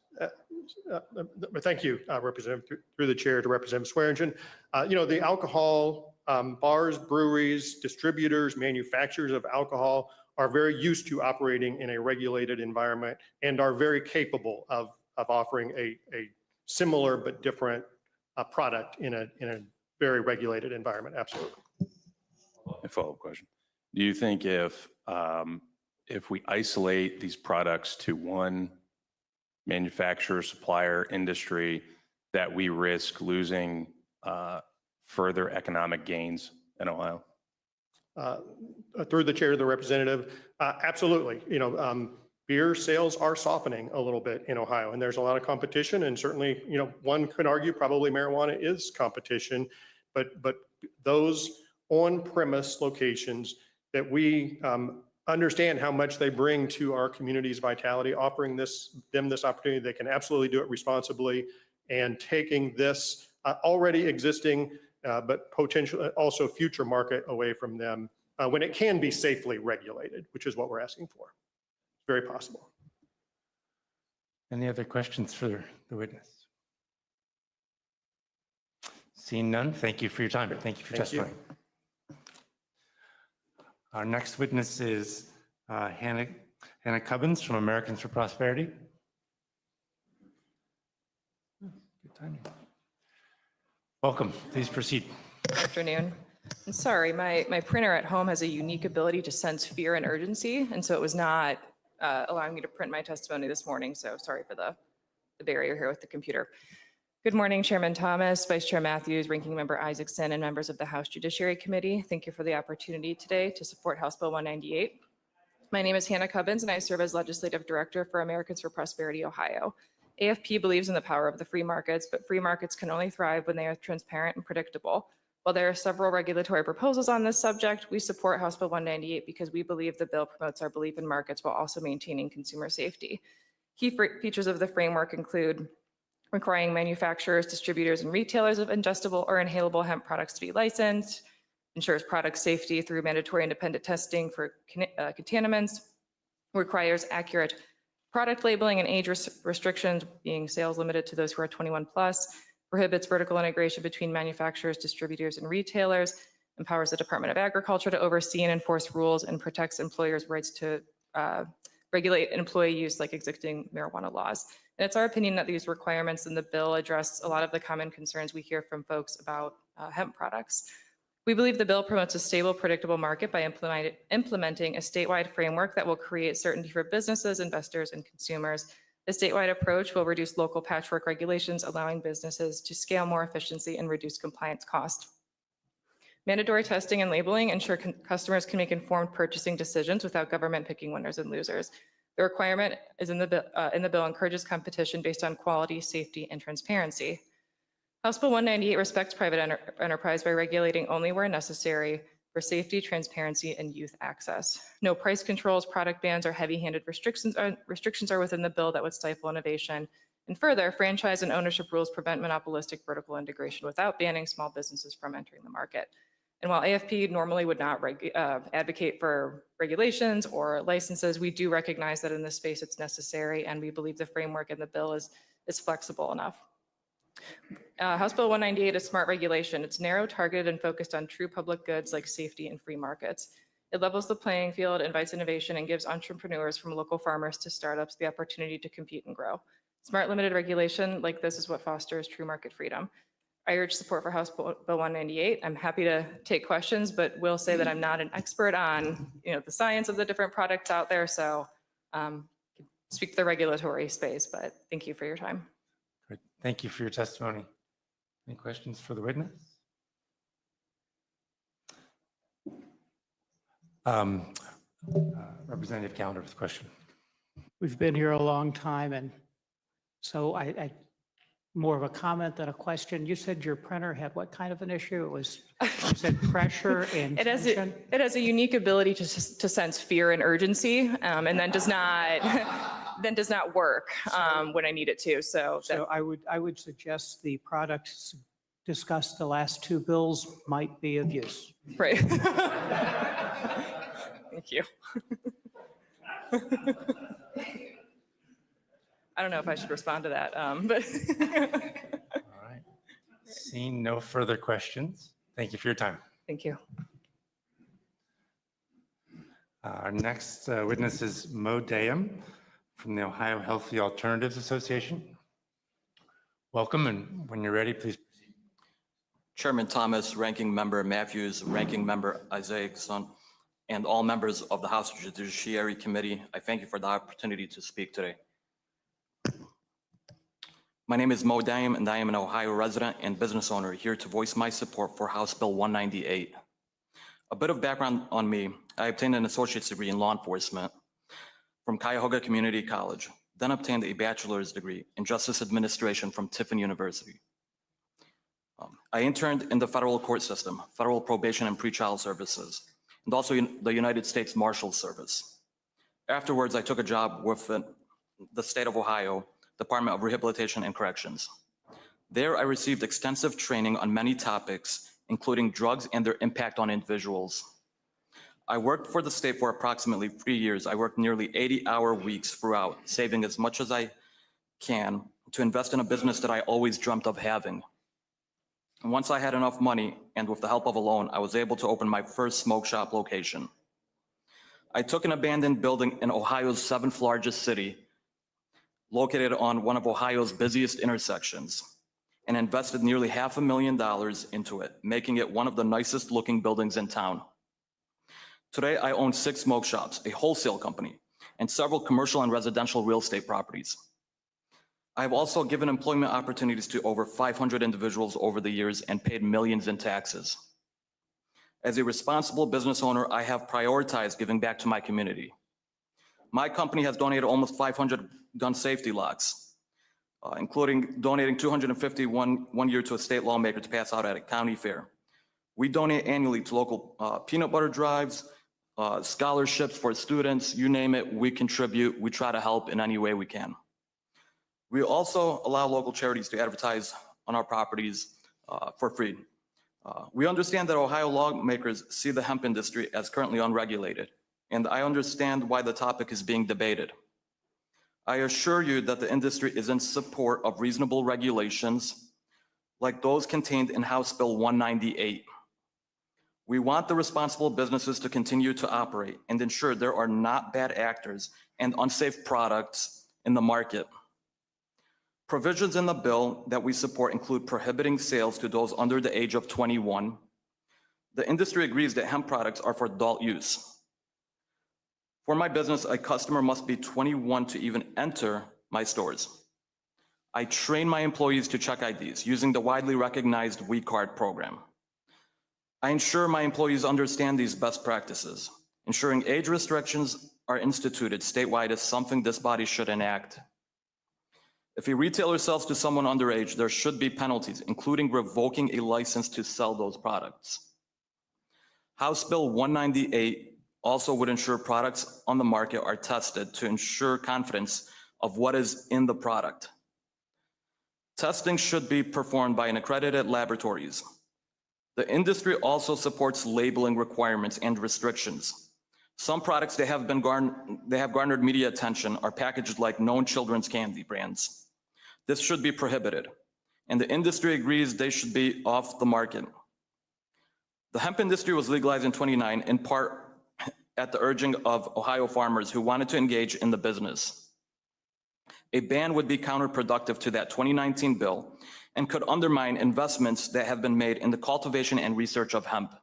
Thank you, Representative, through the chair to Representative Swearingen. The alcohol bars, breweries, distributors, manufacturers of alcohol are very used to operating in a regulated environment and are very capable of offering a similar but different product in a very regulated environment. Absolutely. A follow-up question. Do you think if we isolate these products to one manufacturer, supplier, industry, that we risk losing further economic gains in Ohio? Through the chair to the representative, absolutely. Beer sales are softening a little bit in Ohio, and there's a lot of competition. And certainly, one could argue probably marijuana is competition, but those on-premise locations that we understand how much they bring to our community's vitality, offering them this opportunity, they can absolutely do it responsibly, and taking this already existing but potential also future market away from them when it can be safely regulated, which is what we're asking for. It's very possible. Any other questions for the witness? Seeing none, thank you for your time. Thank you for testifying. Our next witness is Hannah Cubbins from Americans for Prosperity. Good timing. Welcome. Please proceed. Good afternoon. I'm sorry, my printer at home has a unique ability to sense fear and urgency, and so it was not allowing me to print my testimony this morning, so sorry for the barrier here with the computer. Good morning, Chairman Thomas, Vice Chair Matthews, Ranking Member Isaacson, and members of the House Judiciary Committee. Thank you for the opportunity today to support House Bill 198. My name is Hannah Cubbins, and I serve as Legislative Director for Americans for Prosperity, Ohio. AFP believes in the power of the free markets, but free markets can only thrive when they are transparent and predictable. While there are several regulatory proposals on this subject, we support House Bill 198 because we believe the bill promotes our belief in markets while also maintaining consumer safety. Key features of the framework include requiring manufacturers, distributors, and retailers of ingestible or inhalable hemp products to be licensed, ensures product safety through mandatory independent testing for contaminants, requires accurate product labeling and age restrictions, being sales limited to those who are 21 plus, prohibits vertical integration between manufacturers, distributors, and retailers, empowers the Department of Agriculture to oversee and enforce rules, and protects employers' rights to regulate employee use like existing marijuana laws. And it's our opinion that these requirements in the bill address a lot of the common concerns we hear from folks about hemp products. We believe the bill promotes a stable, predictable market by implementing a statewide framework that will create certainty for businesses, investors, and consumers. The statewide approach will reduce local patchwork regulations, allowing businesses to scale more efficiency and reduce compliance costs. Mandatory testing and labeling ensure customers can make informed purchasing decisions without government picking winners and losers. The requirement is in the bill encourages competition based on quality, safety, and transparency. House Bill 198 respects private enterprise by regulating only where necessary, for safety, transparency, and youth access. No price controls, product bans, or heavy-handed restrictions are within the bill that would stifle innovation. And further, franchise and ownership rules prevent monopolistic vertical integration without banning small businesses from entering the market. And while AFP normally would not advocate for regulations or licenses, we do recognize that in this space it's necessary, and we believe the framework in the bill is flexible enough. House Bill 198 is smart regulation. It's narrow, targeted, and focused on true public goods like safety and free markets. It levels the playing field, invites innovation, and gives entrepreneurs from local farmers to startups the opportunity to compete and grow. Smart limited regulation like this is what fosters true market freedom. I urge support for House Bill 198. I'm happy to take questions, but will say that I'm not an expert on the science of the different products out there, so speak to the regulatory space, but thank you for your time. Great. Thank you for your testimony. Any questions for the witness? Representative Callender with a question. We've been here a long time, and so I more of a comment than a question. You said your printer had what kind of an issue? It was, you said pressure and tension? It has a unique ability to sense fear and urgency, and then does not work when I need it to. So I would suggest the products discussed the last two bills might be of use. Right. Thank you. I don't know if I should respond to that, but. All right. Seeing no further questions, thank you for your time. Thank you. Our next witness is Mo Dayam from the Ohio Healthy Alternatives Association. Welcome, and when you're ready, please proceed. Chairman Thomas, Ranking Member Matthews, Ranking Member Isaacson, and all members of the House Judiciary Committee, I thank you for the opportunity to speak today. My name is Mo Dayam, and I am an Ohio resident and business owner here to voice my support for House Bill 198. A bit of background on me. I obtained an associate's degree in law enforcement from Cuyahoga Community College, then obtained a bachelor's degree in justice administration from Tiffin University. I interned in the federal court system, federal probation and pretrial services, and also in the United States Marshal Service. Afterwards, I took a job with the state of Ohio Department of Rehabilitation and Corrections. There, I received extensive training on many topics, including drugs and their impact on individuals. I worked for the state for approximately 3 years. I worked nearly 80-hour weeks throughout, saving as much as I can to invest in a business that I always dreamt of having. And once I had enough money, and with the help of a loan, I was able to open my first smoke shop location. I took an abandoned building in Ohio's 7th largest city, located on one of Ohio's busiest intersections, and invested nearly $500,000 into it, making it one of the nicest looking buildings in town. Today, I own 6 smoke shops, a wholesale company, and several commercial and residential real estate properties. I have also given employment opportunities to over 500 individuals over the years and paid millions in taxes. As a responsible business owner, I have prioritized giving back to my community. My company has donated almost 500 gun safety locks, including donating 250 one year to a state lawmaker to pass out at a county fair. We donate annually to local peanut butter drives, scholarships for students, you name it, we contribute. We try to help in any way we can. We also allow local charities to advertise on our properties for free. We understand that Ohio lawmakers see the hemp industry as currently unregulated, and I understand why the topic is being debated. I assure you that the industry is in support of reasonable regulations like those contained in House Bill 198. We want the responsible businesses to continue to operate and ensure there are not bad actors and unsafe products in the market. Provisions in the bill that we support include prohibiting sales to those under the age of 21. The industry agrees that hemp products are for adult use. For my business, a customer must be 21 to even enter my stores. I train my employees to check IDs using the widely recognized We Card program. I ensure my employees understand these best practices. Ensuring age restrictions are instituted statewide is something this body should enact. If a retailer sells to someone underage, there should be penalties, including revoking a license to sell those products. House Bill 198 also would ensure products on the market are tested to ensure confidence of what is in the product. Testing should be performed by an accredited laboratories. The industry also supports labeling requirements and restrictions. Some products that have garnered media attention are packaged like known children's candy brands. This should be prohibited, and the industry agrees they should be off the market. The hemp industry was legalized in 2009 in part at the urging of Ohio farmers who wanted to engage in the business. A ban would be counterproductive to that 2019 bill and could undermine investments that have been made in the cultivation and research of hemp.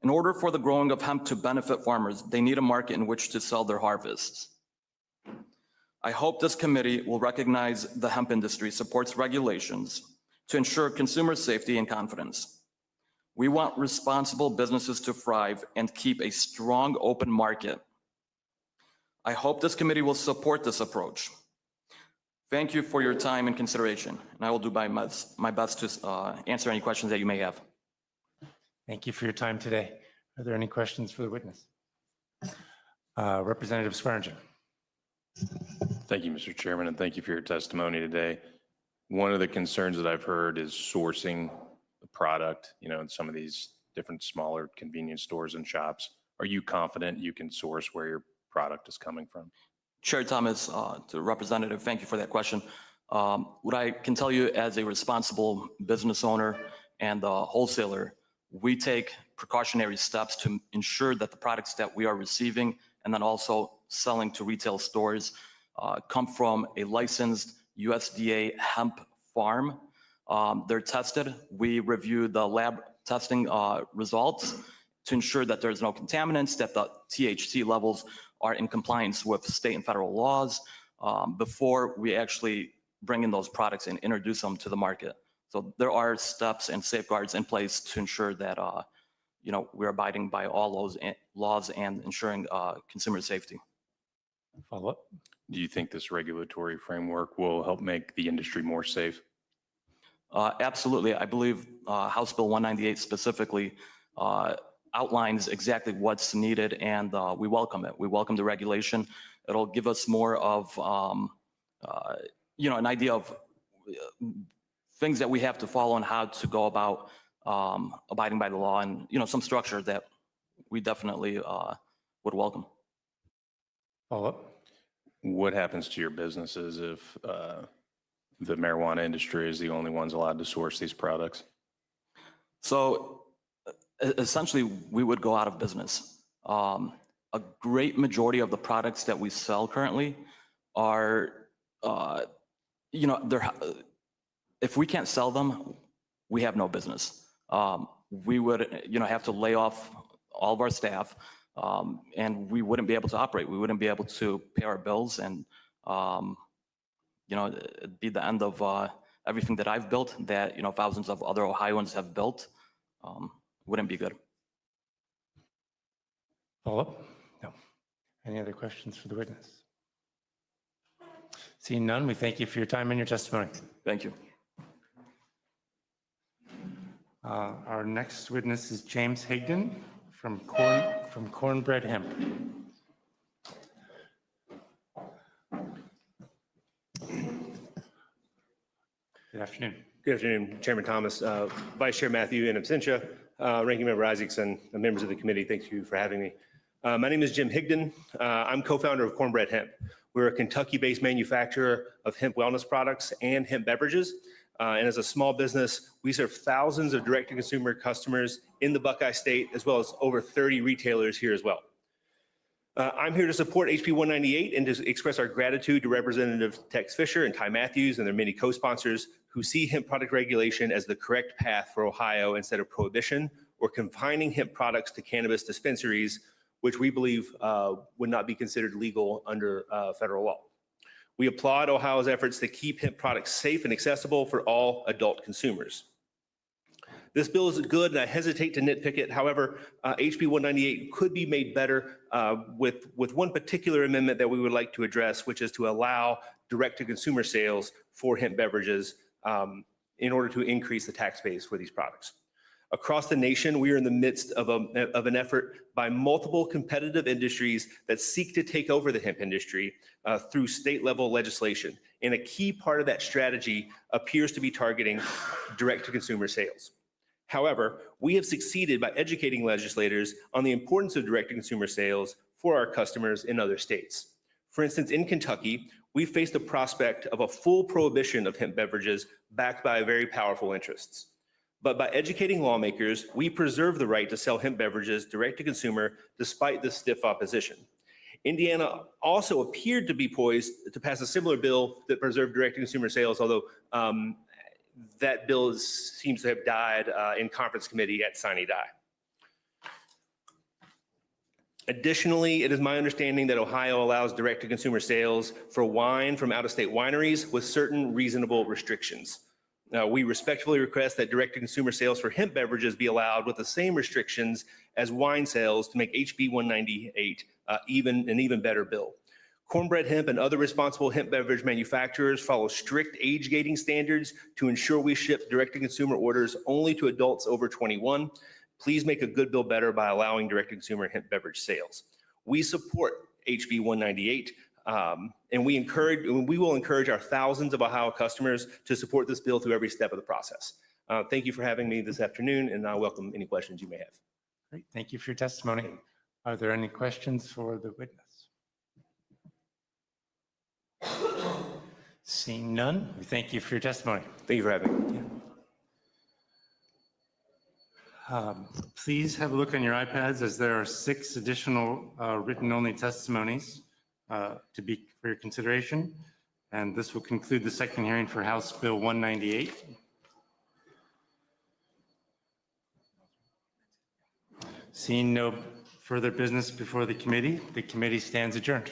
In order for the growing of hemp to benefit farmers, they need a market in which to sell their harvests. I hope this committee will recognize the hemp industry supports regulations to ensure consumer safety and confidence. We want responsible businesses to thrive and keep a strong open market. I hope this committee will support this approach. Thank you for your time and consideration, and I will do my best to answer any questions that you may have. Thank you for your time today. Are there any questions for the witness? Representative Swearingen. Thank you, Mr. Chairman, and thank you for your testimony today. One of the concerns that I've heard is sourcing the product, in some of these different smaller convenience stores and shops. Are you confident you can source where your product is coming from? Chair Thomas, to Representative, thank you for that question. What I can tell you as a responsible business owner and wholesaler, we take precautionary steps to ensure that the products that we are receiving and then also selling to retail stores come from a licensed USDA hemp farm. They're tested. We review the lab testing results to ensure that there's no contaminants, that the THC levels are in compliance with state and federal laws before we actually bring in those products and introduce them to the market. So there are steps and safeguards in place to ensure that we're abiding by all those laws and ensuring consumer safety. Follow up. Do you think this regulatory framework will help make the industry more safe? Absolutely. I believe House Bill 198 specifically outlines exactly what's needed, and we welcome it. We welcome the regulation. It'll give us more of, an idea of things that we have to follow and how to go about abiding by the law, and some structure that we definitely would welcome. Follow up. What happens to your businesses if the marijuana industry is the only ones allowed to source these products? So essentially, we would go out of business. A great majority of the products that we sell currently are, if we can't sell them, we have no business. We would, have to lay off all of our staff, and we wouldn't be able to operate. We wouldn't be able to pay our bills, and it'd be the end of everything that I've built, that thousands of other Ohioans have built. Wouldn't be good. Follow up? No. Any other questions for the witness? Seeing none, we thank you for your time and your testimony. Thank you. Our next witness is James Higdon from Cornbread Hemp. Good afternoon. Good afternoon, Chairman Thomas, Vice Chair Matthew in absentia, Ranking Member Isaacson, and members of the committee. Thank you for having me. My name is Jim Higdon. I'm co-founder of Cornbread Hemp. We're a Kentucky-based manufacturer of hemp wellness products and hemp beverages. And as a small business, we serve thousands of direct-to-consumer customers in the Buckeye State, as well as over 30 retailers here as well. I'm here to support HB 198 and to express our gratitude to Representative Tex Fisher and Ty Matthews and their many co-sponsors who see hemp product regulation as the correct path for Ohio instead of prohibition or confining hemp products to cannabis dispensaries, which we believe would not be considered legal under federal law. We applaud Ohio's efforts to keep hemp products safe and accessible for all adult consumers. This bill is good, and I hesitate to nitpick it. However, HB 198 could be made better with one particular amendment that we would like to address, which is to allow direct-to-consumer sales for hemp beverages in order to increase the tax base for these products. Across the nation, we are in the midst of an effort by multiple competitive industries that seek to take over the hemp industry through state-level legislation. And a key part of that strategy appears to be targeting direct-to-consumer sales. However, we have succeeded by educating legislators on the importance of direct-to-consumer sales for our customers in other states. For instance, in Kentucky, we faced the prospect of a full prohibition of hemp beverages backed by very powerful interests. But by educating lawmakers, we preserve the right to sell hemp beverages direct to consumer despite the stiff opposition. Indiana also appeared to be poised to pass a similar bill that preserved direct to consumer sales, although that bill seems to have died in conference committee at sine die. Additionally, it is my understanding that Ohio allows direct to consumer sales for wine from out-of-state wineries with certain reasonable restrictions. We respectfully request that direct-to-consumer sales for hemp beverages be allowed with the same restrictions as wine sales to make HB 198 an even better bill. Cornbread Hemp and other responsible hemp beverage manufacturers follow strict age gating standards to ensure we ship direct-to-consumer orders only to adults over 21. Please make a good bill better by allowing direct-to-consumer hemp beverage sales. We support HB 198. And we will encourage our thousands of Ohio customers to support this bill through every step of the process. Thank you for having me this afternoon, and I welcome any questions you may have. Great, thank you for your testimony. Are there any questions for the witness? Seeing none, we thank you for your testimony. Thank you for having me. Please have a look on your iPads as there are 6 additional written-only testimonies to be for your consideration. And this will conclude the second hearing for House Bill 198. Seeing no further business before the committee stands adjourned.